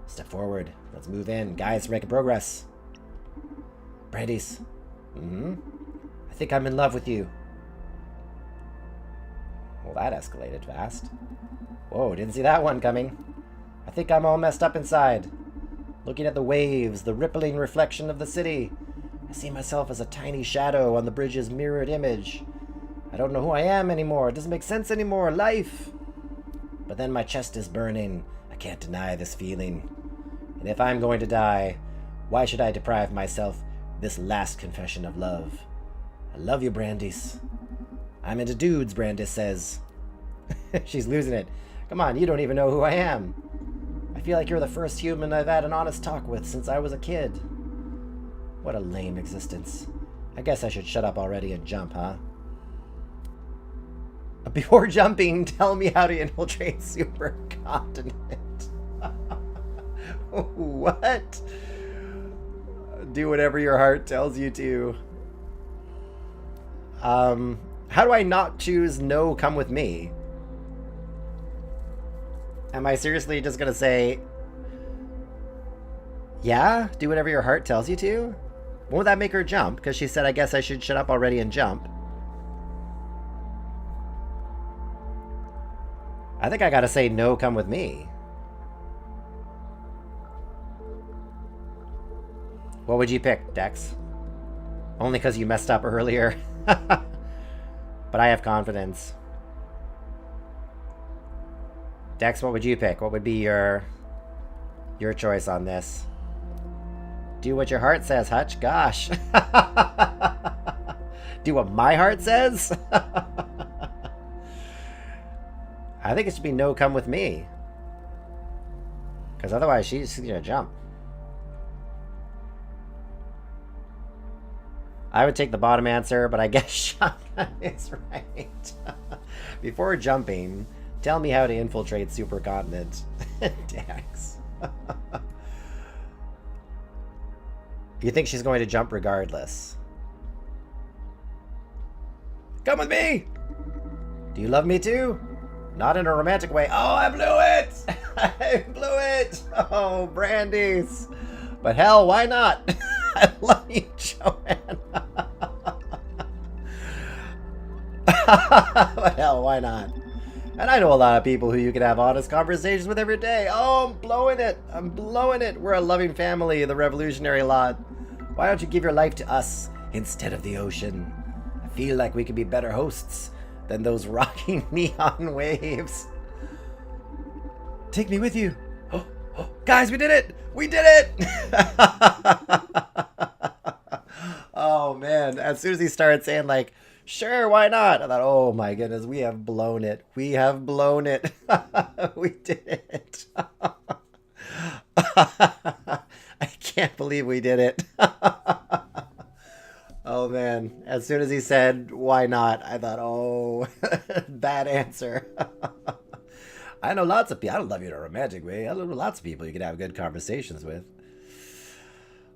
Step forward. Let's move in. Guys, making progress. Brandy's. I think I'm in love with you. Well, that escalated fast. Whoa, didn't see that one coming. I think I'm all messed up inside. Looking at the waves, the rippling reflection of the city. I see myself as a tiny shadow on the bridge's mirrored image. I don't know who I am anymore. It doesn't make sense anymore. Life. But then my chest is burning. I can't deny this feeling. And if I'm going to die, why should I deprive myself this last confession of love? I love you, Brandice. I'm into dudes, Brandice says. She's losing it. Come on, you don't even know who I am. I feel like you're the first human I've had an honest talk with since I was a kid. What a lame existence. I guess I should shut up already and jump, huh? Before jumping, tell me how to infiltrate Supercontinent. What? Do whatever your heart tells you to. How do I not choose no, come with me? Am I seriously just gonna say, yeah, do whatever your heart tells you to? Won't that make her jump? Because she said, I guess I should shut up already and jump. I think I gotta say no, come with me. What would you pick, Dex? Only because you messed up earlier. But I have confidence. Dex, what would you pick? What would be your choice on this? Do what your heart says, Hutch. Gosh. Do what my heart says? I think it should be no, come with me. Because otherwise she's gonna jump. I would take the bottom answer, but I guess shotgun is right. Before jumping, tell me how to infiltrate Supercontinent. Dax. You think she's going to jump regardless? Come with me! Do you love me too? Not in a romantic way. Oh, I blew it! I blew it! Oh, Brandy's. But hell, why not? I love you, Joanna. But hell, why not? And I know a lot of people who you can have honest conversations with every day. Oh, I'm blowing it. I'm blowing it. We're a loving family, the revolutionary lot. Why don't you give your life to us instead of the ocean? I feel like we could be better hosts than those rocking neon waves. Take me with you. Guys, we did it! We did it! Oh, man. As soon as he started saying, like, sure, why not? I thought, oh my goodness, we have blown it. We have blown it. We did it. I can't believe we did it. Oh man, as soon as he said, why not? I thought, oh, bad answer. I know lots of people. I don't love you in a romantic way. I know lots of people you can have good conversations with.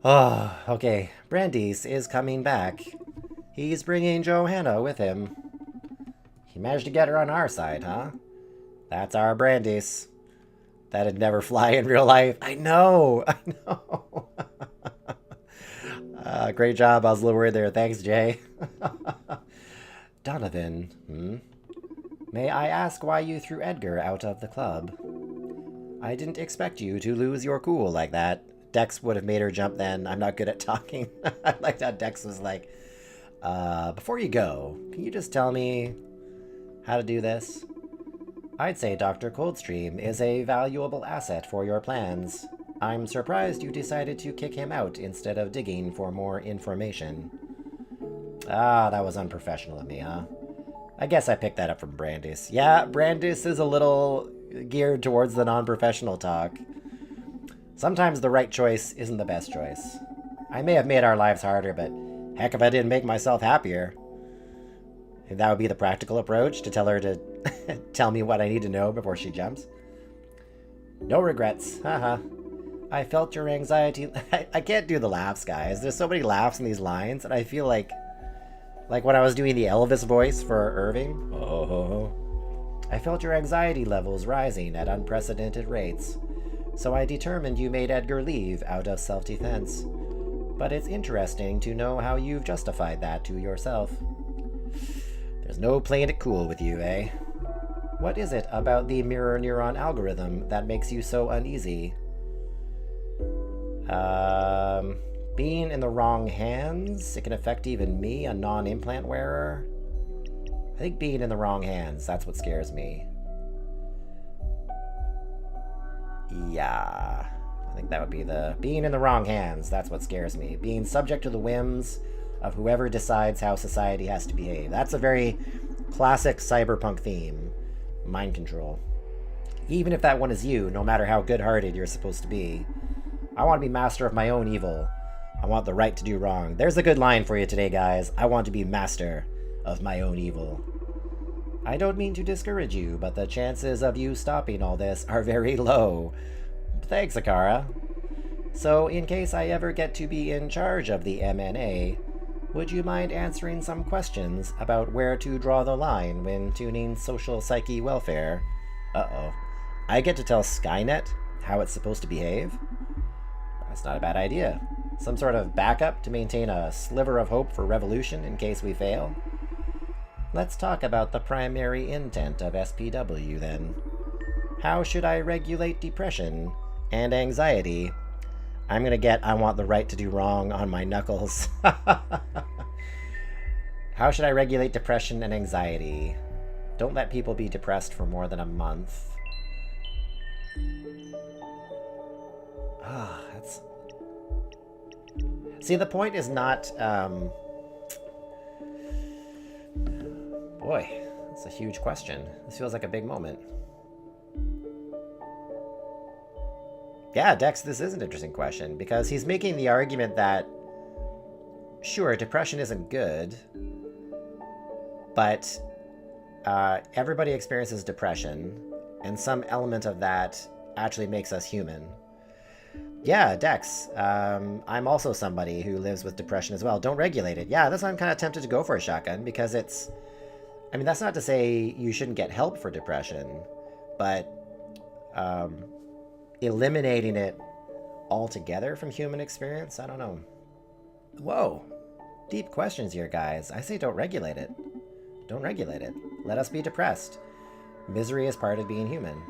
Oh, okay. Brandeis is coming back. He's bringing Johanna with him. He managed to get her on our side, huh? That's our Brandeis. That'd never fly in real life. I know. I know. Great job. I was a little worried there. Thanks, Jay. Donovan, May I ask why you threw Edgar out of the club? I didn't expect you to lose your cool like that. Dex would have made her jump then. I'm not good at talking. I liked how Dex was like, before you go, can you just tell me how to do this? I'd say Dr. Coldstream is a valuable asset for your plans. I'm surprised you decided to kick him out instead of digging for more information. Ah, that was unprofessional of me, huh? I guess I picked that up from Brandeis. Yeah, Brandeis is a little geared towards the non-professional talk. Sometimes the right choice isn't the best choice. I may have made our lives harder, but heck if I didn't make myself happier. And that would be the practical approach, to tell her to tell me what I need to know before she jumps. No regrets, haha. I felt your anxiety. I can't do the laughs, guys. There's so many laughs in these lines, and I feel like when I was doing the Elvis voice for Irving. Oh. I felt your anxiety levels rising at unprecedented rates. So I determined you made Edgar leave out of self-defense. But it's interesting to know how you've justified that to yourself. There's no playing it cool with you, eh? What is it about the mirror neuron algorithm that makes you so uneasy? Being in the wrong hands? It can affect even me, a non-implant wearer? I think being in the wrong hands, that's what scares me. Yeah, I think that would be being in the wrong hands, that's what scares me. Being subject to the whims of whoever decides how society has to behave. That's a very classic cyberpunk theme. Mind control. Even if that one is you, no matter how good-hearted you're supposed to be. I want to be master of my own evil. I want the right to do wrong. There's a good line for you today, guys. I want to be master of my own evil. I don't mean to discourage you, but the chances of you stopping all this are very low. Thanks, Akara. So, in case I ever get to be in charge of the MNA, would you mind answering some questions about where to draw the line when tuning social psyche welfare? Uh-oh. I get to tell Skynet how it's supposed to behave? That's not a bad idea. Some sort of backup to maintain a sliver of hope for revolution in case we fail? Let's talk about the primary intent of SPW, then. How should I regulate depression and anxiety? I'm gonna get I want the right to do wrong on my knuckles. How should I regulate depression and anxiety? Don't let people be depressed for more than a month. Ah, that's... See, the point is not, Boy, that's a huge question. This feels like a big moment. Yeah, Dex, this is an interesting question, because he's making the argument that, sure, depression isn't good, but everybody experiences depression, and some element of that actually makes us human. Yeah, Dex. I'm also somebody who lives with depression as well. Don't regulate it. Yeah, that's why I'm kind of tempted to go for a shotgun, because it's... I mean, that's not to say you shouldn't get help for depression, but eliminating it altogether from human experience, I don't know. Whoa. Deep questions here, guys. I say don't regulate it. Don't regulate it. Let us be depressed. Misery is part of being human.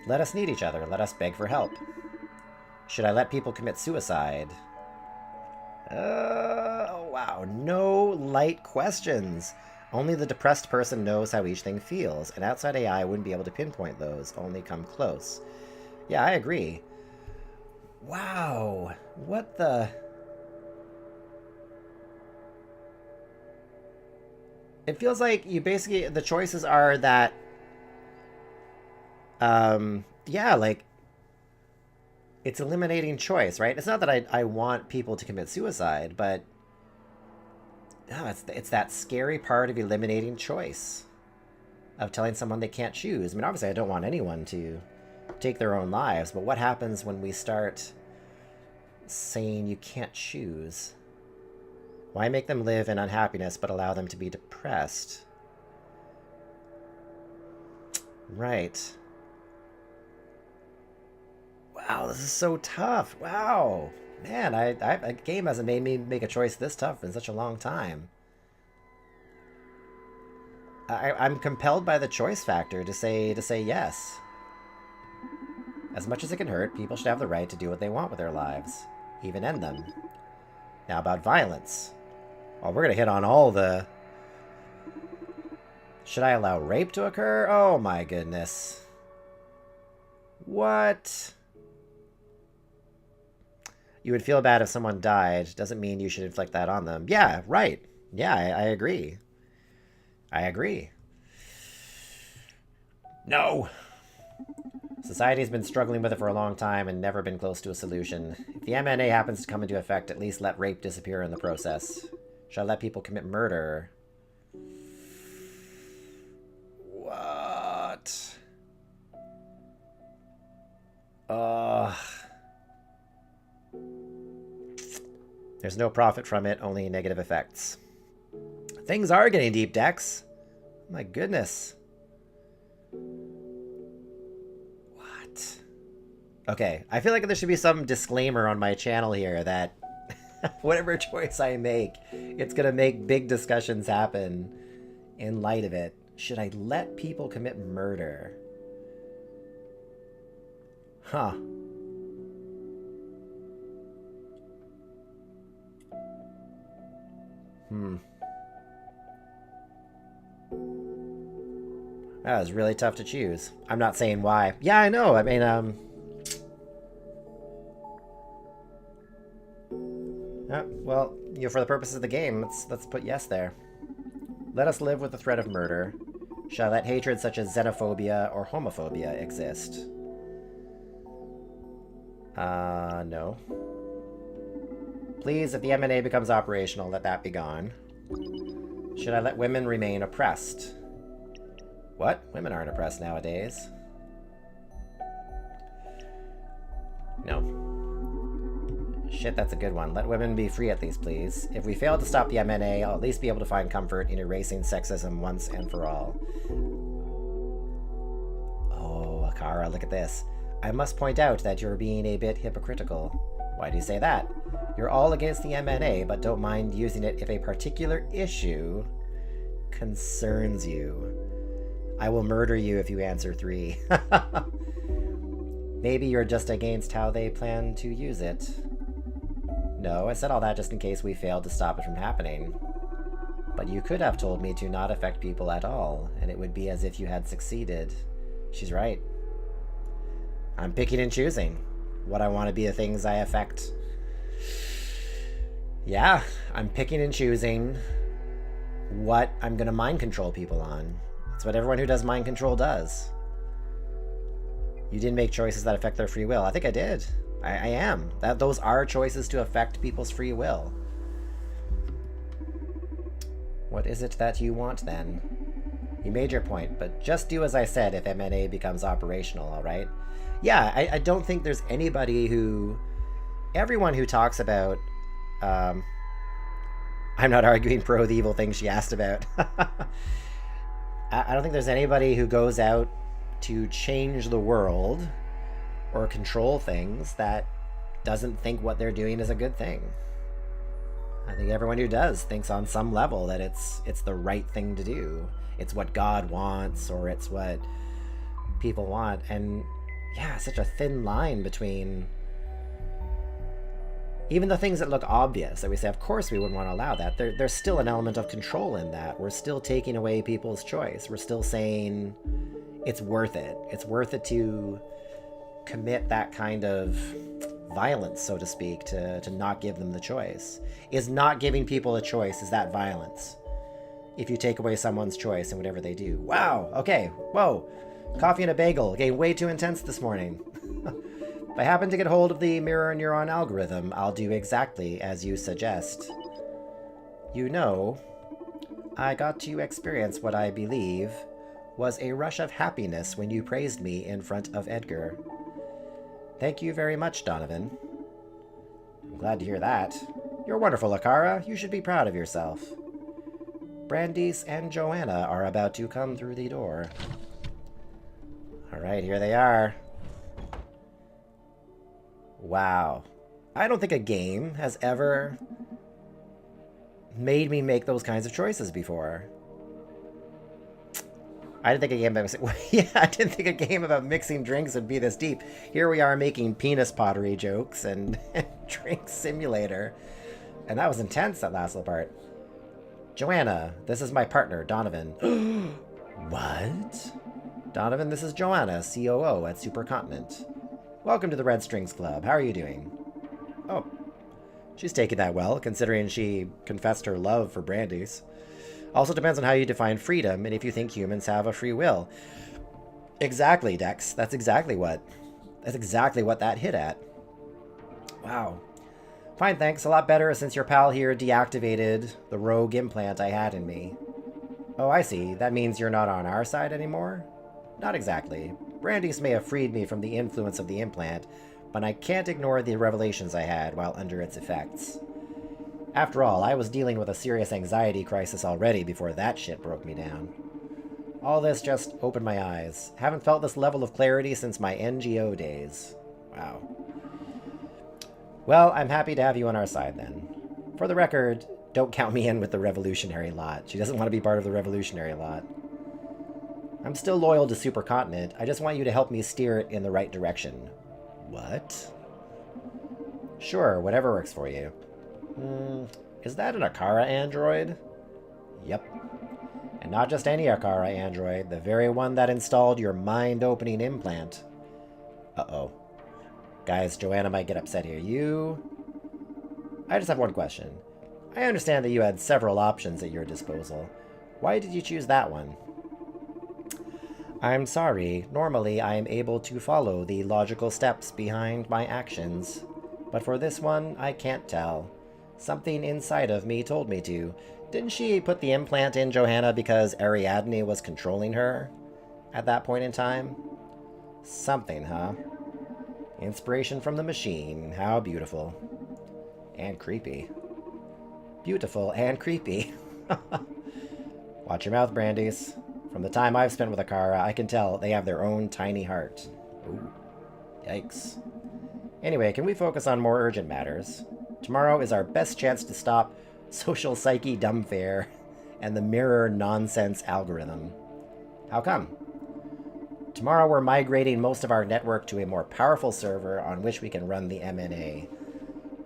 Let us need each other. Let us beg for help. Should I let people commit suicide? Oh, wow. No light questions. Only the depressed person knows how each thing feels. An outside AI wouldn't be able to pinpoint those. Only come close. Yeah, I agree. Wow. What the... It feels like you basically... The choices are that... yeah, like... It's eliminating choice, right? It's not that I want people to commit suicide, but... No, it's that scary part of eliminating choice. Of telling someone they can't choose. I mean, obviously I don't want anyone to take their own lives, but what happens when we start saying you can't choose? Why make them live in unhappiness but allow them to be depressed? Right. Wow, this is so tough. Wow. Man, a game hasn't made me make a choice this tough in such a long time. I'm compelled by the choice factor to say yes. As much as it can hurt, people should have the right to do what they want with their lives, even end them. Now about violence. Oh, we're gonna hit on all the... Should I allow rape to occur? Oh my goodness. What? You would feel bad if someone died. Doesn't mean you should inflict that on them. Yeah, right. Yeah, I agree. I agree. No. Society has been struggling with it for a long time and never been close to a solution. If the MNA happens to come into effect, at least let rape disappear in the process. Should I let people commit murder? What? There's no profit from it, only negative effects. Things are getting deep, Dex. My goodness. What? Okay, I feel like there should be some disclaimer on my channel here that whatever choice I make, it's gonna make big discussions happen in light of it. Should I let people commit murder? Huh. That was really tough to choose. I'm not saying why. Yeah, I know. I mean, well, you know, for the purposes of the game, let's put yes there. Let us live with the threat of murder. Shall I let hatred such as xenophobia or homophobia exist? No. Please, if the MNA becomes operational, let that be gone. Should I let women remain oppressed? What? Women aren't oppressed nowadays. No. Shit, that's a good one. Let women be free at least, please. If we fail to stop the MNA, I'll at least be able to find comfort in erasing sexism once and for all. Oh, Akara, look at this. I must point out that you're being a bit hypocritical. Why do you say that? You're all against the MNA, but don't mind using it if a particular issue concerns you. I will murder you if you answer 3. Maybe you're just against how they plan to use it. No, I said all that just in case we failed to stop it from happening. But you could have told me to not affect people at all, and it would be as if you had succeeded. She's right. I'm picking and choosing what I want to be the things I affect. Yeah, I'm picking and choosing what I'm going to mind control people on. That's what everyone who does mind control does. You didn't make choices that affect their free will. I think I did. I am. Those are choices to affect people's free will. What is it that you want, then? You made your point, but just do as I said if MNA becomes operational, alright? Yeah, I don't think there's anybody who... Everyone who talks about... I'm not arguing pro the evil thing she asked about. I don't think there's anybody who goes out to change the world or control things that doesn't think what they're doing is a good thing. I think everyone who does thinks on some level that it's the right thing to do. It's what God wants, or it's what people want. And yeah, such a thin line between even the things that look obvious that we say, of course we wouldn't want to allow that. There's still an element of control in that. We're still taking away people's choice. We're still saying it's worth it. It's worth it to commit that kind of violence, so to speak, to not give them the choice. Is not giving people a choice, is that violence? If you take away someone's choice in whatever they do. Wow, okay, whoa. Coffee and a bagel, getting way too intense this morning. If I happen to get hold of the mirror neuron algorithm, I'll do exactly as you suggest. You know, I got to experience what I believe was a rush of happiness when you praised me in front of Edgar. Thank you very much, Donovan. I'm glad to hear that. You're wonderful, Akara. You should be proud of yourself. Brandice and Joanna are about to come through the door. Alright, here they are. Wow. I don't think a game has ever made me make those kinds of choices before. I didn't think a game about I didn't think a game about mixing drinks would be this deep. Here we are making penis pottery jokes and drink simulator. And that was intense, that last little part. Joanna, this is my partner, Donovan. What? Donovan, this is Joanna, COO at Supercontinent. Welcome to the Red Strings Club. How are you doing? Oh, she's taking that well, considering she confessed her love for Brandies. Also depends on how you define freedom and if you think humans have a free will. Exactly, Dex. That's exactly what that hit at. Wow. Fine, thanks. A lot better since your pal here deactivated the rogue implant I had in me. Oh, I see. That means you're not on our side anymore? Not exactly. Brandies may have freed me from the influence of the implant, but I can't ignore the revelations I had while under its effects. After all, I was dealing with a serious anxiety crisis already before that shit broke me down. All this just opened my eyes. Haven't felt this level of clarity since my NGO days. Wow. Well, I'm happy to have you on our side then. For the record, don't count me in with the revolutionary lot. She doesn't want to be part of the revolutionary lot. I'm still loyal to Supercontinent. I just want you to help me steer it in the right direction. What? Sure, whatever works for you. Is that an Akara android? Yep. And not just any Akara android, the very one that installed your mind-opening implant. Uh-oh. Guys, Joanna might get upset here. I just have one question. I understand that you had several options at your disposal. Why did you choose that one? I'm sorry. Normally, I am able to follow the logical steps behind my actions. But for this one, I can't tell. Something inside of me told me to. Didn't she put the implant in Johanna because Ariadne was controlling her at that point in time? Something, huh? Inspiration from the machine. How beautiful. And creepy. Beautiful and creepy. Watch your mouth, Brandies. From the time I've spent with Akara, I can tell they have their own tiny heart. Ooh. Yikes. Anyway, can we focus on more urgent matters? Tomorrow is our best chance to stop social psyche dumbfare and the mirror nonsense algorithm. How come? Tomorrow we're migrating most of our network to a more powerful server on which we can run the MNA.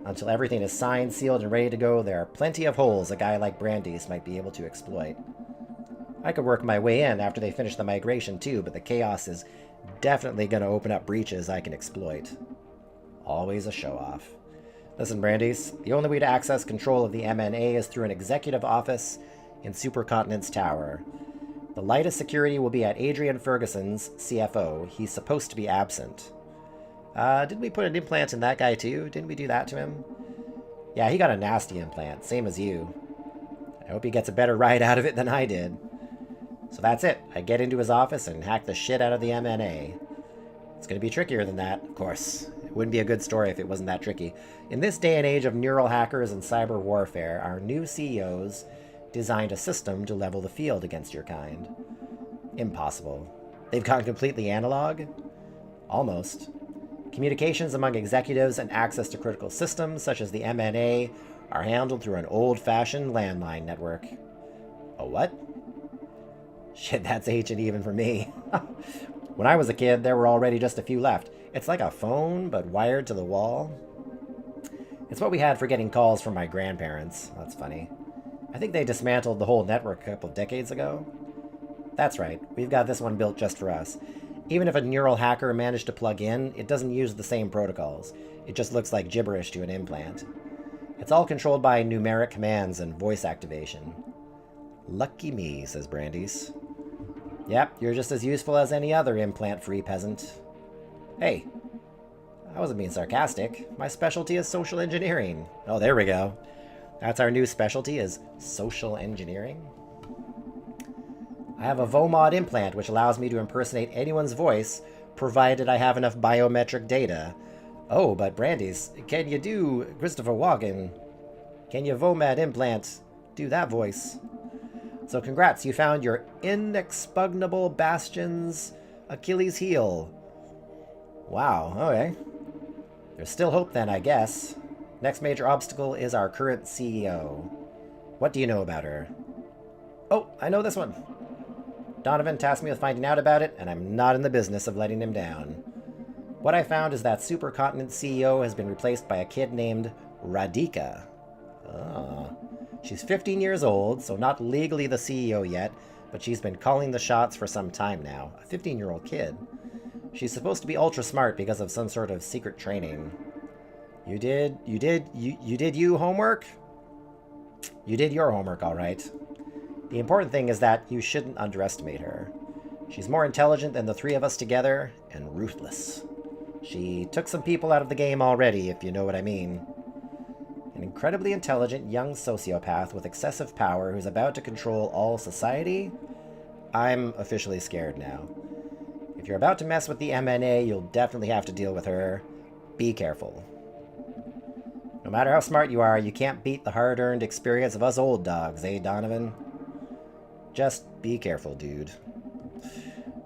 Until everything is signed, sealed, and ready to go, there are plenty of holes a guy like Brandies might be able to exploit. I could work my way in after they finish the migration too, but the chaos is definitely going to open up breaches I can exploit. Always a show-off. Listen, Brandies, the only way to access control of the MNA is through an executive office in Supercontinent's tower. The lightest security will be at Adrian Ferguson's CFO. He's supposed to be absent. Didn't we put an implant in that guy too? Didn't we do that to him? Yeah, he got a nasty implant, same as you. I hope he gets a better ride out of it than I did. So that's it. I get into his office and hack the shit out of the MNA. It's going to be trickier than that, of course. It wouldn't be a good story if it wasn't that tricky. In this day and age of neural hackers and cyber warfare, our new CEOs designed a system to level the field against your kind. Impossible. They've gone completely analog? Almost. Communications among executives and access to critical systems, such as the MNA, are handled through an old-fashioned landline network. A what? Shit, that's ancient even for me. When I was a kid, there were already just a few left. It's like a phone, but wired to the wall. It's what we had for getting calls from my grandparents. That's funny. I think they dismantled the whole network a couple decades ago. That's right, we've got this one built just for us. Even if a neural hacker managed to plug in, it doesn't use the same protocols. It just looks like gibberish to an implant. It's all controlled by numeric commands and voice activation. Lucky me, says Brandeis. Yep, you're just as useful as any other implant-free peasant. Hey, I wasn't being sarcastic. My specialty is social engineering. Oh, there we go. That's our new specialty, is social engineering. I have a VOMOD implant which allows me to impersonate anyone's voice, provided I have enough biometric data. Oh, but Brandeis, can you do Christopher Walken? Can you VOMOD implant do that voice? So congrats, you found your inexpugnable bastion's Achilles heel. Wow, okay. There's still hope then, I guess. Next major obstacle is our current CEO. What do you know about her? Oh, I know this one. Donovan tasked me with finding out about it, and I'm not in the business of letting him down. What I found is that Supercontinent CEO has been replaced by a kid named Radhika. Oh. She's 15 years old, so not legally the CEO yet, but she's been calling the shots for some time now. A 15-year-old kid. She's supposed to be ultra smart because of some sort of secret training. You did your homework? You did your homework, all right. The important thing is that you shouldn't underestimate her. She's more intelligent than the three of us together, and ruthless. She took some people out of the game already, if you know what I mean. An incredibly intelligent young sociopath with excessive power who's about to control all society? I'm officially scared now. If you're about to mess with the MNA, you'll definitely have to deal with her. Be careful. No matter how smart you are, you can't beat the hard-earned experience of us old dogs, eh, Donovan? Just be careful, dude.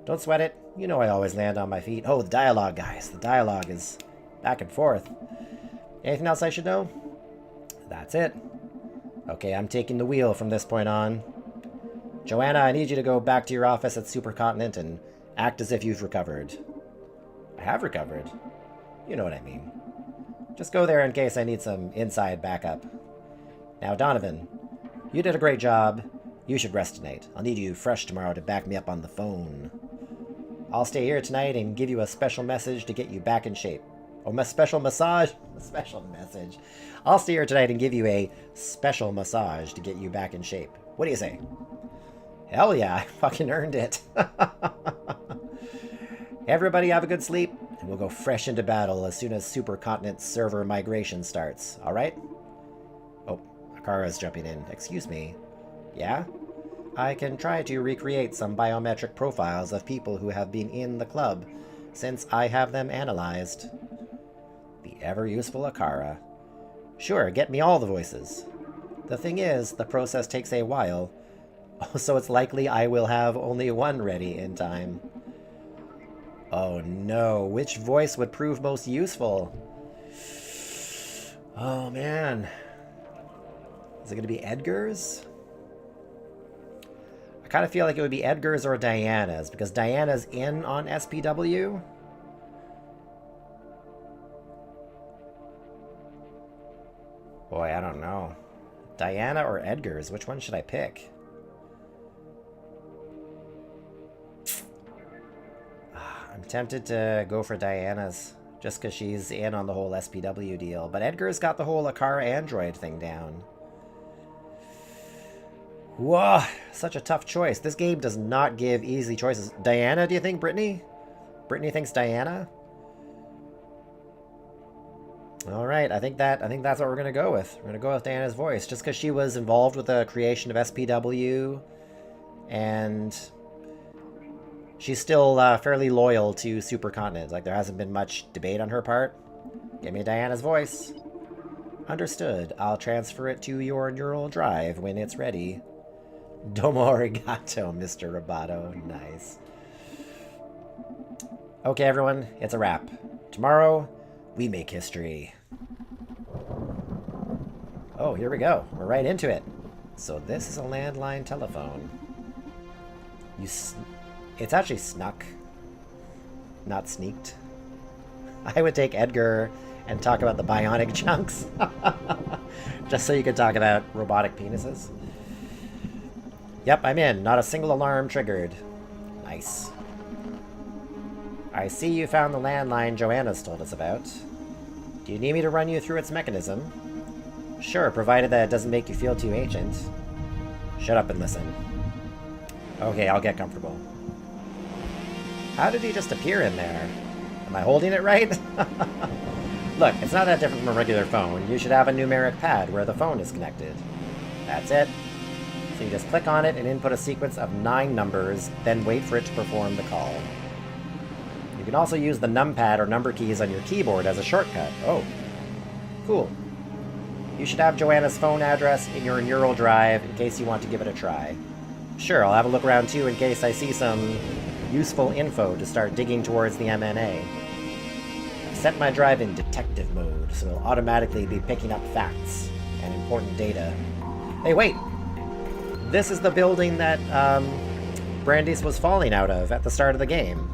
Don't sweat it. You know I always land on my feet. Oh, the dialogue, guys. The dialogue is back and forth. Anything else I should know? That's it. Okay, I'm taking the wheel from this point on. Joanna, I need you to go back to your office at Supercontinent and act as if you've recovered. I have recovered. You know what I mean. Just go there in case I need some inside backup. Now, Donovan, you did a great job. You should rest tonight. I'll need you fresh tomorrow to back me up on the phone. I'll stay here tonight and give you a special message to get you back in shape. Oh, my special massage? A special message. I'll stay here tonight and give you a special massage to get you back in shape. What do you say? Hell yeah, I fucking earned it. Everybody have a good sleep, and we'll go fresh into battle as soon as Supercontinent server migration starts, alright? Oh, Akara's jumping in. Excuse me. Yeah? I can try to recreate some biometric profiles of people who have been in the club, since I have them analyzed. The ever-useful Akara. Sure, get me all the voices. The thing is, the process takes a while, so it's likely I will have only one ready in time. Oh no, which voice would prove most useful? Oh man. Is it going to be Edgar's? I kind of feel like it would be Edgar's or Diana's, because Diana's in on SPW. Boy, I don't know. Diana or Edgar's? Which one should I pick? I'm tempted to go for Diana's, just because she's in on the whole SPW deal. But Edgar's got the whole Akara Android thing down. Whoa, such a tough choice. This game does not give easy choices. Diana, do you think, Brittany? Brittany thinks Diana? All right, I think that's what we're gonna go with. We're gonna go with Diana's voice, just because she was involved with the creation of SPW, and She's still fairly loyal to Supercontinent. Like, there hasn't been much debate on her part. Give me Diana's voice. Understood. I'll transfer it to your neural drive when it's ready. Domo arigato, Mr. Roboto. Nice. Okay, everyone. It's a wrap. Tomorrow, we make history. Oh, here we go. We're right into it. So this is a landline telephone. It's actually snuck, not sneaked. I would take Edgar and talk about the bionic chunks. Just so you could talk about robotic penises. Yep, I'm in. Not a single alarm triggered. Nice. I see you found the landline Joanna's told us about. Do you need me to run you through its mechanism? Sure, provided that it doesn't make you feel too ancient. Shut up and listen. Okay, I'll get comfortable. How did he just appear in there? Am I holding it right? Look, it's not that different from a regular phone. You should have a numeric pad where the phone is connected. That's it. So you just click on it and input a sequence of 9 numbers, then wait for it to perform the call. You can also use the numpad or number keys on your keyboard as a shortcut. Oh, cool. You should have Joanna's phone address in your neural drive in case you want to give it a try. Sure, I'll have a look around too in case I see some useful info to start digging towards the MNA. I've set my drive in detective mode, so it'll automatically be picking up facts and important data. Hey, wait! This is the building that Brandeis was falling out of at the start of the game.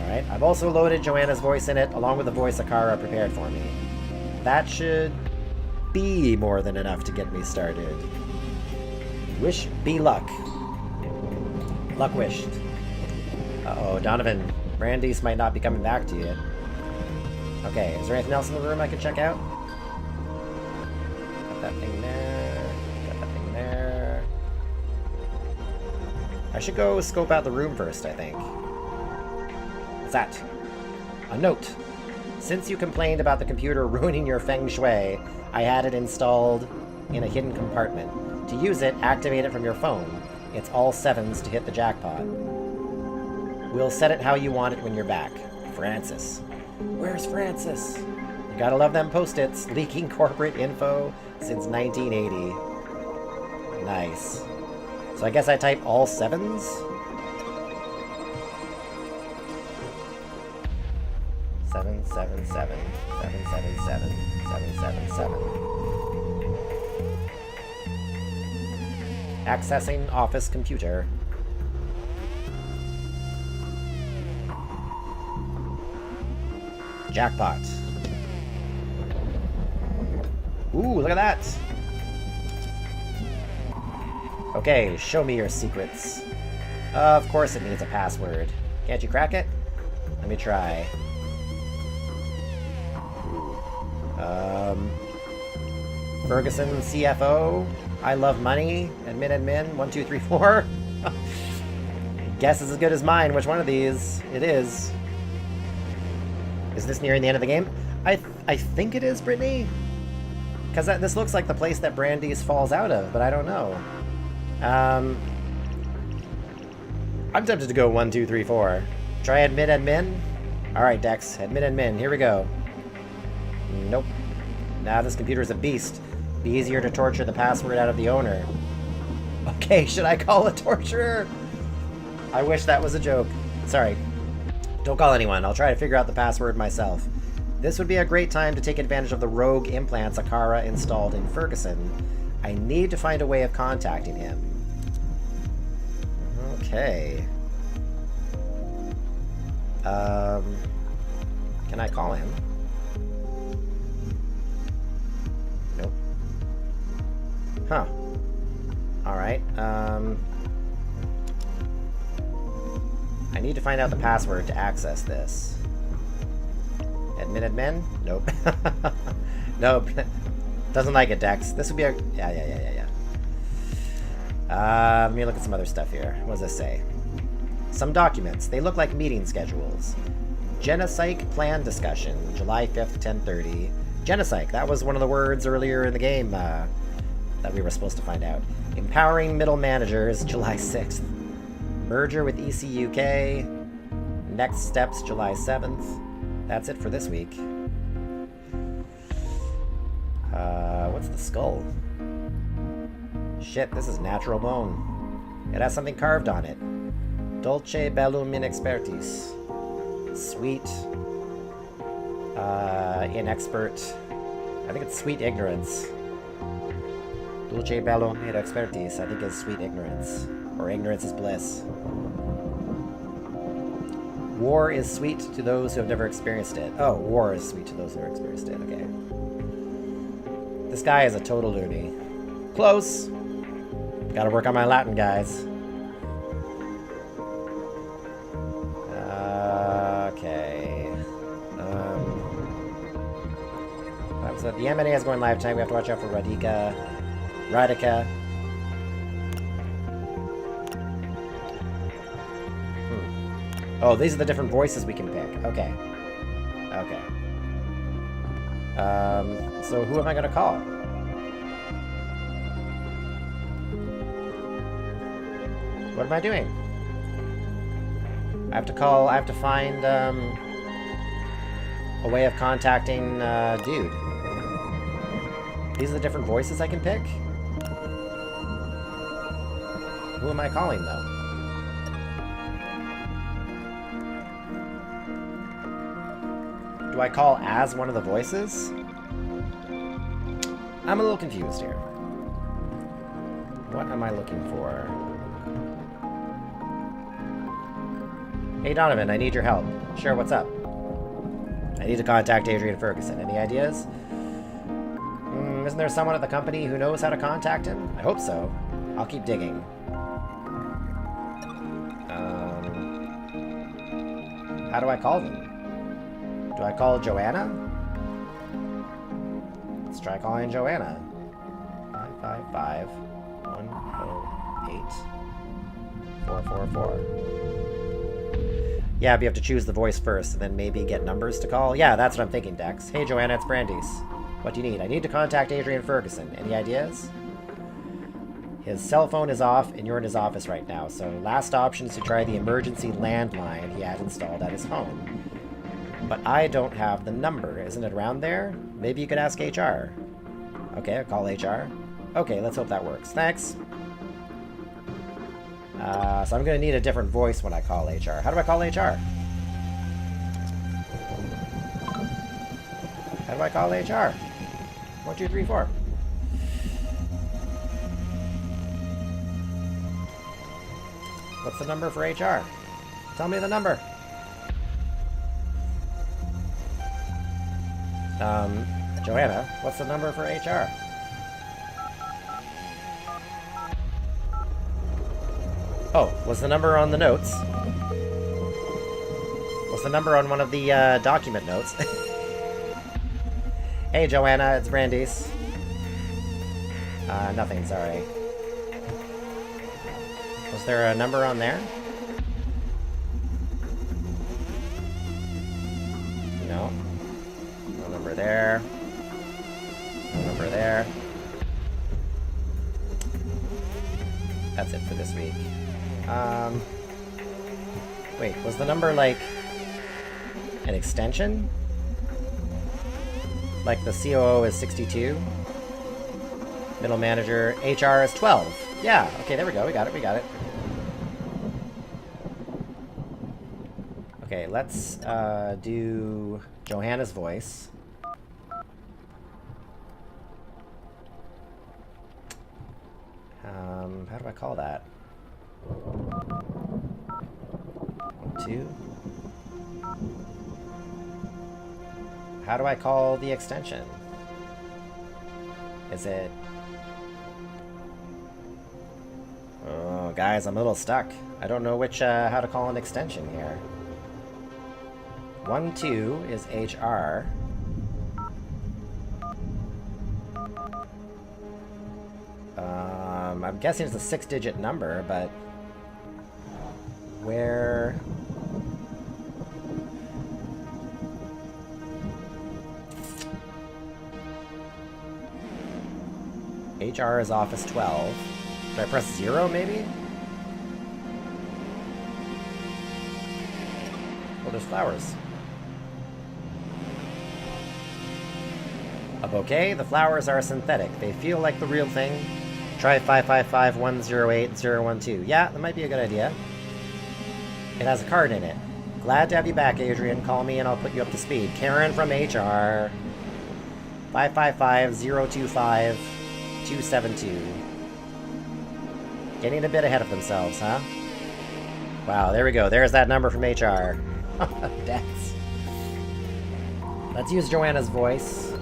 Alright, I've also loaded Joanna's voice in it, along with the voice Akara prepared for me. That should be more than enough to get me started. Wish me luck. Luck wished. Uh-oh, Donovan. Brandeis might not be coming back to you. Okay, is there anything else in the room I can check out? Got that thing there. Got that thing there. I should go scope out the room first, I think. What's that? A note. Since you complained about the computer ruining your feng shui, I had it installed in a hidden compartment. To use it, activate it from your phone. It's all 7s to hit the jackpot. We'll set it how you want it when you're back. Francis. Where's Francis? You gotta love them post-its, leaking corporate info since 1980. Nice. So I guess I type all 7s? 777 777 777. Accessing office computer. Jackpot. Ooh, look at that! Okay, show me your secrets. Of course it needs a password. Can't you crack it? Let me try. Ferguson CFO, I love money, admin, 1, 2, 3, 4. Guess is as good as mine. Which one of these it is? Is this nearing the end of the game? I think it is, Brittany. Because this looks like the place that Brandeis falls out of, but I don't know. I'm tempted to go 1, 2, 3, 4. Try admin. Alright, Dex, admin. Here we go. Nope. Now this computer's a beast. Be easier to torture the password out of the owner. Okay, should I call a torturer? I wish that was a joke. Sorry. Don't call anyone. I'll try to figure out the password myself. This would be a great time to take advantage of the rogue implants Akara installed in Ferguson. I need to find a way of contacting him. Okay. Can I call him? Nope. Huh. Alright, I need to find out the password to access this. Admin? Nope. Nope. Doesn't like it, Dex. This would be a... Yeah. Let me look at some other stuff here. What does this say? Some documents. They look like meeting schedules. Genopsych plan discussion, July 5th, 10:30. Genopsych, that was one of the words earlier in the game that we were supposed to find out. Empowering middle managers, July 6th. Merger with ECUK. Next steps, July 7th. That's it for this week. What's the skull? Shit, this is natural bone. It has something carved on it. Dolce bellum in expertis. Sweet. Inexpert. I think it's sweet ignorance. Dulce bellum in expertis, I think is sweet ignorance. Or ignorance is bliss. War is sweet to those who have never experienced it. Oh, war is sweet to those who have experienced it, okay. This guy is a total loony. Close! Gotta work on my Latin, guys. Okay. So the M&A is going live tonight. We have to watch out for Radica. Oh, these are the different voices we can pick. Okay. Okay. So who am I gonna call? What am I doing? I have to find, a way of contacting, dude. These are the different voices I can pick? Who am I calling, though? Do I call as one of the voices? I'm a little confused here. What am I looking for? Hey Donovan, I need your help. Sure, what's up? I need to contact Adrian Ferguson. Any ideas? Isn't there someone at the company who knows how to contact him? I hope so. I'll keep digging. How do I call them? Do I call Joanna? Let's try calling Joanna. 555-108-444. Yeah, but you have to choose the voice first, and then maybe get numbers to call. Yeah, that's what I'm thinking, Dex. Hey, Joanna, it's Brandeis. What do you need? I need to contact Adrian Ferguson. Any ideas? His cell phone is off, and you're in his office right now, so last option is to try the emergency landline he had installed at his home. But I don't have the number. Isn't it around there? Maybe you could ask HR. Okay, I'll call HR. Okay, let's hope that works. Thanks. So I'm going to need a different voice when I call HR. How do I call HR? How do I call HR? 1, 2, 3, 4. What's the number for HR? Tell me the number. Joanna, what's the number for HR? Oh, was the number on the notes? Was the number on one of the document notes? Hey Joanna, it's Brandeis. Nothing, sorry. Was there a number on there? No. No number there. No number there. That's it for this week. Wait, was the number like an extension? Like the COO is 62? Middle manager, HR is 12. Yeah, okay, there we go, we got it. Okay, let's do Johanna's voice. How do I call that? 1, 2. How do I call the extension? Is it... Oh, guys, I'm a little stuck. I don't know which, how to call an extension here. 1, 2 is HR. I'm guessing it's a 6-digit number, but... Where... HR is office 12. Should I press 0, maybe? Oh, there's flowers. A bouquet? The flowers are synthetic. They feel like the real thing. Try 555-108-012. Yeah, that might be a good idea. It has a card in it. Glad to have you back, Adrian. Call me and I'll put you up to speed. Karen from HR. 555-025-272. Getting a bit ahead of themselves, huh? Wow, there we go. There's that number from HR. Deaths. Let's use Joanna's voice.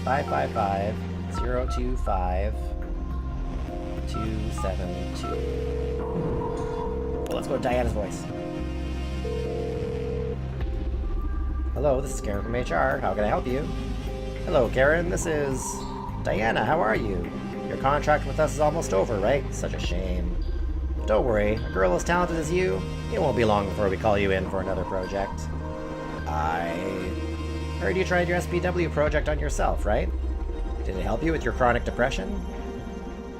555-025-272. Well, let's go with Diana's voice. Hello, this is Karen from HR. How can I help you? Hello, Karen. This is Diana. How are you? Your contract with us is almost over, right? Such a shame. Don't worry. A girl as talented as you, it won't be long before we call you in for another project. I heard you tried your SPW project on yourself, right? Did it help you with your chronic depression?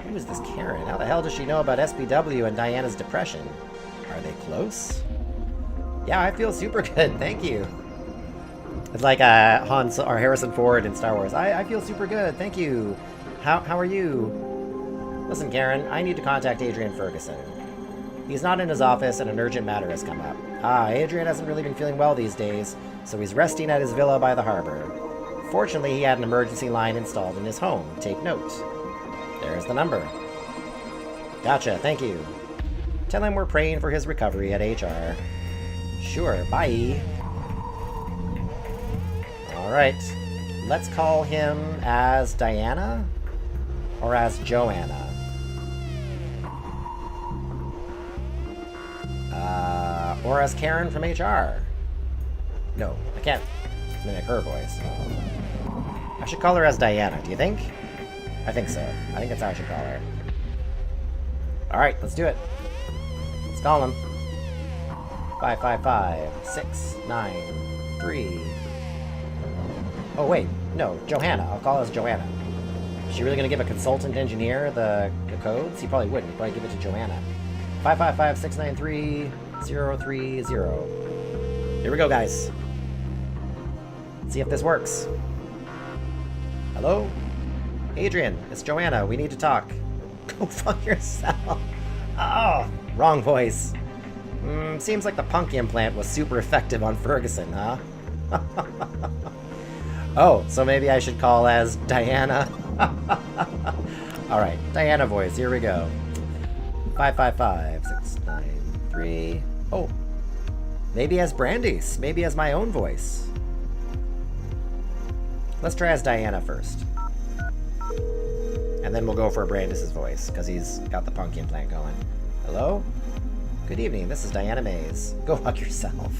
Who is this Karen? How the hell does she know about SPW and Diana's depression? Are they close? Yeah, I feel super good, thank you. It's like Hans or Harrison Ford in Star Wars. I feel super good, thank you. How are you? Listen, Karen, I need to contact Adrian Ferguson. He's not in his office and an urgent matter has come up. Adrian hasn't really been feeling well these days, so he's resting at his villa by the harbor. Fortunately, he had an emergency line installed in his home. Take note. There's the number. Gotcha, thank you. Tell him we're praying for his recovery at HR. Sure, bye. Alright. Let's call him as Diana? Or as Joanna? Or as Karen from HR? No, I can't mimic her voice. I should call her as Diana, do you think? I think so. I think that's how I should call her. Alright, let's do it. Let's call him. 555-693. Oh wait, no, Johanna. I'll call her as Joanna. Is she really going to give a consultant engineer the codes? He probably wouldn't. He'd probably give it to Joanna. 555-693-030. Here we go, guys. Let's see if this works. Hello? Adrian, it's Joanna. We need to talk. Go fuck yourself. Oh, wrong voice. Seems like the punk implant was super effective on Ferguson, huh? Oh, so maybe I should call as Diana. Alright, Diana voice, here we go. 555-693. Oh, maybe as Brandy's. Maybe as my own voice. Let's try as Diana first. And then we'll go for Brandis' voice, because he's got the punk implant going. Hello? Good evening, this is Diana Mays. Go fuck yourself.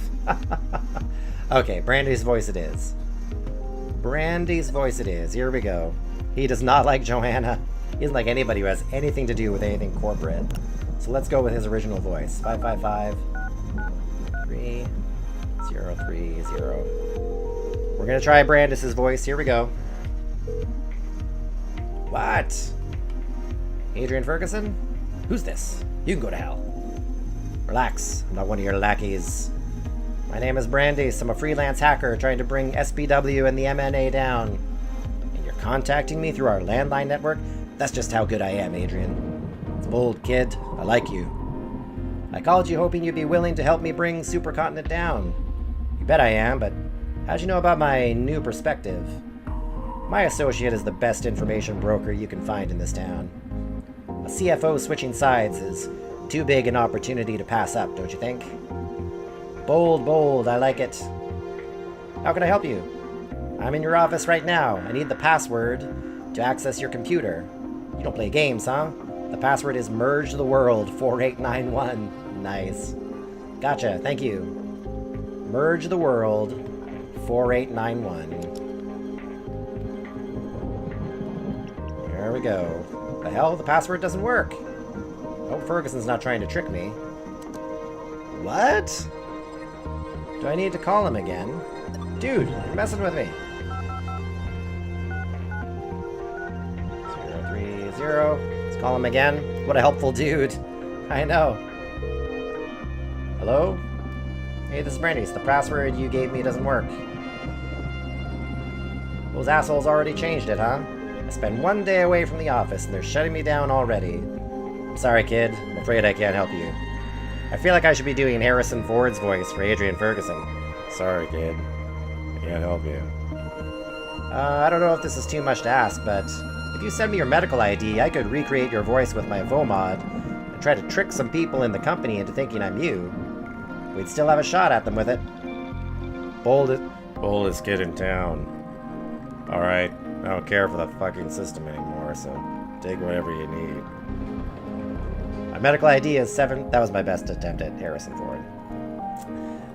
Okay, Brandy's voice it is. Brandy's voice it is. Here we go. He does not like Joanna. He doesn't like anybody who has anything to do with anything corporate. So let's go with his original voice. 555-3030. We're gonna try Brandis' voice. Here we go. What? Adrian Ferguson? Who's this? You can go to hell. Relax. I'm not one of your lackeys. My name is Brandis. I'm a freelance hacker trying to bring SPW and the MNA down. And you're contacting me through our landline network? That's just how good I am, Adrian. It's bold, kid. I like you. I called you hoping you'd be willing to help me bring Supercontinent down. You bet I am, but how'd you know about my new perspective? My associate is the best information broker you can find in this town. A CFO switching sides is too big an opportunity to pass up, don't you think? Bold, bold, I like it. How can I help you? I'm in your office right now. I need the password to access your computer. You don't play games, huh? The password is Merge the World 4891. Nice. Gotcha, thank you. Merge the World 4891. There we go. The hell? The password doesn't work. Hope Ferguson's not trying to trick me. What? Do I need to call him again? Dude, you're messing with me. 030. Let's call him again. What a helpful dude. I know. Hello? Hey, this is Brandy. The password you gave me doesn't work. Those assholes already changed it, huh? I spend one day away from the office and they're shutting me down already. I'm sorry, kid. I'm afraid I can't help you. I feel like I should be doing Harrison Ford's voice for Adrian Ferguson. Sorry, kid. I can't help you. I don't know if this is too much to ask, but if you send me your medical ID, I could recreate your voice with my VOMOD and try to trick some people in the company into thinking I'm you. We'd still have a shot at them with it. Boldest kid in town. Alright, I don't care for the fucking system anymore, so take whatever you need. My medical ID is 7... That was my best attempt at Harrison Ford.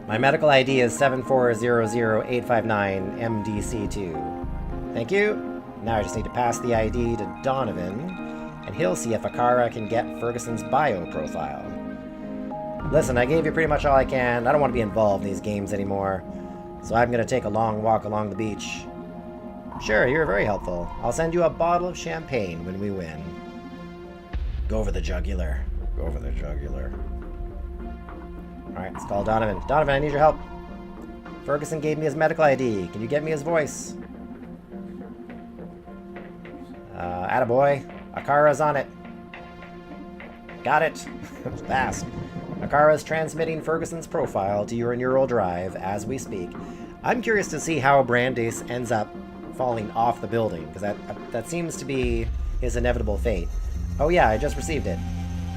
My medical ID is 7400859MDC2. Thank you. Now I just need to pass the ID to Donovan, and he'll see if Akara can get Ferguson's bio profile. Listen, I gave you pretty much all I can. I don't want to be involved in these games anymore, so I'm going to take a long walk along the beach. Sure, you're very helpful. I'll send you a bottle of champagne when we win. Go for the jugular. Go for the jugular. Alright, let's call Donovan. Donovan, I need your help. Ferguson gave me his medical ID. Can you get me his voice? Attaboy. Akara's on it. Got it. Fast. Akara's transmitting Ferguson's profile to your neural drive as we speak. I'm curious to see how Brandeis ends up falling off the building, because that seems to be his inevitable fate. Oh yeah, I just received it.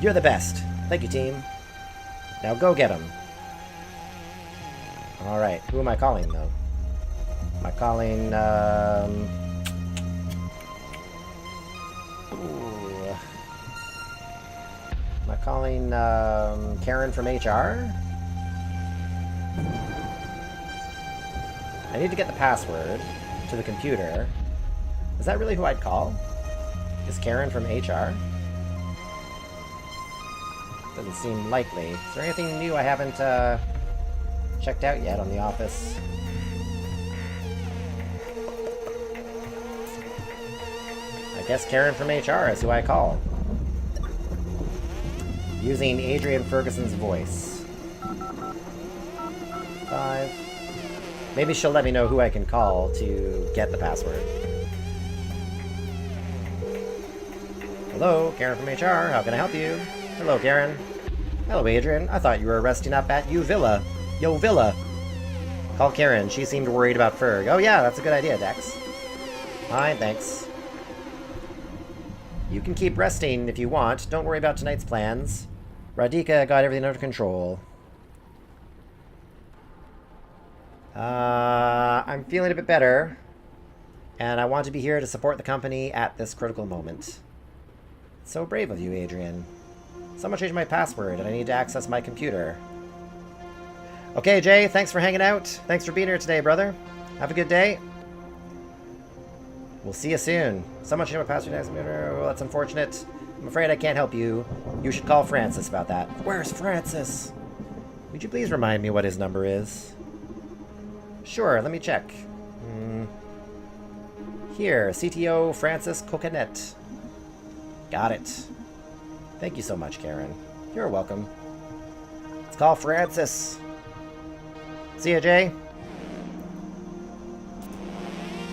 You're the best. Thank you, team. Now go get him. Alright, who am I calling, though? Am I calling, Ooh. Am I calling, Karen from HR? I need to get the password to the computer. Is that really who I'd call? Is Karen from HR? Doesn't seem likely. Is there anything new I haven't checked out yet on the office? I guess Karen from HR is who I call. Using Adrian Ferguson's voice. 5. Maybe she'll let me know who I can call to get the password. Hello, Karen from HR. How can I help you? Hello, Karen. Hello, Adrian. I thought you were resting up at Yo Villa. Call Karen. She seemed worried about Ferg. Oh yeah, that's a good idea, Dex. Fine, thanks. You can keep resting if you want. Don't worry about tonight's plans. Radhika got everything under control. I'm feeling a bit better, and I want to be here to support the company at this critical moment. So brave of you, Adrian. Someone changed my password, and I need to access my computer. Okay, Jay, thanks for hanging out. Thanks for being here today, brother. Have a good day. We'll see you soon. Someone changed my password. Well, that's unfortunate. I'm afraid I can't help you. You should call Francis about that. Where's Francis? Would you please remind me what his number is? Sure, let me check. Here, CTO Francis Coconet. Got it. Thank you so much, Karen. You're welcome. Let's call Francis. See ya, Jay.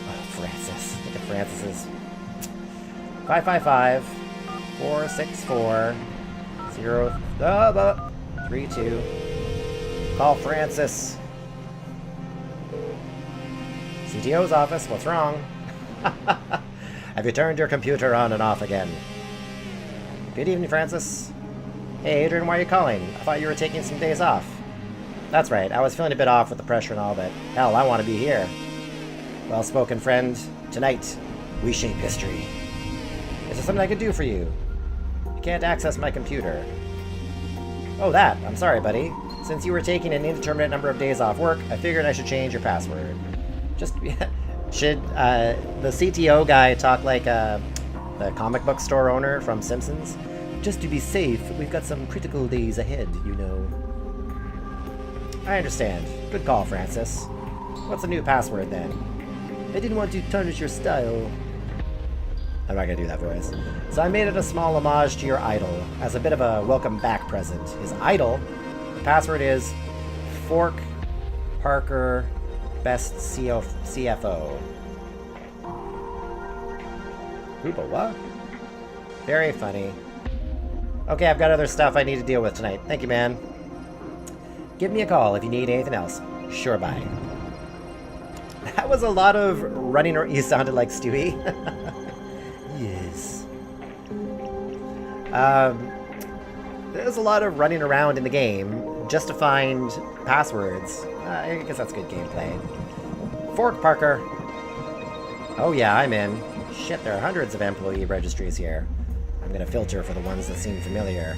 Oh, Francis. Look at Francis's. 555-464-032. Call Francis. CTO's office, what's wrong? Have you turned your computer on and off again? Good evening, Francis. Hey, Adrian, why are you calling? I thought you were taking some days off. That's right, I was feeling a bit off with the pressure and all, but hell, I want to be here. Well spoken, friend. Tonight, we shape history. Is there something I could do for you? You can't access my computer. Oh, that. I'm sorry, buddy. Since you were taking an indeterminate number of days off work, I figured I should change your password. Just... should the CTO guy talk like the comic book store owner from Simpsons? Just to be safe, we've got some critical days ahead, you know. I understand. Good call, Francis. What's the new password, then? I didn't want to tarnish your style. I'm not gonna do that voice. So I made it a small homage to your idol, as a bit of a welcome back present. His idol, the password is Fork, Parker, best CFO. Hoopa, what? Very funny. Okay, I've got other stuff I need to deal with tonight. Thank you, man. Give me a call if you need anything else. Sure, bye. That was a lot of running. You sounded like Stewie. Yes. There's a lot of running around in the game just to find passwords. I guess that's good gameplay. Fork, Parker. Oh yeah, I'm in. Shit, there are hundreds of employee registries here. I'm gonna filter for the ones that seem familiar.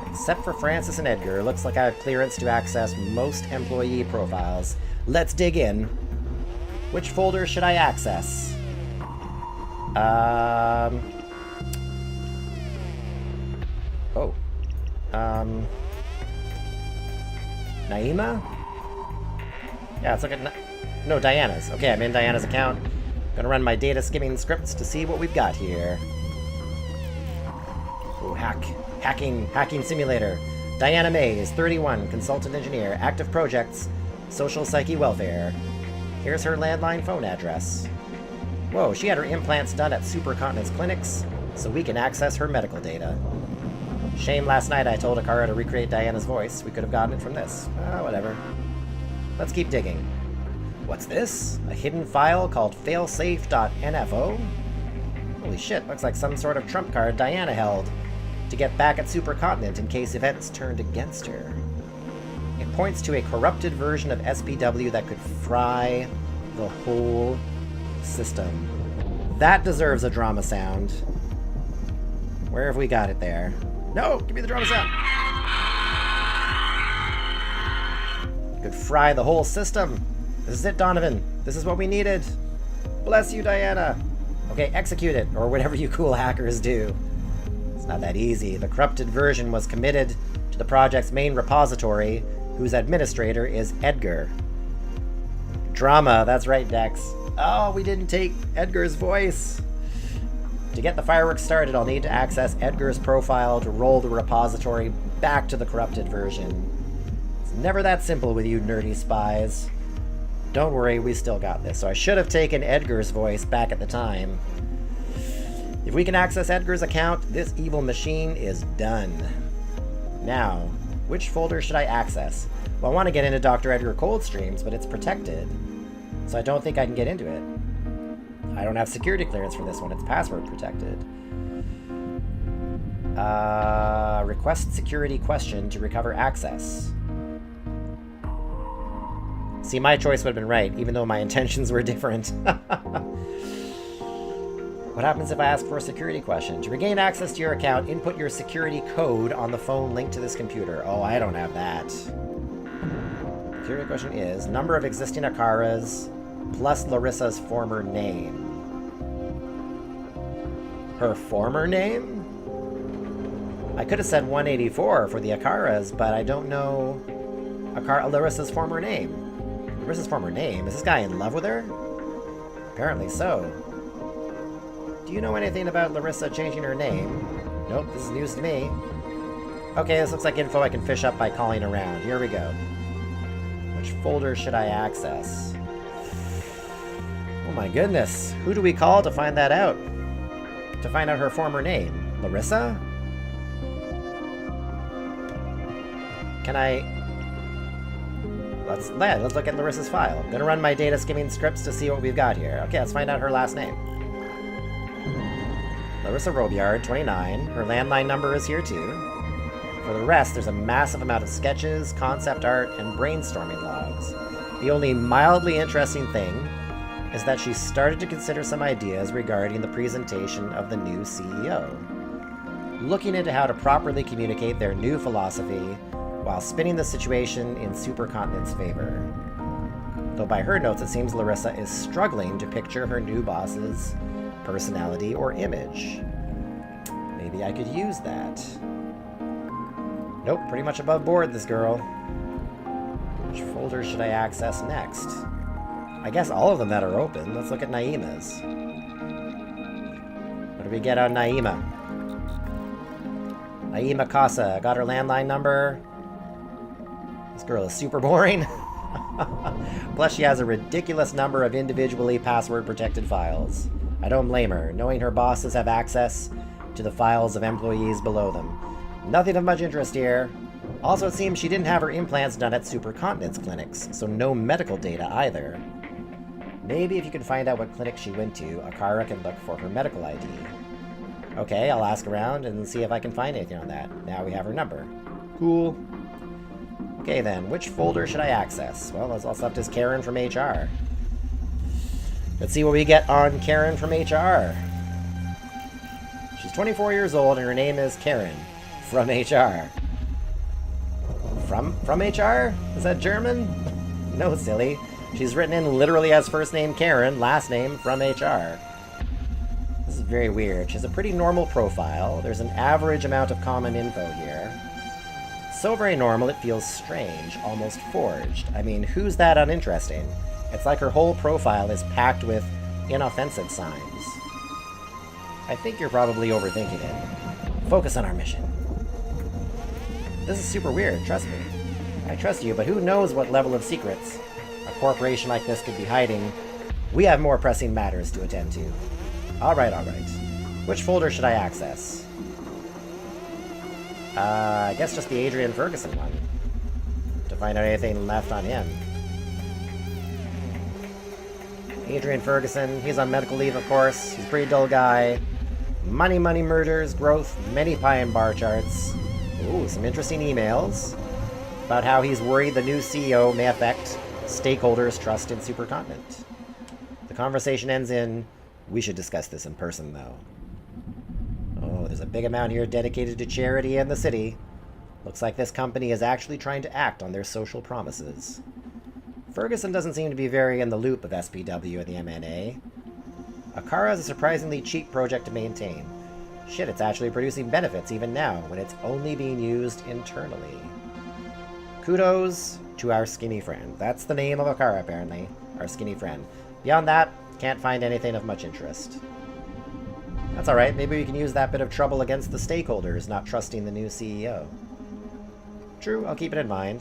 Except for Francis and Edgar, looks like I have clearance to access most employee profiles. Let's dig in. Which folder should I access? Naima? Yeah, let's look at... No, Diana's. Okay, I'm in Diana's account. Gonna run my data skimming scripts to see what we've got here. Ooh, hacking simulator. Diana Mays, 31, consultant engineer, active projects, social psyche welfare. Here's her landline phone address. Whoa, she had her implants done at Supercontinent's clinics, so we can access her medical data. Shame last night I told Akara to recreate Diana's voice. We could have gotten it from this. Whatever. Let's keep digging. What's this? A hidden file called failsafe.nfo? Holy shit, looks like some sort of trump card Diana held to get back at Supercontinent in case events turned against her. It points to a corrupted version of SPW that could fry the whole system. That deserves a drama sound. Where have we got it there? No! Give me the drama sound! Could fry the whole system. This is it, Donovan. This is what we needed. Bless you, Diana. Okay, execute it, or whatever you cool hackers do. It's not that easy. The corrupted version was committed to the project's main repository, whose administrator is Edgar. Drama, that's right, Dex. Oh, we didn't take Edgar's voice. To get the fireworks started, I'll need to access Edgar's profile to roll the repository back to the corrupted version. It's never that simple with you nerdy spies. Don't worry, we still got this. So I should have taken Edgar's voice back at the time. If we can access Edgar's account, this evil machine is done. Now, which folder should I access? Well, I want to get into Dr. Edgar Coldstream's, but it's protected. So I don't think I can get into it. I don't have security clearance for this one. It's password protected. Request security question to recover access. See, my choice would have been right, even though my intentions were different. What happens if I ask for a security question? To regain access to your account, input your security code on the phone linked to this computer. Oh, I don't have that. Security question is, number of existing Akaras plus Larissa's former name. Her former name? I could have said 184 for the Akaras, but I don't know Larissa's former name. Larissa's former name? Is this guy in love with her? Apparently so. Do you know anything about Larissa changing her name? Nope, this is news to me. Okay, this looks like info I can fish up by calling around. Here we go. Which folder should I access? Oh my goodness. Who do we call to find that out? To find out her former name? Larissa? Can I... Let's look at Larissa's file. I'm gonna run my data skimming scripts to see what we've got here. Okay, let's find out her last name. Larissa Robillard, 29. Her landline number is here too. For the rest, there's a massive amount of sketches, concept art, and brainstorming logs. The only mildly interesting thing is that she started to consider some ideas regarding the presentation of the new CEO, looking into how to properly communicate their new philosophy while spinning the situation in Supercontinent's favor. Though by her notes, it seems Larissa is struggling to picture her new boss's personality or image. Maybe I could use that. Nope, pretty much above board, this girl. Which folder should I access next? I guess all of them that are open. Let's look at Naima's. What do we get on Naima? Naima Casa. Got her landline number. This girl is super boring. Plus, she has a ridiculous number of individually password-protected files. I don't blame her, knowing her bosses have access to the files of employees below them. Nothing of much interest here. Also, it seems she didn't have her implants done at Supercontinent's clinics, so no medical data either. Maybe if you can find out what clinic she went to, Akara can look for her medical ID. Okay, I'll ask around and see if I can find anything on that. Now we have her number. Cool. Okay then, which folder should I access? Well, that's also up to Karen from HR. Let's see what we get on Karen from HR. She's 24 years old and her name is Karen from HR. From HR? Is that German? No, silly. She's written in literally as first name Karen, last name from HR. This is very weird. She has a pretty normal profile. There's an average amount of common info here. So very normal, it feels strange, almost forged. I mean, who's that uninteresting? It's like her whole profile is packed with inoffensive signs. I think you're probably overthinking it. Focus on our mission. This is super weird, trust me. I trust you, but who knows what level of secrets a corporation like this could be hiding. We have more pressing matters to attend to. Alright. Which folder should I access? I guess just the Adrian Ferguson one. To find out anything left on him. Adrian Ferguson, he's on medical leave, of course. He's a pretty dull guy. Money, murders, growth, many pie and bar charts. Ooh, some interesting emails about how he's worried the new CEO may affect stakeholders' trust in Supercontinent. The conversation ends in, we should discuss this in person, though. Oh, there's a big amount here dedicated to charity and the city. Looks like this company is actually trying to act on their social promises. Ferguson doesn't seem to be very in the loop of SPW and the MNA. Akara is a surprisingly cheap project to maintain. Shit, it's actually producing benefits even now, when it's only being used internally. Kudos to our skinny friend. That's the name of Akara, apparently. Our skinny friend. Beyond that, can't find anything of much interest. That's alright, maybe we can use that bit of trouble against the stakeholders not trusting the new CEO. True, I'll keep it in mind.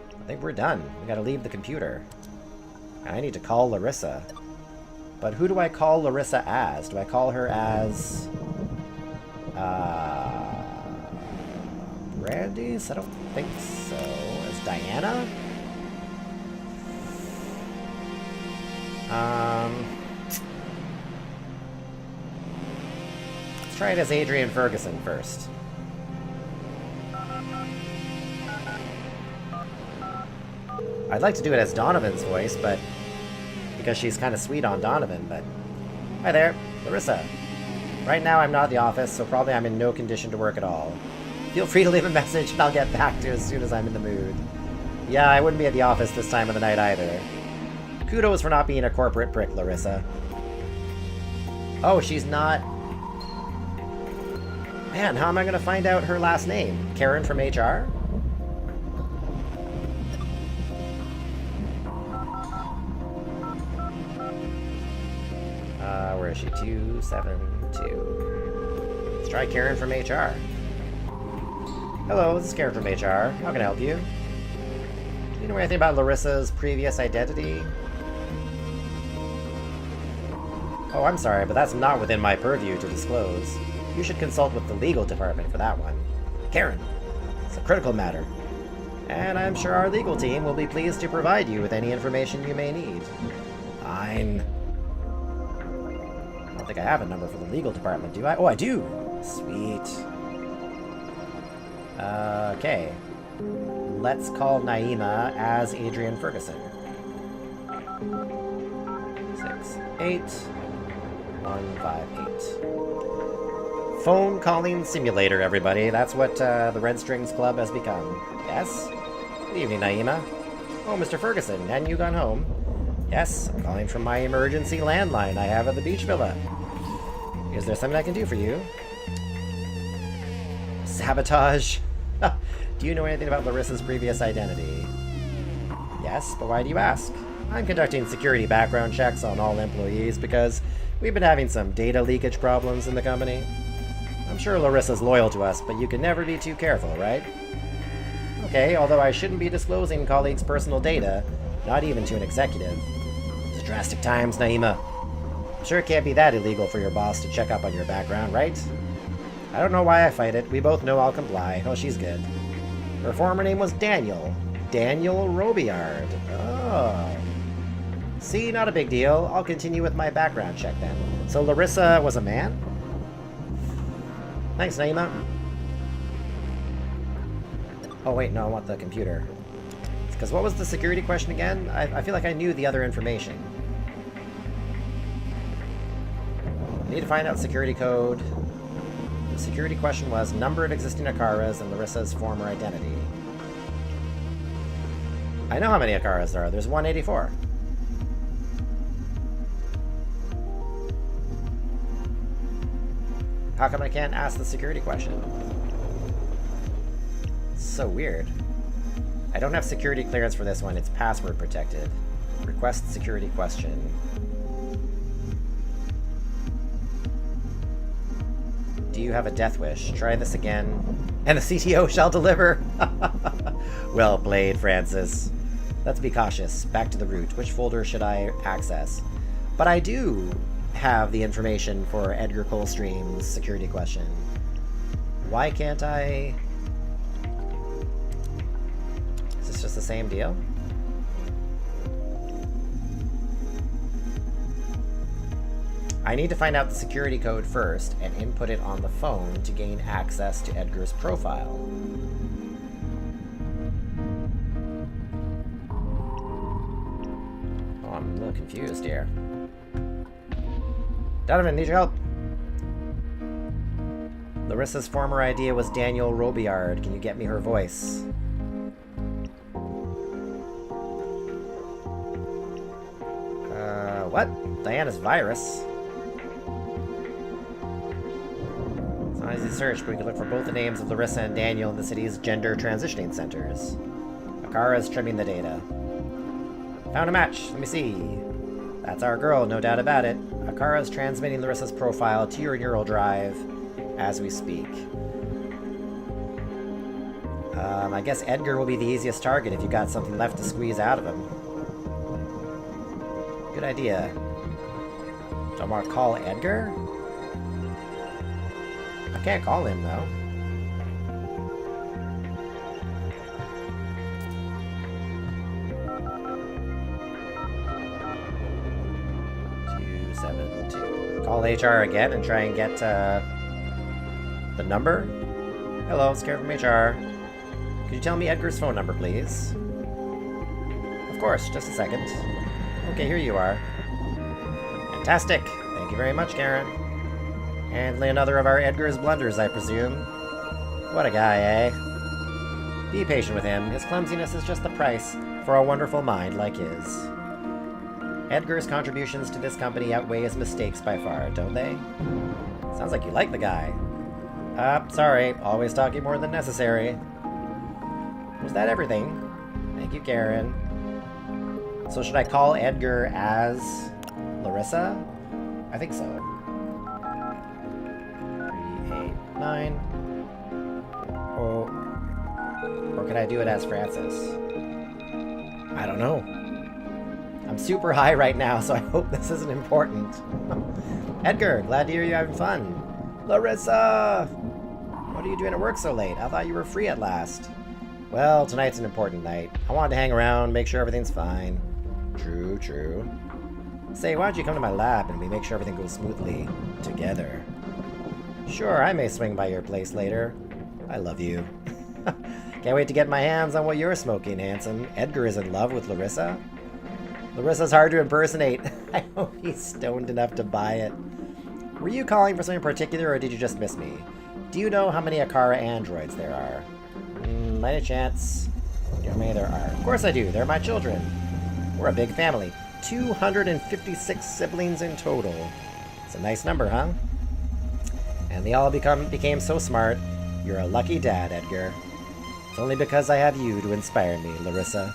I think we're done. We gotta leave the computer. I need to call Larissa. But who do I call Larissa as? Do I call her as... Brandy's? I don't think so. As Diana? Let's try it as Adrian Ferguson first. I'd like to do it as Donovan's voice, but because she's kind of sweet on Donovan, but... Hi there, Larissa. Right now I'm not at the office, so probably I'm in no condition to work at all. Feel free to leave a message and I'll get back to it as soon as I'm in the mood. Yeah, I wouldn't be at the office this time of the night either. Kudos for not being a corporate prick, Larissa. Oh, she's not... Man, how am I going to find out her last name? Karen from HR? Where is she? 272. Let's try Karen from HR. Hello, this is Karen from HR. How can I help you? Do you know anything about Larissa's previous identity? Oh, I'm sorry, but that's not within my purview to disclose. You should consult with the legal department for that one. Karen, it's a critical matter. And I'm sure our legal team will be pleased to provide you with any information you may need. Fine. I don't think I have a number for the legal department, do I? Oh, I do! Sweet. Okay. Let's call Naima as Adrian Ferguson. 68158. Phone calling simulator, everybody. That's what the Red Strings Club has become. Yes? Good evening, Naima. Oh, Mr. Ferguson, hadn't you gone home? Yes, I'm calling from my emergency landline I have at the beach villa. Is there something I can do for you? Sabotage? Do you know anything about Larissa's previous identity? Yes, but why do you ask? I'm conducting security background checks on all employees because we've been having some data leakage problems in the company. I'm sure Larissa's loyal to us, but you can never be too careful, right? Okay, although I shouldn't be disclosing colleagues' personal data, not even to an executive. It's drastic times, Naima. I'm sure it can't be that illegal for your boss to check up on your background, right? I don't know why I fight it. We both know I'll comply. Oh, she's good. Her former name was Daniel. Daniel Robillard. Oh. See, not a big deal. I'll continue with my background check then. So Larissa was a man? Thanks, Naima. Oh wait, no, I want the computer. Because what was the security question again? I feel like I knew the other information. I need to find out security code. The security question was number of existing Akaras and Larissa's former identity. I know how many Akaras there are. There's 184. How come I can't ask the security question? It's so weird. I don't have security clearance for this one. It's password protected. Request security question. Do you have a death wish? Try this again. And the CTO shall deliver. Well played, Francis. Let's be cautious. Back to the root. Which folder should I access? But I do have the information for Edgar Coldstream's security question. Why can't I... Is this just the same deal? I need to find out the security code first and input it on the phone to gain access to Edgar's profile. Oh, I'm a little confused here. Donovan, need your help. Larissa's former idea was Daniel Robillard. Can you get me her voice? What? Diana's virus? It's not easy to search, but we can look for both the names of Larissa and Daniel in the city's gender transitioning centers. Akara's trimming the data. Found a match. Let me see. That's our girl, no doubt about it. Akara's transmitting Larissa's profile to your neural drive as we speak. I guess Edgar will be the easiest target if you got something left to squeeze out of him. Good idea. Do I want to call Edgar? I can't call him, though. Call HR again and try and get the number. Hello, it's Karen from HR. Could you tell me Edgar's phone number, please? Of course, just a second. Okay, here you are. Fantastic. Thank you very much, Karen. Handling another of our Edgar's blunders, I presume. What a guy, eh? Be patient with him. His clumsiness is just the price for a wonderful mind like his. Edgar's contributions to this company outweigh his mistakes by far, don't they? Sounds like you like the guy. Sorry. Always talking more than necessary. Was that everything? Thank you, Karen. So should I call Edgar as Larissa? I think so. 389. Or can I do it as Francis? I don't know. I'm super high right now, so I hope this isn't important. Edgar, glad to hear you're having fun. Larissa! What are you doing at work so late? I thought you were free at last. Well, tonight's an important night. I wanted to hang around, make sure everything's fine. True, true. Say, why don't you come to my lab and we make sure everything goes smoothly together? Sure, I may swing by your place later. I love you. Can't wait to get my hands on what you're smoking, handsome. Edgar is in love with Larissa? Larissa's hard to impersonate. I hope he's stoned enough to buy it. Were you calling for something particular, or did you just miss me? Do you know how many Akara androids there are? By any chance? How many there are? Of course I do. They're my children. We're a big family. 256 siblings in total. It's a nice number, huh? And they all became so smart. You're a lucky dad, Edgar. It's only because I have you to inspire me, Larissa.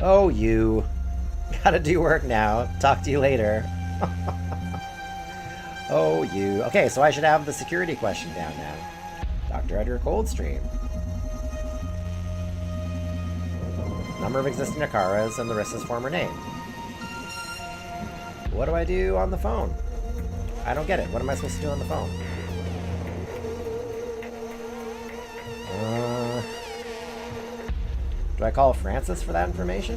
Oh, you. Gotta do work now. Talk to you later. Oh, you. Okay, so I should have the security question down now. Dr. Edgar Coldstream. number of existing Akaras, and Larissa's former name. What do I do on the phone? I don't get it. What am I supposed to do on the phone? Do I call Francis for that information?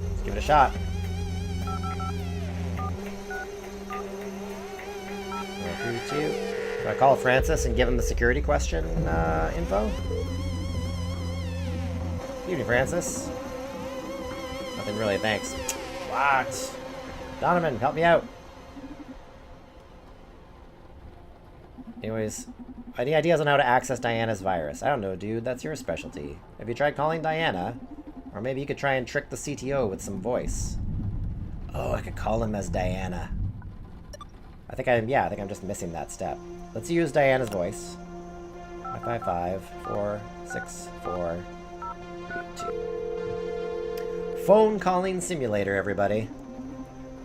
Let's give it a shot. Do I call Francis and give him the security question info? Evening, Francis. Nothing really, thanks. What? Donovan, help me out. Anyways, any ideas on how to access Diana's virus? I don't know, dude. That's your specialty. Have you tried calling Diana? Or maybe you could try and trick the CTO with some voice. Oh, I could call him as Diana. I think I'm just missing that step. Let's use Diana's voice. 555-464-32. Phone calling simulator, everybody.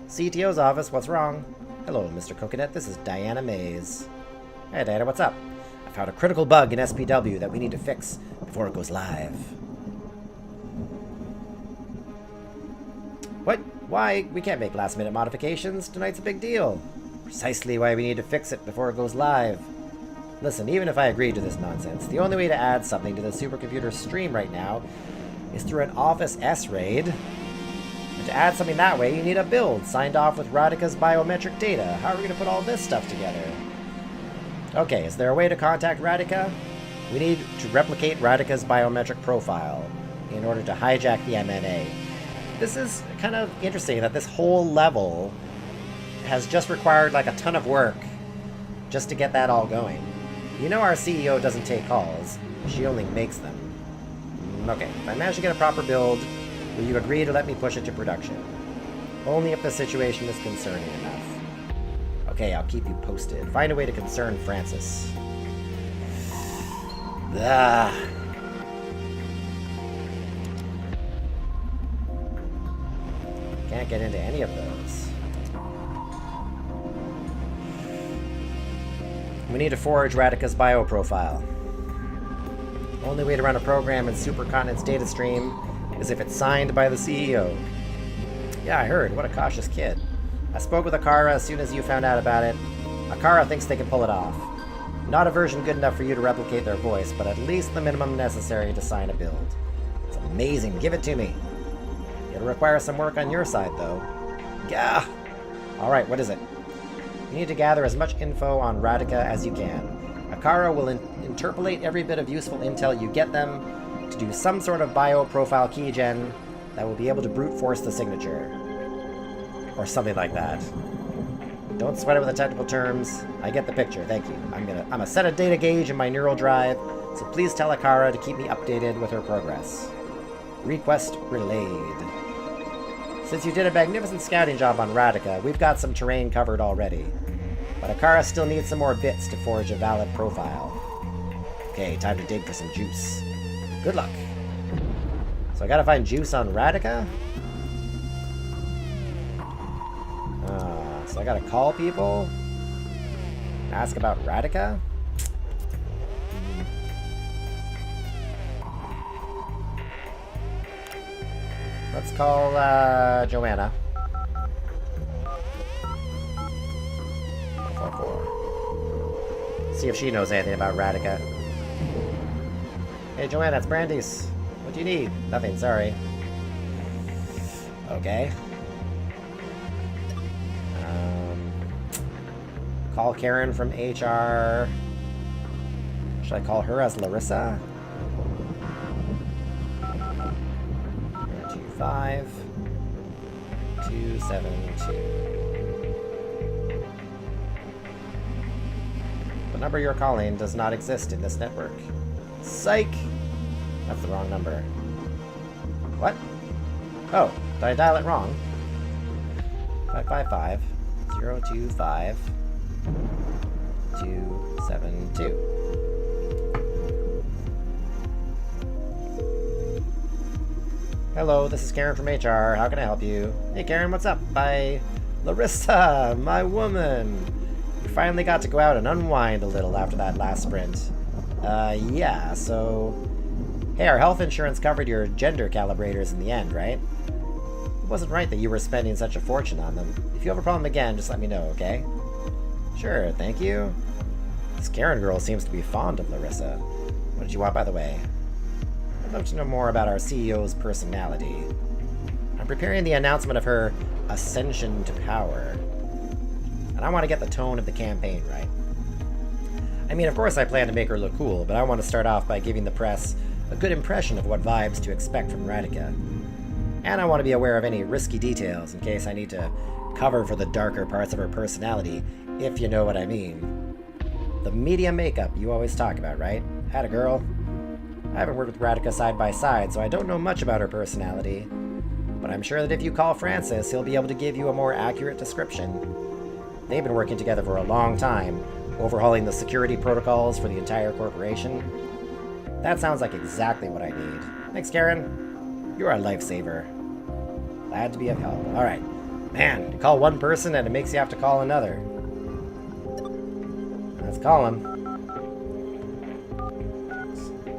CTO's office, what's wrong? Hello, Mr. Coconut. This is Diana Mays. Hey, Diana, what's up? I found a critical bug in SPW that we need to fix before it goes live. What? Why? We can't make last-minute modifications. Tonight's a big deal. Precisely why we need to fix it before it goes live. Listen, even if I agreed to this nonsense, the only way to add something to the supercomputer stream right now is through an Office S-RAID. And to add something that way, you need a build signed off with Radika's biometric data. How are we going to put all this stuff together? Okay, is there a way to contact Radika? We need to replicate Radika's biometric profile in order to hijack the MNA. This is kind of interesting that this whole level has just required like a ton of work just to get that all going. You know our CEO doesn't take calls, she only makes them. Okay, if I manage to get a proper build, will you agree to let me push it to production? Only if the situation is concerning enough. Okay, I'll keep you posted. Find a way to concern Francis. Ah. Can't get into any of those. We need to forge Radika's bioprofile. Only way to run a program in Supercontinent's data stream is if it's signed by the CEO. Yeah, I heard. What a cautious kid. I spoke with Akara as soon as you found out about it. Akara thinks they can pull it off. Not a version good enough for you to replicate their voice, but at least the minimum necessary to sign a build. It's amazing. Give it to me. It'll require some work on your side, though. Gah! Alright, what is it? You need to gather as much info on Radika as you can. Akara will interpolate every bit of useful intel you get them to do some sort of bioprofile keygen that will be able to brute force the signature. Or something like that. Don't sweat it with the technical terms. I get the picture, thank you. I'm a set a data gauge in my neural drive, so please tell Akara to keep me updated with her progress. Request relayed. Since you did a magnificent scouting job on Radika, we've got some terrain covered already. But Akara still needs some more bits to forge a valid profile. Okay, time to dig for some juice. Good luck. So I gotta find juice on Radika? So I gotta call people? Ask about Radika? Let's call, Joanna. 444. See if she knows anything about Radika. Hey, Joanna, it's Brandy's. What do you need? Nothing, sorry. Okay. Call Karen from HR. Should I call her as Larissa? 25272. The number you're calling does not exist in this network. Psych! That's the wrong number. What? Oh, did I dial it wrong? 555-025-272. Hello, this is Karen from HR. How can I help you? Hey Karen, what's up? Bye. Larissa, my woman. You finally got to go out and unwind a little after that last sprint. Yeah, so... Hey, our health insurance covered your gender calibrators in the end, right? It wasn't right that you were spending such a fortune on them. If you have a problem again, just let me know, okay? Sure, thank you. This Karen girl seems to be fond of Larissa. What did you want, by the way? I'd love to know more about our CEO's personality. I'm preparing the announcement of her ascension to power. And I want to get the tone of the campaign right. I mean, of course I plan to make her look cool, but I want to start off by giving the press a good impression of what vibes to expect from Radika. And I want to be aware of any risky details in case I need to cover for the darker parts of her personality, if you know what I mean. The media makeup you always talk about, right? Atta girl. I haven't worked with Radika side by side, so I don't know much about her personality. But I'm sure that if you call Francis, he'll be able to give you a more accurate description. They've been working together for a long time, overhauling the security protocols for the entire corporation. That sounds like exactly what I need. Thanks, Karen. You're a lifesaver. Glad to be of help. Alright. Man, you call one person and it makes you have to call another. Let's call him.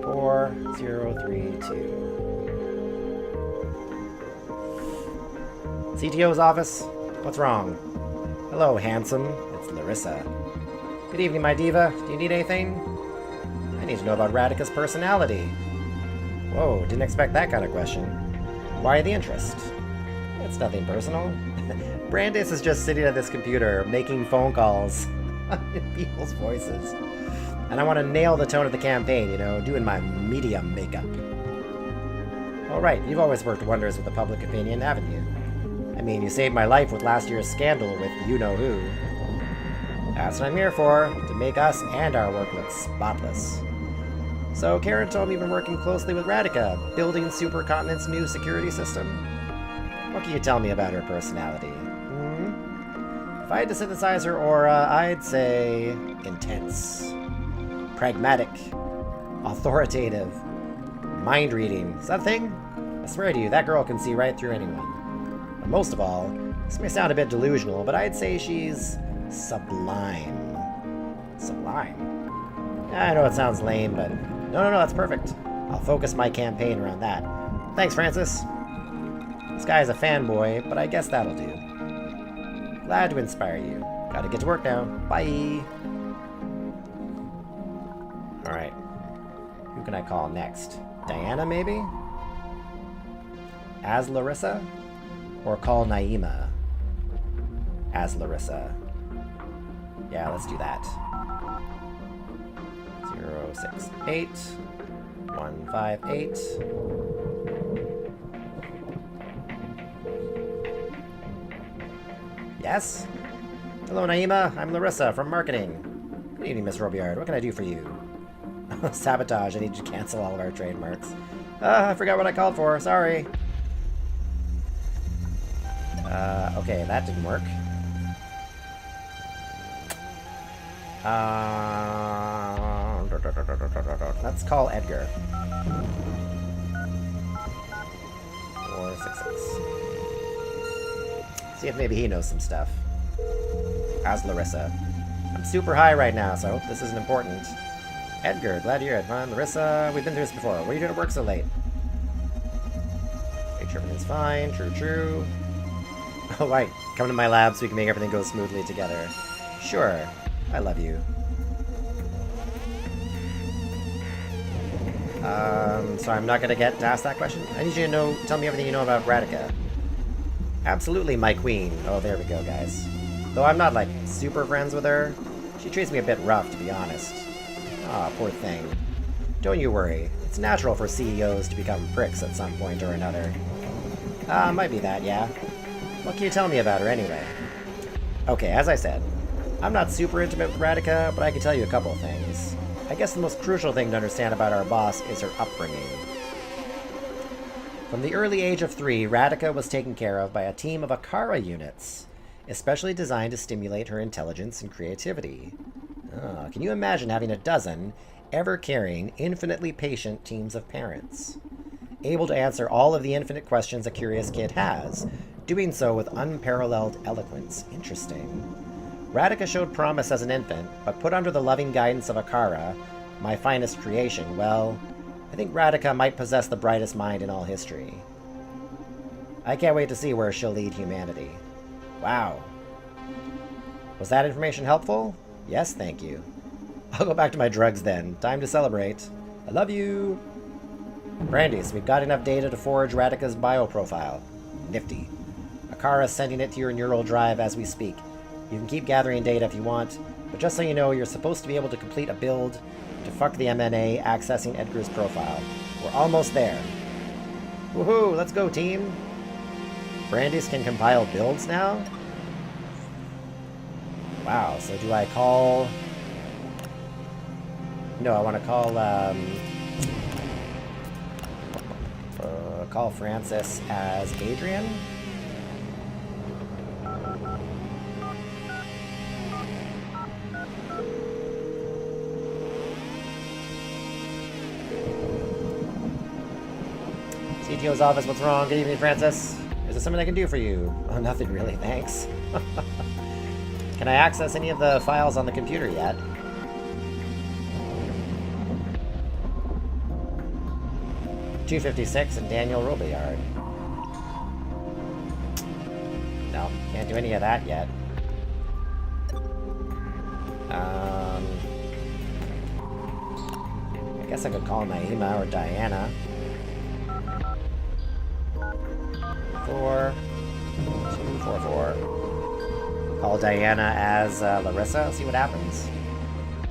4032. CTO's office? What's wrong? Hello, handsome. It's Larissa. Good evening, my diva. Do you need anything? I need to know about Radika's personality. Whoa, didn't expect that kind of question. Why the interest? It's nothing personal. Brandis is just sitting at this computer, making phone calls in people's voices. And I want to nail the tone of the campaign, you know, doing my medium makeup. All right, you've always worked wonders with the public opinion, haven't you? I mean, you saved my life with last year's scandal with you-know-who. That's what I'm here for, to make us and our work look spotless. So Karen told me you've been working closely with Radika, building Supercontinent's new security system. What can you tell me about her personality? If I had to synthesize her aura, I'd say intense, pragmatic, authoritative, mind-reading. Is that a thing? I swear to you, that girl can see right through anyone. But most of all, this may sound a bit delusional, but I'd say she's sublime. Sublime? I know it sounds lame, but no, that's perfect. I'll focus my campaign around that. Thanks, Francis. This guy's a fanboy, but I guess that'll do. Glad to inspire you. Gotta get to work now. Bye! Alright. Who can I call next? Diana, maybe? As Larissa? Or call Naima as Larissa? Yeah, let's do that. 068 158. Yes? Hello, Naima. I'm Larissa from marketing. Good evening, Miss Robillard. What can I do for you? Sabotage. I need you to cancel all of our trademarks. I forgot what I called for. Sorry. Okay, that didn't work. Let's call Edgar. 466. See if maybe he knows some stuff. How's Larissa? I'm super high right now, so I hope this isn't important. Edgar, glad you're here. Larissa, we've been through this before. What are you doing at work so late? Make sure everything's fine. True. Oh, right. Come to my lab so we can make everything go smoothly together. Sure. I love you. So I'm not gonna get to ask that question? I need you to tell me everything you know about Radika. Absolutely, my queen. Oh, there we go, guys. Though I'm not, like, super friends with her, she treats me a bit rough, to be honest. Aw, poor thing. Don't you worry. It's natural for CEOs to become pricks at some point or another. Might be that, yeah. What can you tell me about her, anyway? Okay, as I said, I'm not super intimate with Radika, but I can tell you a couple of things. I guess the most crucial thing to understand about our boss is her upbringing. From the early age of 3, Radika was taken care of by a team of Akara units, especially designed to stimulate her intelligence and creativity. Can you imagine having a dozen, ever-caring, infinitely patient teams of parents? Able to answer all of the infinite questions a curious kid has, doing so with unparalleled eloquence. Interesting. Radhika showed promise as an infant, but put under the loving guidance of Akara, my finest creation, well, I think Radhika might possess the brightest mind in all history. I can't wait to see where she'll lead humanity. Wow. Was that information helpful? Yes, thank you. I'll go back to my drugs then. Time to celebrate. I love you! Brandis, we've got enough data to forge Radhika's bioprofile. Nifty. Akara's sending it to your neural drive as we speak. You can keep gathering data if you want, but just so you know, you're supposed to be able to complete a build to fuck the MNA accessing Edgar's profile. We're almost there. Woohoo! Let's go, team! Brandis can compile builds now? Wow, so do I call... No, I want to call Francis as Adrian? CTO's office, what's wrong? Good evening, Francis. Is there something I can do for you? Oh, nothing really, thanks. Can I access any of the files on the computer yet? $256 and Daniel Robillard. No, can't do any of that yet. I guess I could call Naima or Diana. 4244. Call Diana as Larissa, see what happens.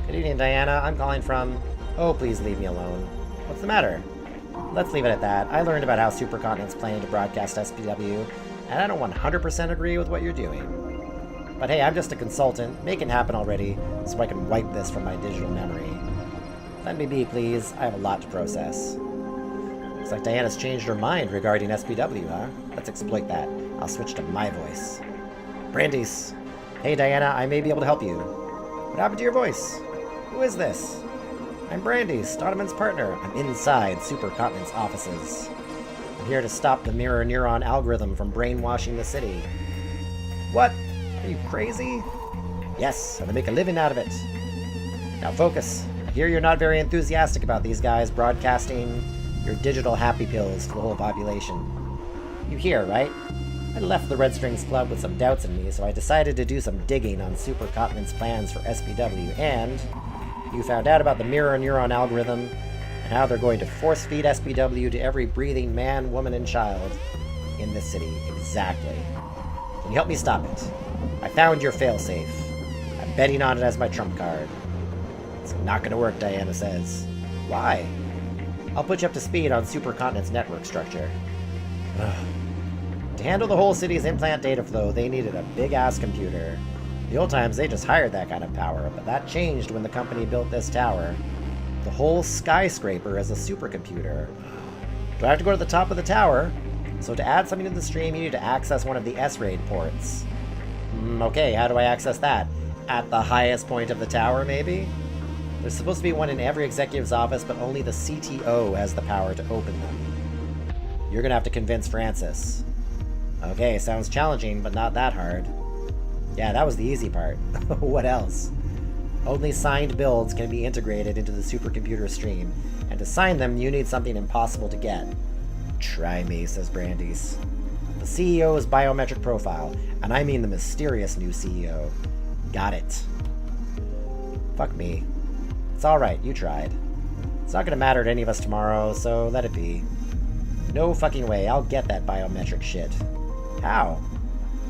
Good evening, Diana. I'm calling from... Oh, please leave me alone. What's the matter? Let's leave it at that. I learned about how Supercontinent's planning to broadcast SPW, and I don't 100% agree with what you're doing. But hey, I'm just a consultant. Make it happen already, so I can wipe this from my digital memory. Let me be, please. I have a lot to process. Looks like Diana's changed her mind regarding SPW, huh? Let's exploit that. I'll switch to my voice. Brandis. Hey, Diana, I may be able to help you. What happened to your voice? Who is this? I'm Brandis, Donovan's partner. I'm inside Supercontinent's offices. I'm here to stop the mirror neuron algorithm from brainwashing the city. What? Are you crazy? Yes, I'm gonna make a living out of it. Now focus. I hear you're not very enthusiastic about these guys broadcasting your digital happy pills to the whole population. You hear, right? I left the Red Strings Club with some doubts in me, so I decided to do some digging on Supercontinent's plans for SPW, and you found out about the mirror neuron algorithm and how they're going to force-feed SPW to every breathing man, woman, and child in this city. Exactly. Can you help me stop it? I found your failsafe. I'm betting on it as my trump card. It's not gonna work, Diana says. Why? I'll put you up to speed on Supercontinent's network structure. Ugh. To handle the whole city's implant data flow, they needed a big-ass computer. The old times, they just hired that kind of power, but that changed when the company built this tower. The whole skyscraper is a supercomputer. Do I have to go to the top of the tower? So to add something to the stream, you need to access one of the S-RAID ports. Okay, how do I access that? At the highest point of the tower, maybe? There's supposed to be one in every executive's office, but only the CTO has the power to open them. You're gonna have to convince Francis. Okay, sounds challenging, but not that hard. Yeah, that was the easy part. What else? Only signed builds can be integrated into the supercomputer stream, and to sign them, you need something impossible to get. Try me, says Brandis. The CEO's biometric profile, and I mean the mysterious new CEO. Got it. Fuck me. It's alright, you tried. It's not gonna matter to any of us tomorrow, so let it be. No fucking way, I'll get that biometric shit. How?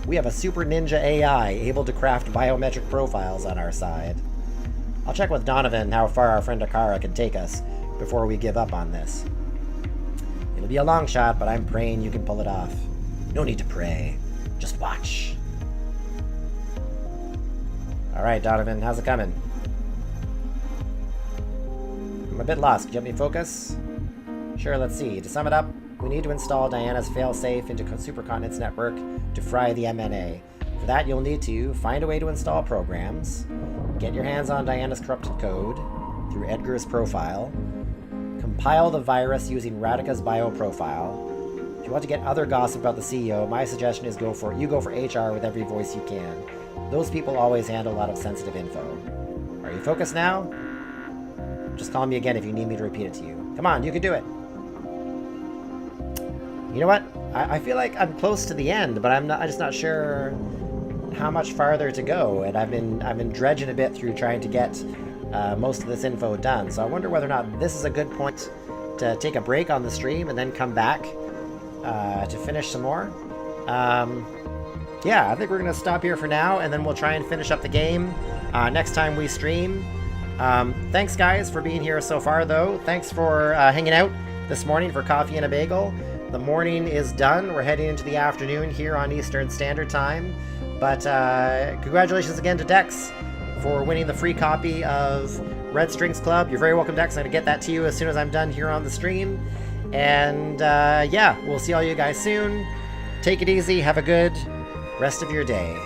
We have a super ninja AI able to craft biometric profiles on our side. I'll check with Donovan how far our friend Akara can take us before we give up on this. It'll be a long shot, but I'm praying you can pull it off. No need to pray. Just watch. Alright, Donovan, how's it coming? I'm a bit lost. Could you help me focus? Sure, let's see. To sum it up, we need to install Diana's failsafe into Supercontinent's network to fry the MNA. For that, you'll need to find a way to install programs, get your hands on Diana's corrupted code through Edgar's profile, compile the virus using Radhika's bioprofile. If you want to get other gossip about the CEO, my suggestion is you go for HR with every voice you can. Those people always handle a lot of sensitive info. Are you focused now? Just call me again if you need me to repeat it to you. Come on, you can do it. You know what? I feel like I'm close to the end, but I'm just not sure how much farther to go, and I've been dredging a bit through trying to get most of this info done. So I wonder whether or not this is a good point to take a break on the stream and then come back to finish some more. Yeah, I think we're gonna stop here for now, and then we'll try and finish up the game next time we stream. Thanks guys for being here so far, though. Thanks for hanging out this morning for coffee and a bagel. The morning is done. We're heading into the afternoon here on Eastern Standard Time. But congratulations again to Dex for winning the free copy of Red Strings Club. You're very welcome, Dex. I'm going to get that to you as soon as I'm done here on the stream. And yeah, we'll see all you guys soon. Take it easy. Have a good rest of your day.